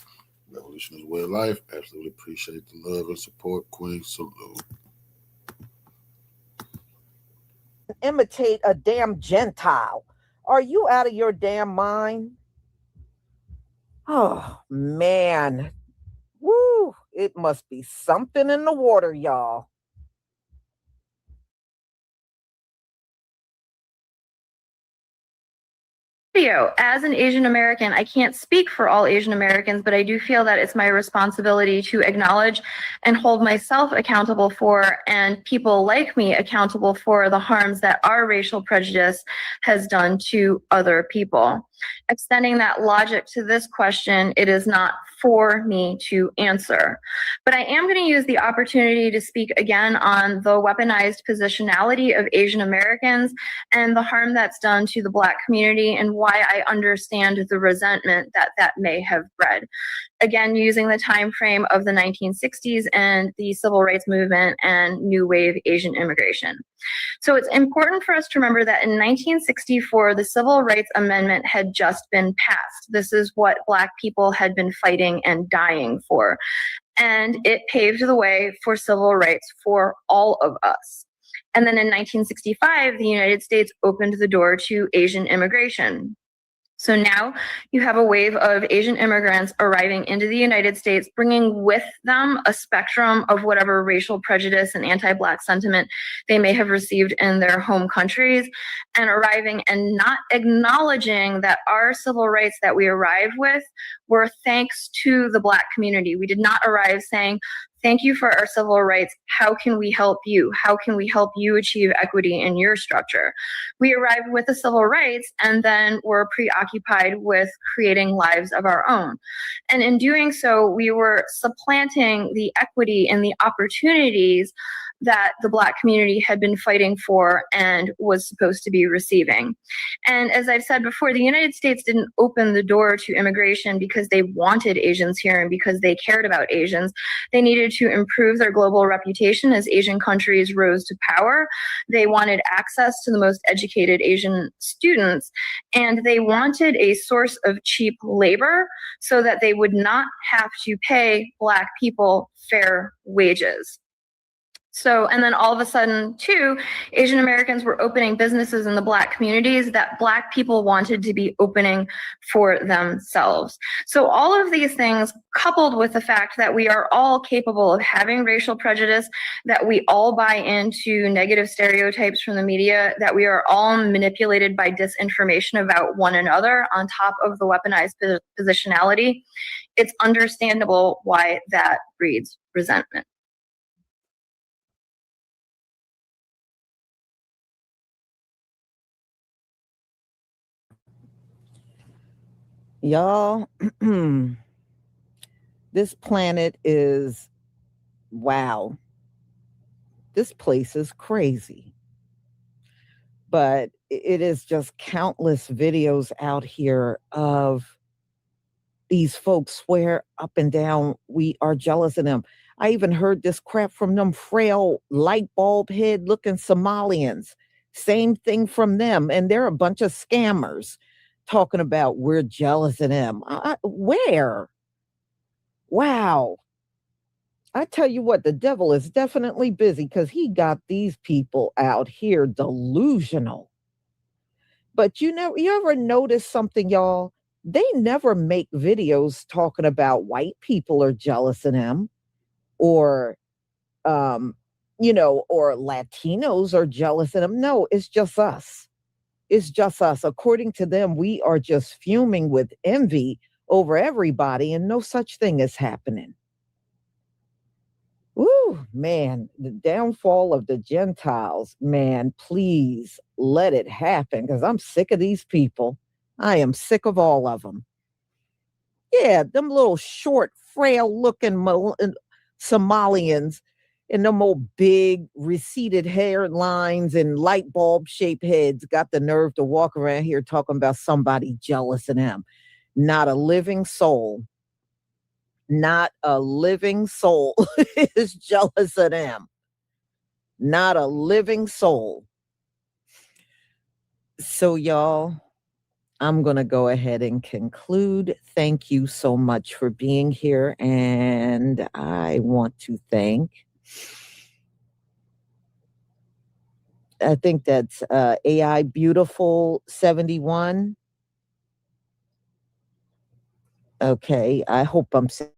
Revolution is way of life. Absolutely appreciate the love and support, Queen. Salute. imitate a damn Gentile? Are you out of your damn mind? Oh, man. Woo. It must be something in the water, y'all. video. As an Asian American, I can't speak for all Asian Americans, but I do feel that it's my responsibility to acknowledge and hold myself accountable for, and people like me accountable for, the harms that our racial prejudice has done to other people. Extending that logic to this question, it is not for me to answer. But I am going to use the opportunity to speak again on the weaponized positionality of Asian Americans and the harm that's done to the Black community, and why I understand the resentment that that may have bred. Again, using the time frame of the 1960s and the civil rights movement and new wave Asian immigration. So it's important for us to remember that in 1964, the Civil Rights Amendment had just been passed. This is what Black people had been fighting and dying for. And it paved the way for civil rights for all of us. And then in 1965, the United States opened the door to Asian immigration. So now you have a wave of Asian immigrants arriving into the United States, bringing with them a spectrum of whatever racial prejudice and anti-Black sentiment they may have received in their home countries, and arriving and not acknowledging that our civil rights that we arrived with were thanks to the Black community. We did not arrive saying, thank you for our civil rights. How can we help you? How can we help you achieve equity in your structure? We arrived with the civil rights and then were preoccupied with creating lives of our own. And in doing so, we were supplanting the equity and the opportunities that the Black community had been fighting for and was supposed to be receiving. And as I've said before, the United States didn't open the door to immigration because they wanted Asians here and because they cared about Asians. They needed to improve their global reputation as Asian countries rose to power. They wanted access to the most educated Asian students, and they wanted a source of cheap labor so that they would not have to pay Black people fair wages. So, and then all of a sudden, too, Asian Americans were opening businesses in the Black communities that Black people wanted to be opening for themselves. So all of these things, coupled with the fact that we are all capable of having racial prejudice, that we all buy into negative stereotypes from the media, that we are all manipulated by disinformation about one another on top of the weaponized positionality, it's understandable why that breeds resentment. Y'all, this planet is, wow. This place is crazy. But it is just countless videos out here of these folks swear up and down we are jealous of them. I even heard this crap from them frail light bulb head looking Somalians. Same thing from them. And they're a bunch of scammers talking about we're jealous of them. Where? Wow. I tell you what, the devil is definitely busy because he got these people out here delusional. But you ever notice something, y'all? They never make videos talking about white people are jealous of them or, or Latinos are jealous of them. No, it's just us. It's just us. According to them, we are just fuming with envy over everybody and no such thing is happening. Woo, man, the downfall of the Gentiles, man, please let it happen because I'm sick of these people. I am sick of all of them. Yeah, them little short, frail looking Somalians and them old big receded hairlines and light bulb shaped heads got the nerve to walk around here talking about somebody jealous of them. Not a living soul. Not a living soul is jealous of them. Not a living soul. So, y'all, I'm going to go ahead and conclude. Thank you so much for being here. And I want to thank, I think that's AI Beautiful 71. Okay, I hope I'm saying.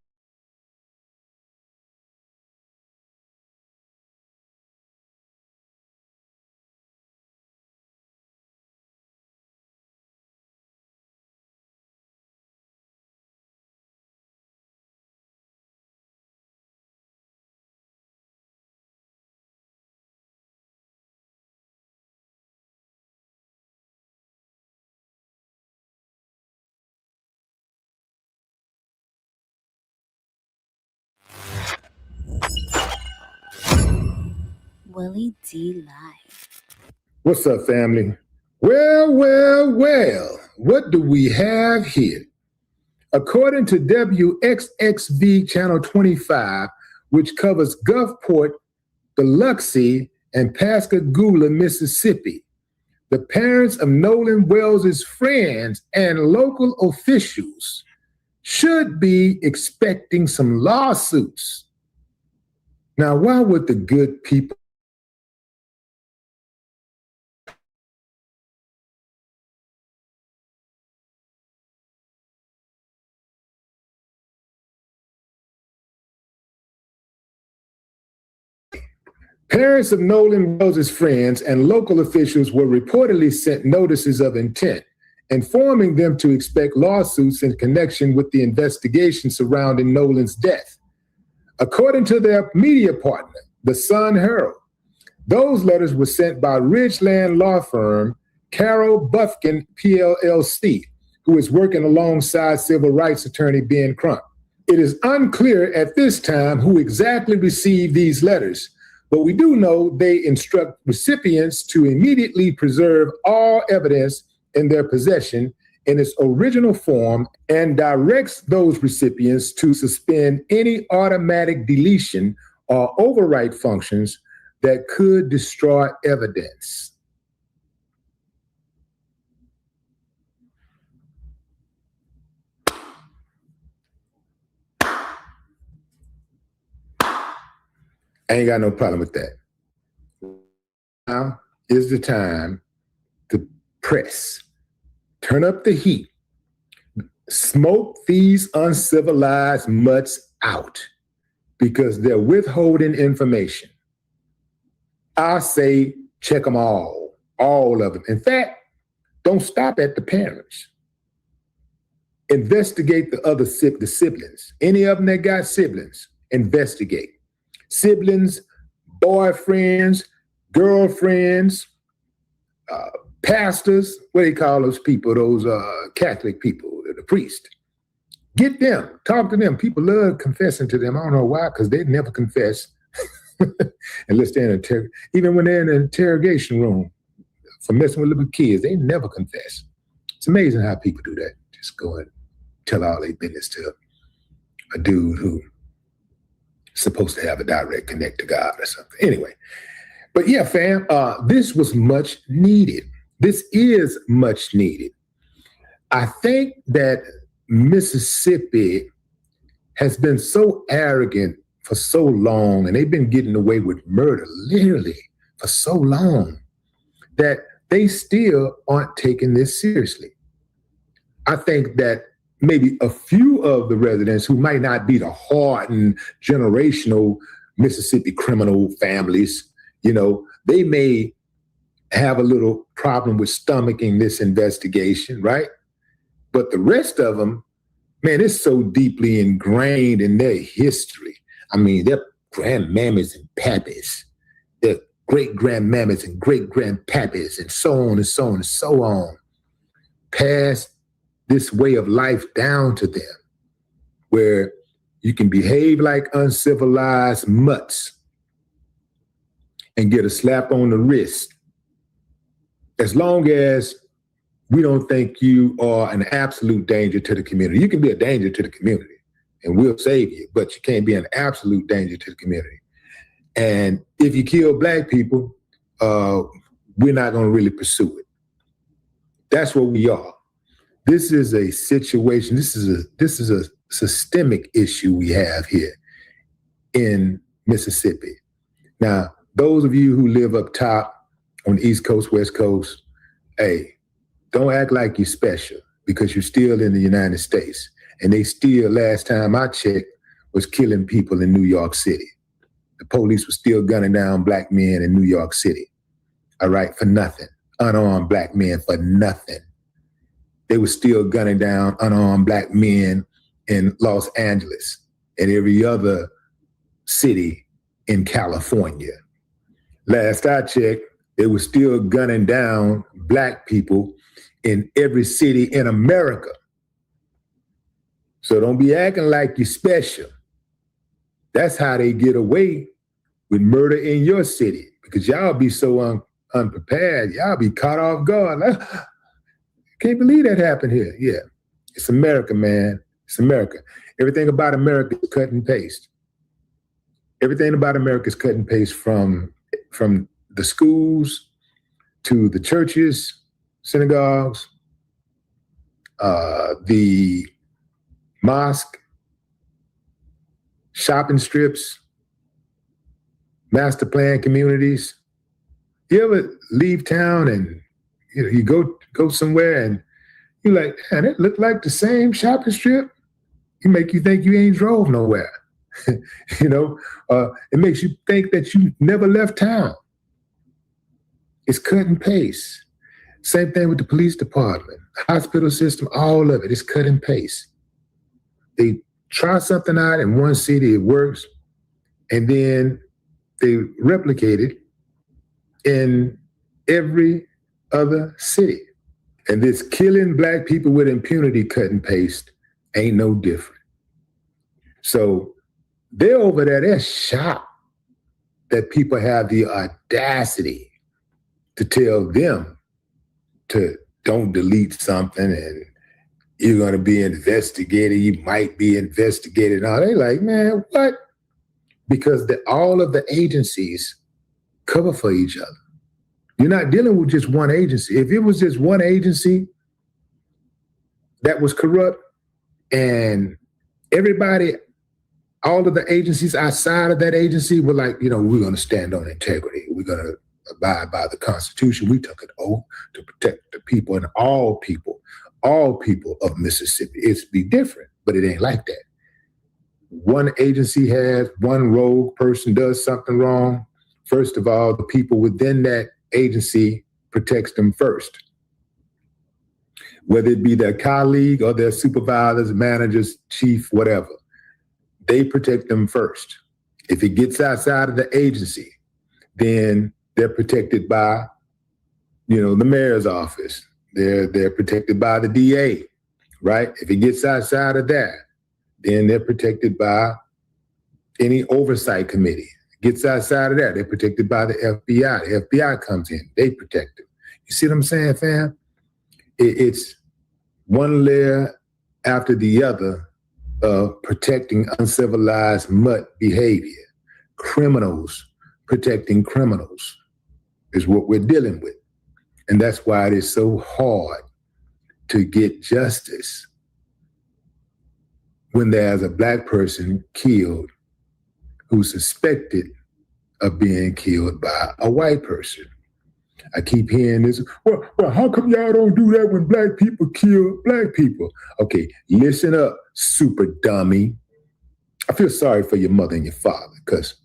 Willie D Live. What's up, family? Well, what do we have here? According to WXXV Channel 25, which covers Gulfport, Biloxi, and Pascagoula, Mississippi, the parents of Nolan Wells' friends and local officials should be expecting some lawsuits. Now, why would the good people Parents of Nolan Wells' friends and local officials were reportedly sent notices of intent, informing them to expect lawsuits in connection with the investigation surrounding Nolan's death. According to their media partner, the Sun Herald, those letters were sent by Ridgeland law firm Carol Bufkin PLLC, who is working alongside civil rights attorney Ben Crump. It is unclear at this time who exactly received these letters, but we do know they instruct recipients to immediately preserve all evidence in their possession in its original form and directs those recipients to suspend any automatic deletion or overwrite functions that could destroy evidence. I ain't got no problem with that. Now is the time to press. Turn up the heat. Smoke these uncivilized mutts out because they're withholding information. I say check them all of them. In fact, don't stop at the parents. Investigate the siblings. Any of them that got siblings, investigate. Siblings, boyfriends, girlfriends, pastors, what do they call those people, those Catholic people, the priest. Get them, talk to them. People love confessing to them. I don't know why, because they never confess unless they're even when they're in an interrogation room for messing with little kids, they never confess. It's amazing how people do that. Just go and tell all their business to a dude who supposed to have a direct connect to God or something. Anyway, but yeah, fam, this was much needed. This is much needed. I think that Mississippi has been so arrogant for so long, and they've been getting away with murder literally for so long that they still aren't taking this seriously. I think that maybe a few of the residents who might not be the hardened generational Mississippi criminal families, they may have a little problem with stomaching this investigation, right? But the rest of them, man, it's so deeply ingrained in their history. I mean, their grandmammas and pappies, their great-grandmammas and great-grandpappies, and so on and so on and so on, passed this way of life down to them, where you can behave like uncivilized mutts and get a slap on the wrist, as long as we don't think you are an absolute danger to the community. You can be a danger to the community and we'll save you, but you can't be an absolute danger to the community. And if you kill Black people, we're not going to really pursue it. That's what we are. This is a situation, this is a systemic issue we have here in Mississippi. Now, those of you who live up top on the East Coast, West Coast, hey, don't act like you're special because you're still in the United States. And they still, last time I checked, was killing people in New York City. The police were still gunning down Black men in New York City, all right, for nothing. Unarmed Black men for nothing. They were still gunning down unarmed Black men in Los Angeles and every other city in California. Last I checked, they were still gunning down Black people in every city in America. So don't be acting like you're special. That's how they get away with murder in your city, because y'all be so unprepared. Y'all be caught off guard. Can't believe that happened here. Yeah, it's America, man. It's America. Everything about America is cut and paste. Everything about America is cut and paste from the schools to the churches, synagogues, the mosque, shopping strips, master plan communities. You ever leave town and you go somewhere and you're like, man, it looked like the same shopping strip? It make you think you ain't drove nowhere. It makes you think that you never left town. It's cut and paste. Same thing with the police department, hospital system, all of it is cut and paste. They try something out in one city, it works, and then they replicate it in every other city. And this killing Black people with impunity cut and paste ain't no different. So they're over there, they're shocked that people have the audacity to tell them to don't delete something and you're going to be investigated, you might be investigated. Now they like, man, what? Because all of the agencies cover for each other. You're not dealing with just one agency. If it was just one agency that was corrupt and everybody, all of the agencies outside of that agency were like, we're going to stand on integrity. We're going to abide by the Constitution. We took an oath to protect the people and all people of Mississippi. It's be different, but it ain't like that. One agency has one rogue person does something wrong. First of all, the people within that agency protects them first. Whether it be their colleague or their supervisors, managers, chief, whatever, they protect them first. If it gets outside of the agency, then they're protected by, the mayor's office. They're protected by the DA, right? If it gets outside of that, then they're protected by any oversight committee. Gets outside of that, they're protected by the F.B.A. The F.B.A. comes in, they protect them. You see what I'm saying, fam? It's one layer after the other of protecting uncivilized mutt behavior. Criminals protecting criminals is what we're dealing with. And that's why it is so hard to get justice when there's a Black person killed who's suspected of being killed by a white person. I keep hearing this, well, how come y'all don't do that when Black people kill Black people? Okay, listen up, super dummy. I feel sorry for your mother and your father because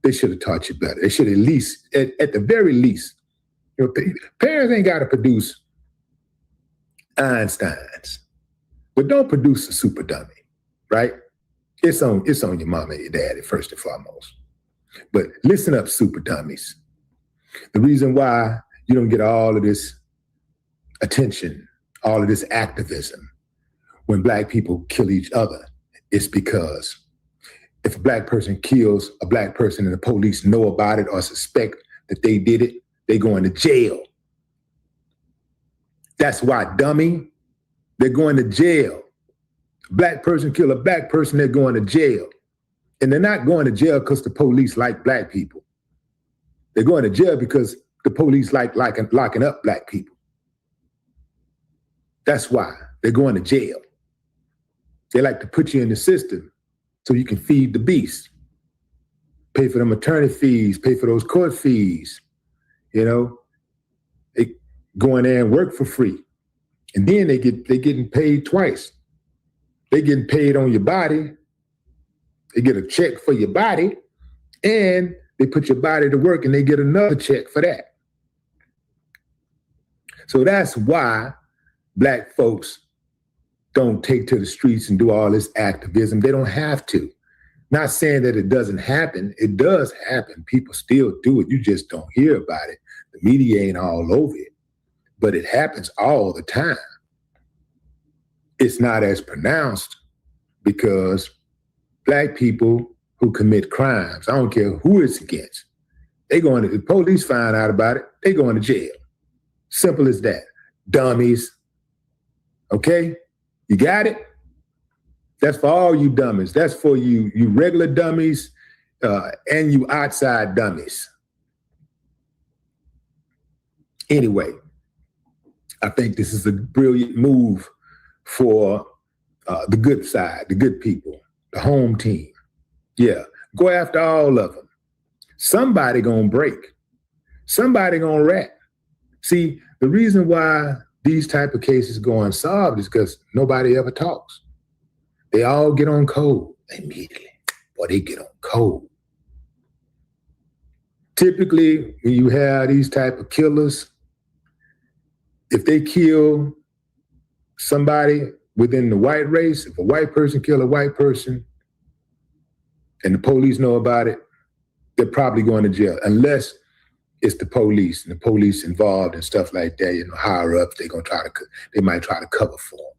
they should have taught you better. They should at least, at the very least, parents ain't got to produce Einsteins, but don't produce a super dummy, right? It's on your mama and your daddy first and foremost. But listen up, super dummies. The reason why you don't get all of this attention, all of this activism when Black people kill each other is because if a Black person kills a Black person and the police know about it or suspect that they did it, they go into jail. That's why, dummy, they're going to jail. A Black person kill a Black person, they're going to jail. And they're not going to jail because the police like Black people. They're going to jail because the police like locking up Black people. That's why they're going to jail. They like to put you in the system so you can feed the beast. Pay for them attorney fees, pay for those court fees. They go in there and work for free. And then they getting paid twice. They getting paid on your body. They get a check for your body, and they put your body to work and they get another check for that. So that's why Black folks don't take to the streets and do all this activism. They don't have to. Not saying that it doesn't happen. It does happen. People still do it. You just don't hear about it. The media ain't all over it, but it happens all the time. It's not as pronounced because Black people who commit crimes, I don't care who it's against, the police find out about it, they go into jail. Simple as that. Dummies. Okay? You got it? That's for all you dummies. That's for you regular dummies and you outside dummies. Anyway, I think this is a brilliant move for the good side, the good people, the home team. Yeah, go after all of them. Somebody gonna break. Somebody gonna rat. See, the reason why these type of cases go unsolved is because nobody ever talks. They all get on code immediately. or they get on cold. Typically, when you have these type of killers, if they kill somebody within the white race, if a white person kill a white person and the police know about it, they're probably going to jail, unless it's the police and the police involved and stuff like that. You know, higher ups, they might try to cover for them,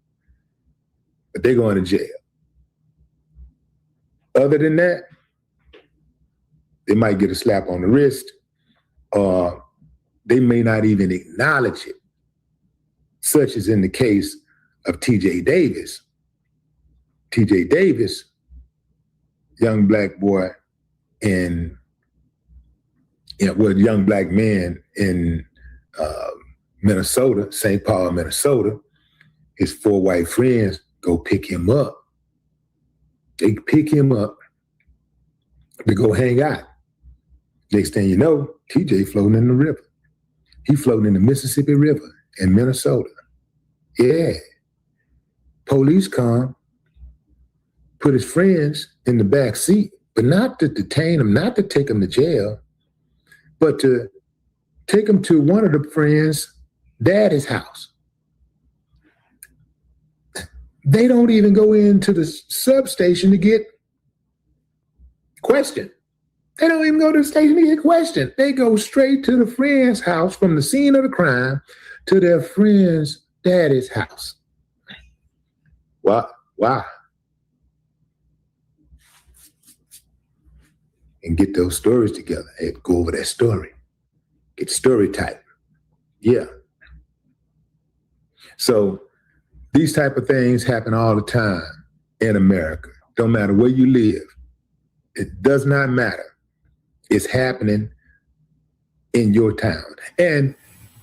but they're going to jail. Other than that, they might get a slap on the wrist, or they may not even acknowledge it, such as in the case of T.J. Davis. T.J. Davis, young black boy young black man in Minnesota, St. Paul, Minnesota. His 4 white friends go pick him up. They pick him up to go hang out. Next thing you know, TJ floating in the river. He floating in the Mississippi River in Minnesota. Yeah. Police come, put his friends in the back seat, but not to detain him, not to take him to jail, but to take him to one of the friends' daddy's house. They don't even go into the substation to get questioned. They don't even go to the station to get questioned. They go straight to the friend's house from the scene of the crime to their friend's daddy's house. Why? And get those stories together. Hey, go over that story. Get story type. Yeah. So these type of things happen all the time in America. Don't matter where you live. It does not matter. It's happening in your town. And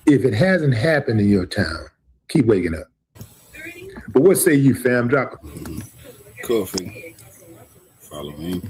if it hasn't happened in your town, keep waking up. But what say you, fam? Drop it. Coffee. Follow me.